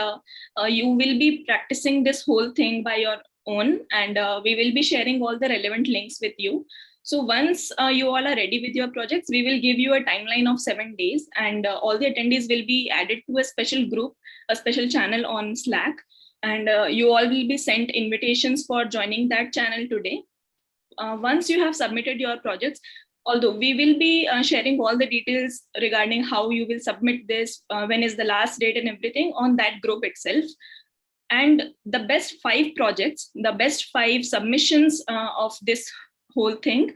you will be practicing this whole thing by your own, and we will be sharing all the relevant links with you. So once you all are ready with your projects, we will give you a timeline of 7 days, and all the attendees will be added to a special group, a special channel on Slack, and you all will be sent invitations for joining that channel today. Once you have submitted your projects, although we will be sharing all the details regarding how you will submit this, when is the last date and everything on that group itself. And the best 5 projects, the best 5 submissions of this whole thing,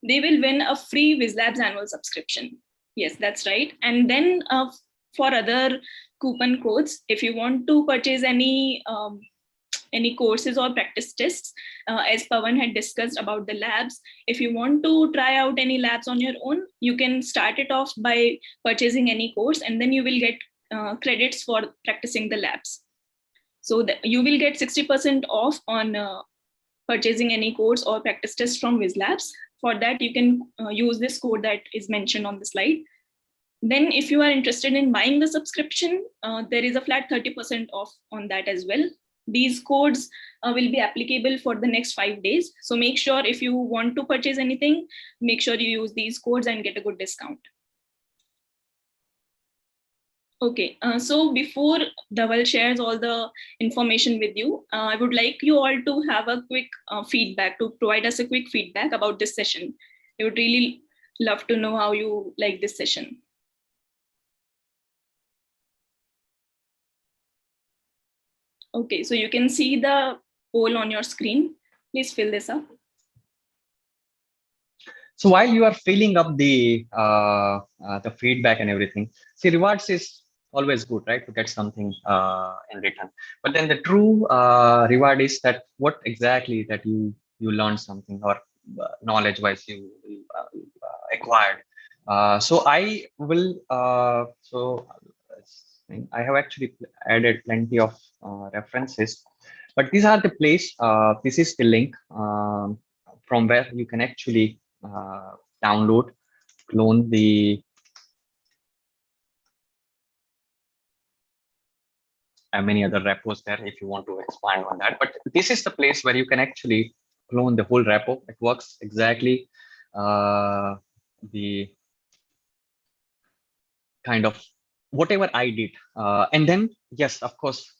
they will win a free Whizlabs annual subscription. Yes, that's right. And then for other coupon codes, if you want to purchase any courses or practice tests, as Pawan had discussed about the labs. If you want to try out any labs on your own, you can start it off by purchasing any course, and then you will get credits for practicing the labs. So you will get 60% off on purchasing any course or practice test from Whizlabs. For that, you can use this code that is mentioned on the slide. Then if you are interested in buying the subscription, there is a flat 30% off on that as well. These codes will be applicable for the next 5 days. So make sure if you want to purchase anything, make sure you use these codes and get a good discount. Okay, so before Dhaval shares all the information with you, I would like you all to have a quick feedback, to provide us a quick feedback about this session. I would really love to know how you like this session. Okay, so you can see the poll on your screen. Please fill this up. So while you are filling up the feedback and everything, see, rewards is always good, right? To get something in return. But then the true reward is that what exactly that you learned something, or knowledge-wise you acquired. So I will. I have actually added plenty of references, but these are the place. This is the link from where you can actually download, clone the many other repos there if you want to expand on that. But this is the place where you can actually clone the whole repo. It works exactly the kind of whatever I did. And then, yes, of course,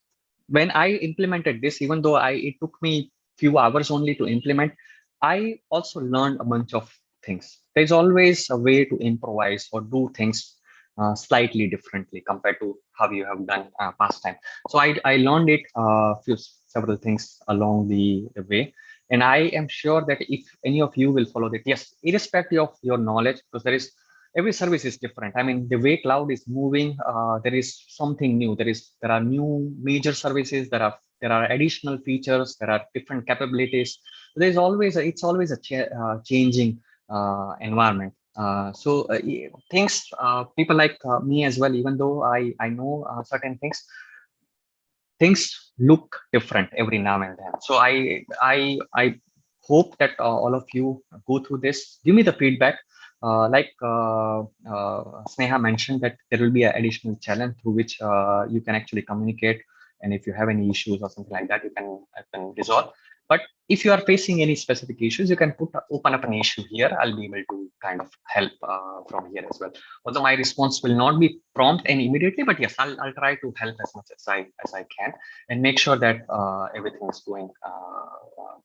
when I implemented this, even though it took me few hours only to implement, I also learned a bunch of things. There's always a way to improvise or do things slightly differently compared to how you have done past time. So I learned it several things along the way. And I am sure that if any of you will follow that, yes, irrespective of your knowledge, because every service is different. I mean, the way cloud is moving, there is something new. There are new major services. There are additional features. There are different capabilities. It's always a changing environment. So things, people like me as well, even though I know certain things look different every now and then. So I hope that all of you go through this. Give me the feedback. Like Sneha mentioned, that there will be an additional challenge through which you can actually communicate, and if you have any issues or something like that, you can resolve. But if you are facing any specific issues, you can open up an issue here. I'll be able to kind of help from here as well. Although my response will not be prompt and immediately, but yes, I'll try to help as much as I can and make sure that everything is going.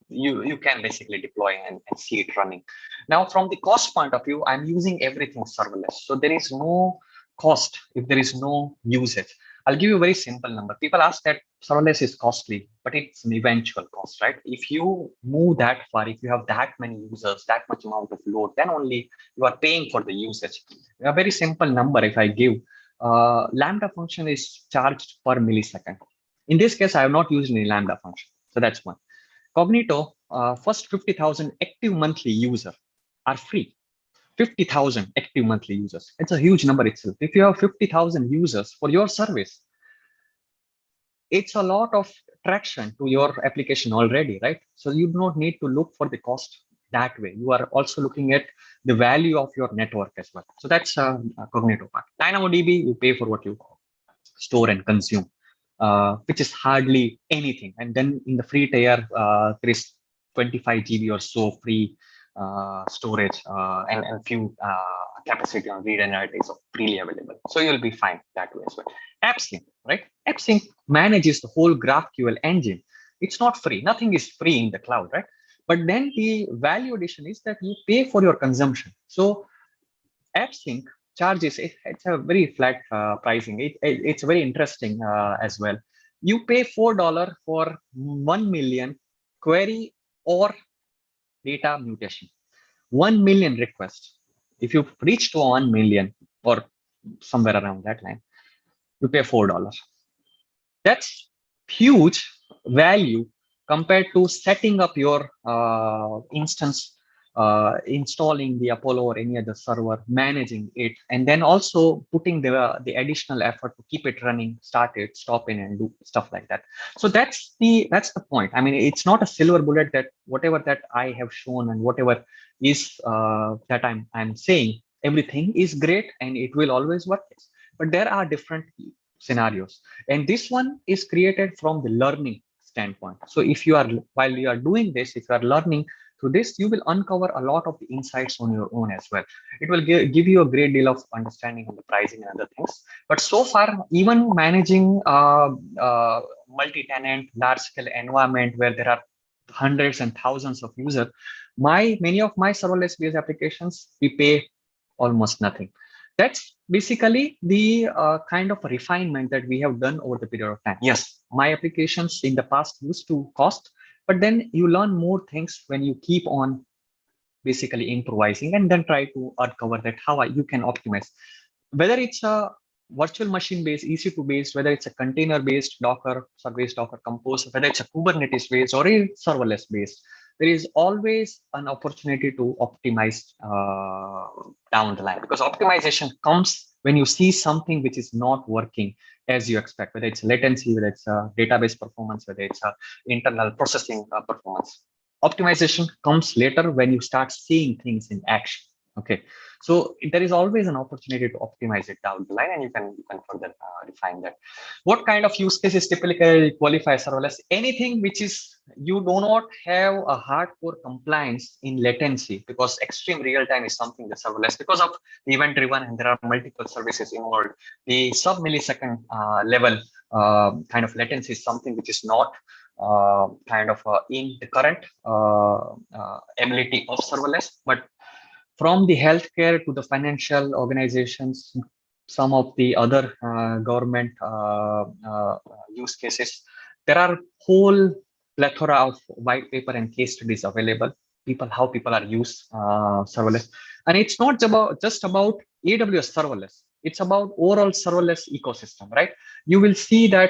You can basically deploy and see it running. Now, from the cost point of view, I'm using everything serverless, so there is no cost if there is no usage. I'll give you a very simple number. People ask that serverless is costly, but it's an eventual cost, right? If you move that far, if you have that many users, that much amount of load, then only you are paying for the usage. A very simple number, if I give, Lambda function is charged per millisecond. In this case, I have not used any Lambda function. So that's one. Cognito, first 50,000 active monthly users are free. 50,000 active monthly users. It's a huge number itself. If you have 50,000 users for your service, it's a lot of traction to your application already, right? So you do not need to look for the cost that way. You are also looking at the value of your network as well. So that's a Cognito part. DynamoDB, you pay for what you store and consume, which is hardly anything. And then in the free tier, there is 25 GB or so free storage and few capacity on read and write is freely available. So you'll be fine that way as well. AppSync, right? AppSync manages the whole GraphQL engine. It's not free. Nothing is free in the cloud, right? But then the value addition is that you pay for your consumption. So AppSync charges, it's a very flat pricing. It's very interesting as well. You pay $4 for 1 million query or data mutation. 1 million requests. If you reach to 1 million or somewhere around that line, you pay $4. That's huge value compared to setting up your instance, installing the Apollo or any other server, managing it, and then also putting the additional effort to keep it running, start it, stop it, and do stuff like that. So that's the point. I mean, it's not a silver bullet that whatever that I have shown and whatever is that I'm saying, everything is great and it will always work. But there are different scenarios, and this one is created from the learning standpoint. So if you are, while you are doing this, if you are learning through this, you will uncover a lot of the insights on your own as well. It will give you a great deal of understanding of the pricing and other things. But so far, even managing multi-tenant large scale environment where there are hundreds and thousands of users, many of my serverless based applications, we pay almost nothing. That's basically the kind of refinement that we have done over the period of time. Yes, my applications in the past used to cost, but then you learn more things when you keep on basically improvising and then try to uncover that how you can optimize. Whether it's a virtual machine based, EC2 based, whether it's a container based, Docker, Service, Docker Compose, whether it's a Kubernetes based or a serverless based, there is always an opportunity to optimize down the line, because optimization comes when you see something which is not working as you expect, whether it's latency, whether it's a database performance, whether it's a internal processing performance. Optimization comes later when you start seeing things in action. Okay, so there is always an opportunity to optimize it down the line, and you can further refine that. What kind of use cases typically qualify serverless? Anything which is you do not have a hardcore compliance in latency, because extreme real time is something that's serverless because of the event driven and there are multiple services involved. The sub millisecond level kind of latency is something which is not in the current ability of serverless. But from the healthcare to the financial organizations, some of the other government use cases, there are whole plethora of white paper and case studies available. How people are used serverless, and it's not just about AWS serverless. It's about overall serverless ecosystem, right? You will see that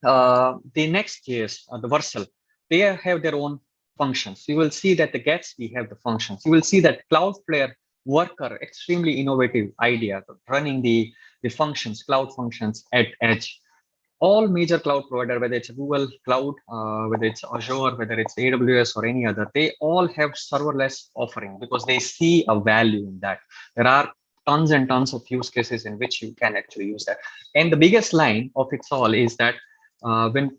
the Next.js, the Vercel, they have their own functions. You will see that the Gatsby have the functions. You will see that Cloudflare Worker, extremely innovative idea, running the functions, cloud functions at edge. All major cloud provider, whether it's Google Cloud, whether it's Azure, whether it's AWS or any other, they all have serverless offering because they see a value in that. There are tons and tons of use cases in which you can actually use that. And the biggest line of it all is that when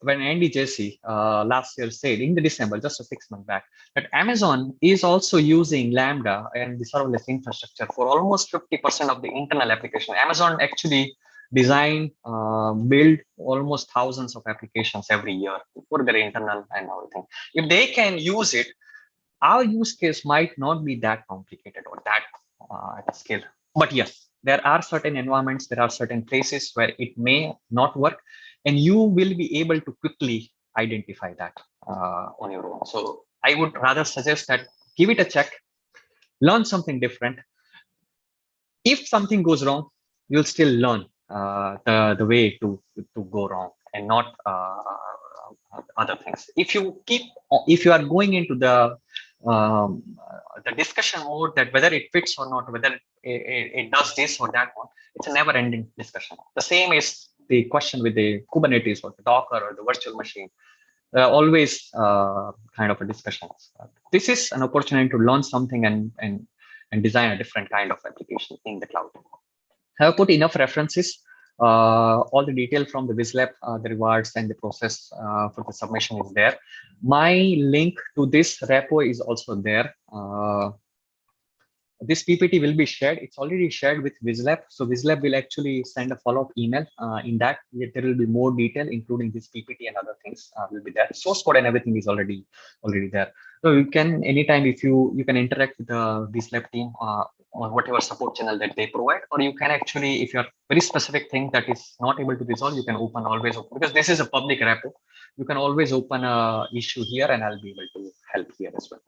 Andy Jassy last year said in the December, just 6 months back, that Amazon is also using Lambda and the serverless infrastructure for almost 50% of the internal application. Amazon actually design, build almost thousands of applications every year for their internal and everything. If they can use it, our use case might not be that complicated or that at scale. But yes, there are certain environments, there are certain places where it may not work, and you will be able to quickly identify that on your own. So I would rather suggest that give it a check, learn something different. If something goes wrong, you'll still learn the way to go wrong and not other things. If you are going into the discussion mode that whether it fits or not, whether it does this or that one, it's a never-ending discussion. The same is the question with the Kubernetes or the Docker or the virtual machine. Always kind of a discussion. This is an opportunity to learn something and design a different kind of application in the cloud. I have put enough references, all the detail from the Whizlab, the rewards and the process for the submission is there. My link to this repo is also there. This PPT will be shared. It's already shared with Whizlab. So Whizlab will actually send a follow-up email. In that, there will be more detail, including this PPT and other things will be there. Source code and everything is already there. So you can anytime if you can interact with the Whizlab team or whatever support channel that they provide, or you can actually, if you are very specific thing that is not able to resolve, you can always open, because this is a public repo. You can always open a issue here, and I'll be able to help here as well.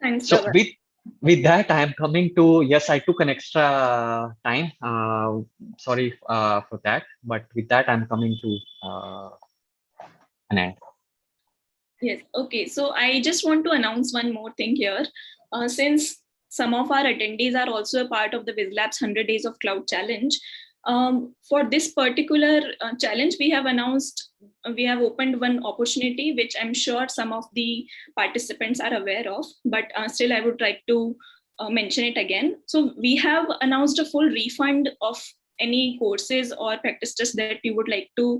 Thanks, so Dhaval. with that, I am coming to, yes, I took an extra time. Sorry for that. But with that, I'm coming to an end. Yes. Okay. So I just want to announce one more thing here. Since some of our attendees are also a part of the Whizlabs 100 Days of Cloud Challenge, for this particular challenge, we have opened one opportunity, which I'm sure some of the participants are aware of, but still I would like to mention it again. So we have announced a full refund of any courses or practice tests that you would like to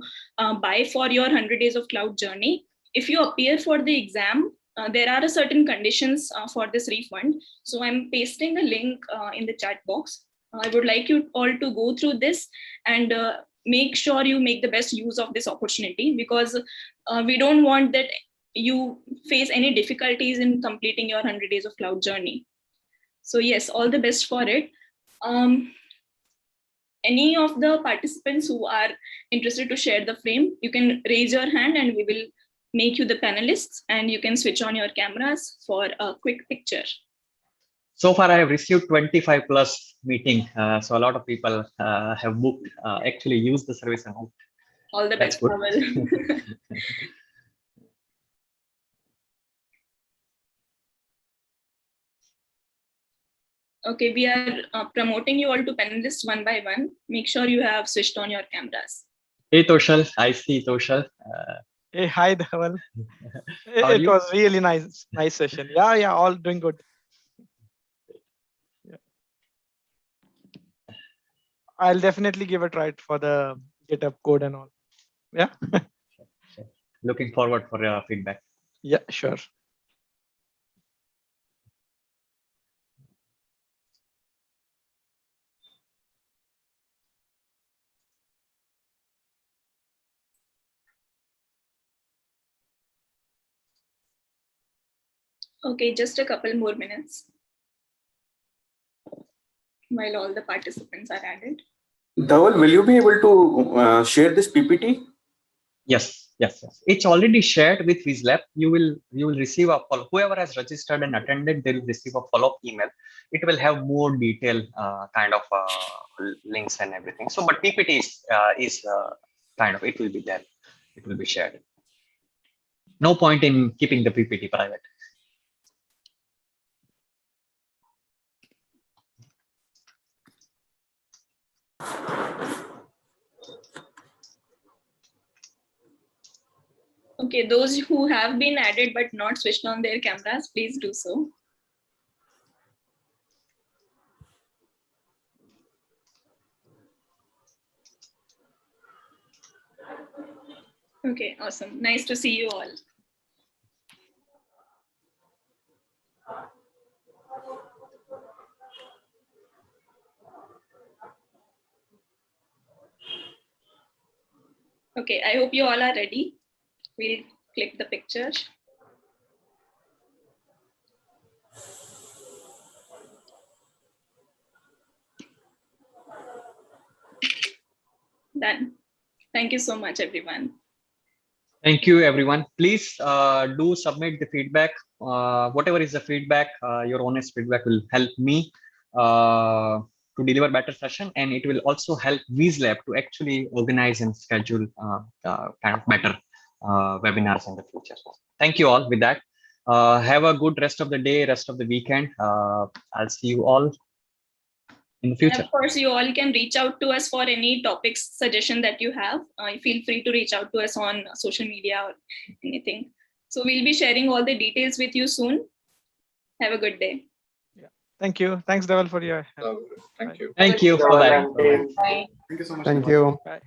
buy for your 100 Days of Cloud journey. If you appear for the exam, there are certain conditions for this refund. So I'm pasting a link in the chat box. I would like you all to go through this and make sure you make the best use of this opportunity, because we don't want that you face any difficulties in completing your 100 Days of Cloud journey. So yes, all the best for it. Any of the participants who are interested to share the frame, you can raise your hand and we will make you the panelists, and you can switch on your cameras for a quick picture. So far, I have received 25 plus meeting. So a lot of people have booked, actually used the service and booked. All the best, Dhaval. Okay, we are promoting you all to panelists one by one. Make sure you have switched on your cameras. Hey, Toshal. I see Toshal. Hey, hi, Dhaval. It was really nice session. Yeah, all doing good. Yeah. I'll definitely give a try for the GitHub code and all. Yeah. Looking forward for your feedback. Yeah, sure. Okay, just a couple more minutes while all the participants are added. Dhaval, will you be able to share this PPT? Yes. It's already shared with Whizlab. You will receive a follow. Whoever has registered and attended, they will receive a follow-up email. It will have more detailed kind of links and everything. So, but PPT is kind of, it will be there. It will be shared. No point in keeping the PPT private. Okay, those who have been added but not switched on their cameras, please do so. Okay, awesome. Nice to see you all. Okay, I hope you all are ready. We'll click the picture. Done. Thank you so much, everyone. Thank you, everyone. Please do submit the feedback. Whatever is the feedback, your honest feedback will help me to deliver better session, and it will also help Whizlab to actually organize and schedule kind of better webinars in the future. Thank you all. With that, have a good rest of the day, rest of the weekend. I'll see you all in the future. And of course, you all can reach out to us for any topics suggestion that you have. Feel free to reach out to us on social media or anything. So we'll be sharing all the details with you soon. Have a good day. Yeah. Thank you. Thanks, Dhaval, for your help. Thank you. Thank you. Bye-bye. Thank you so much. Thank you. Bye.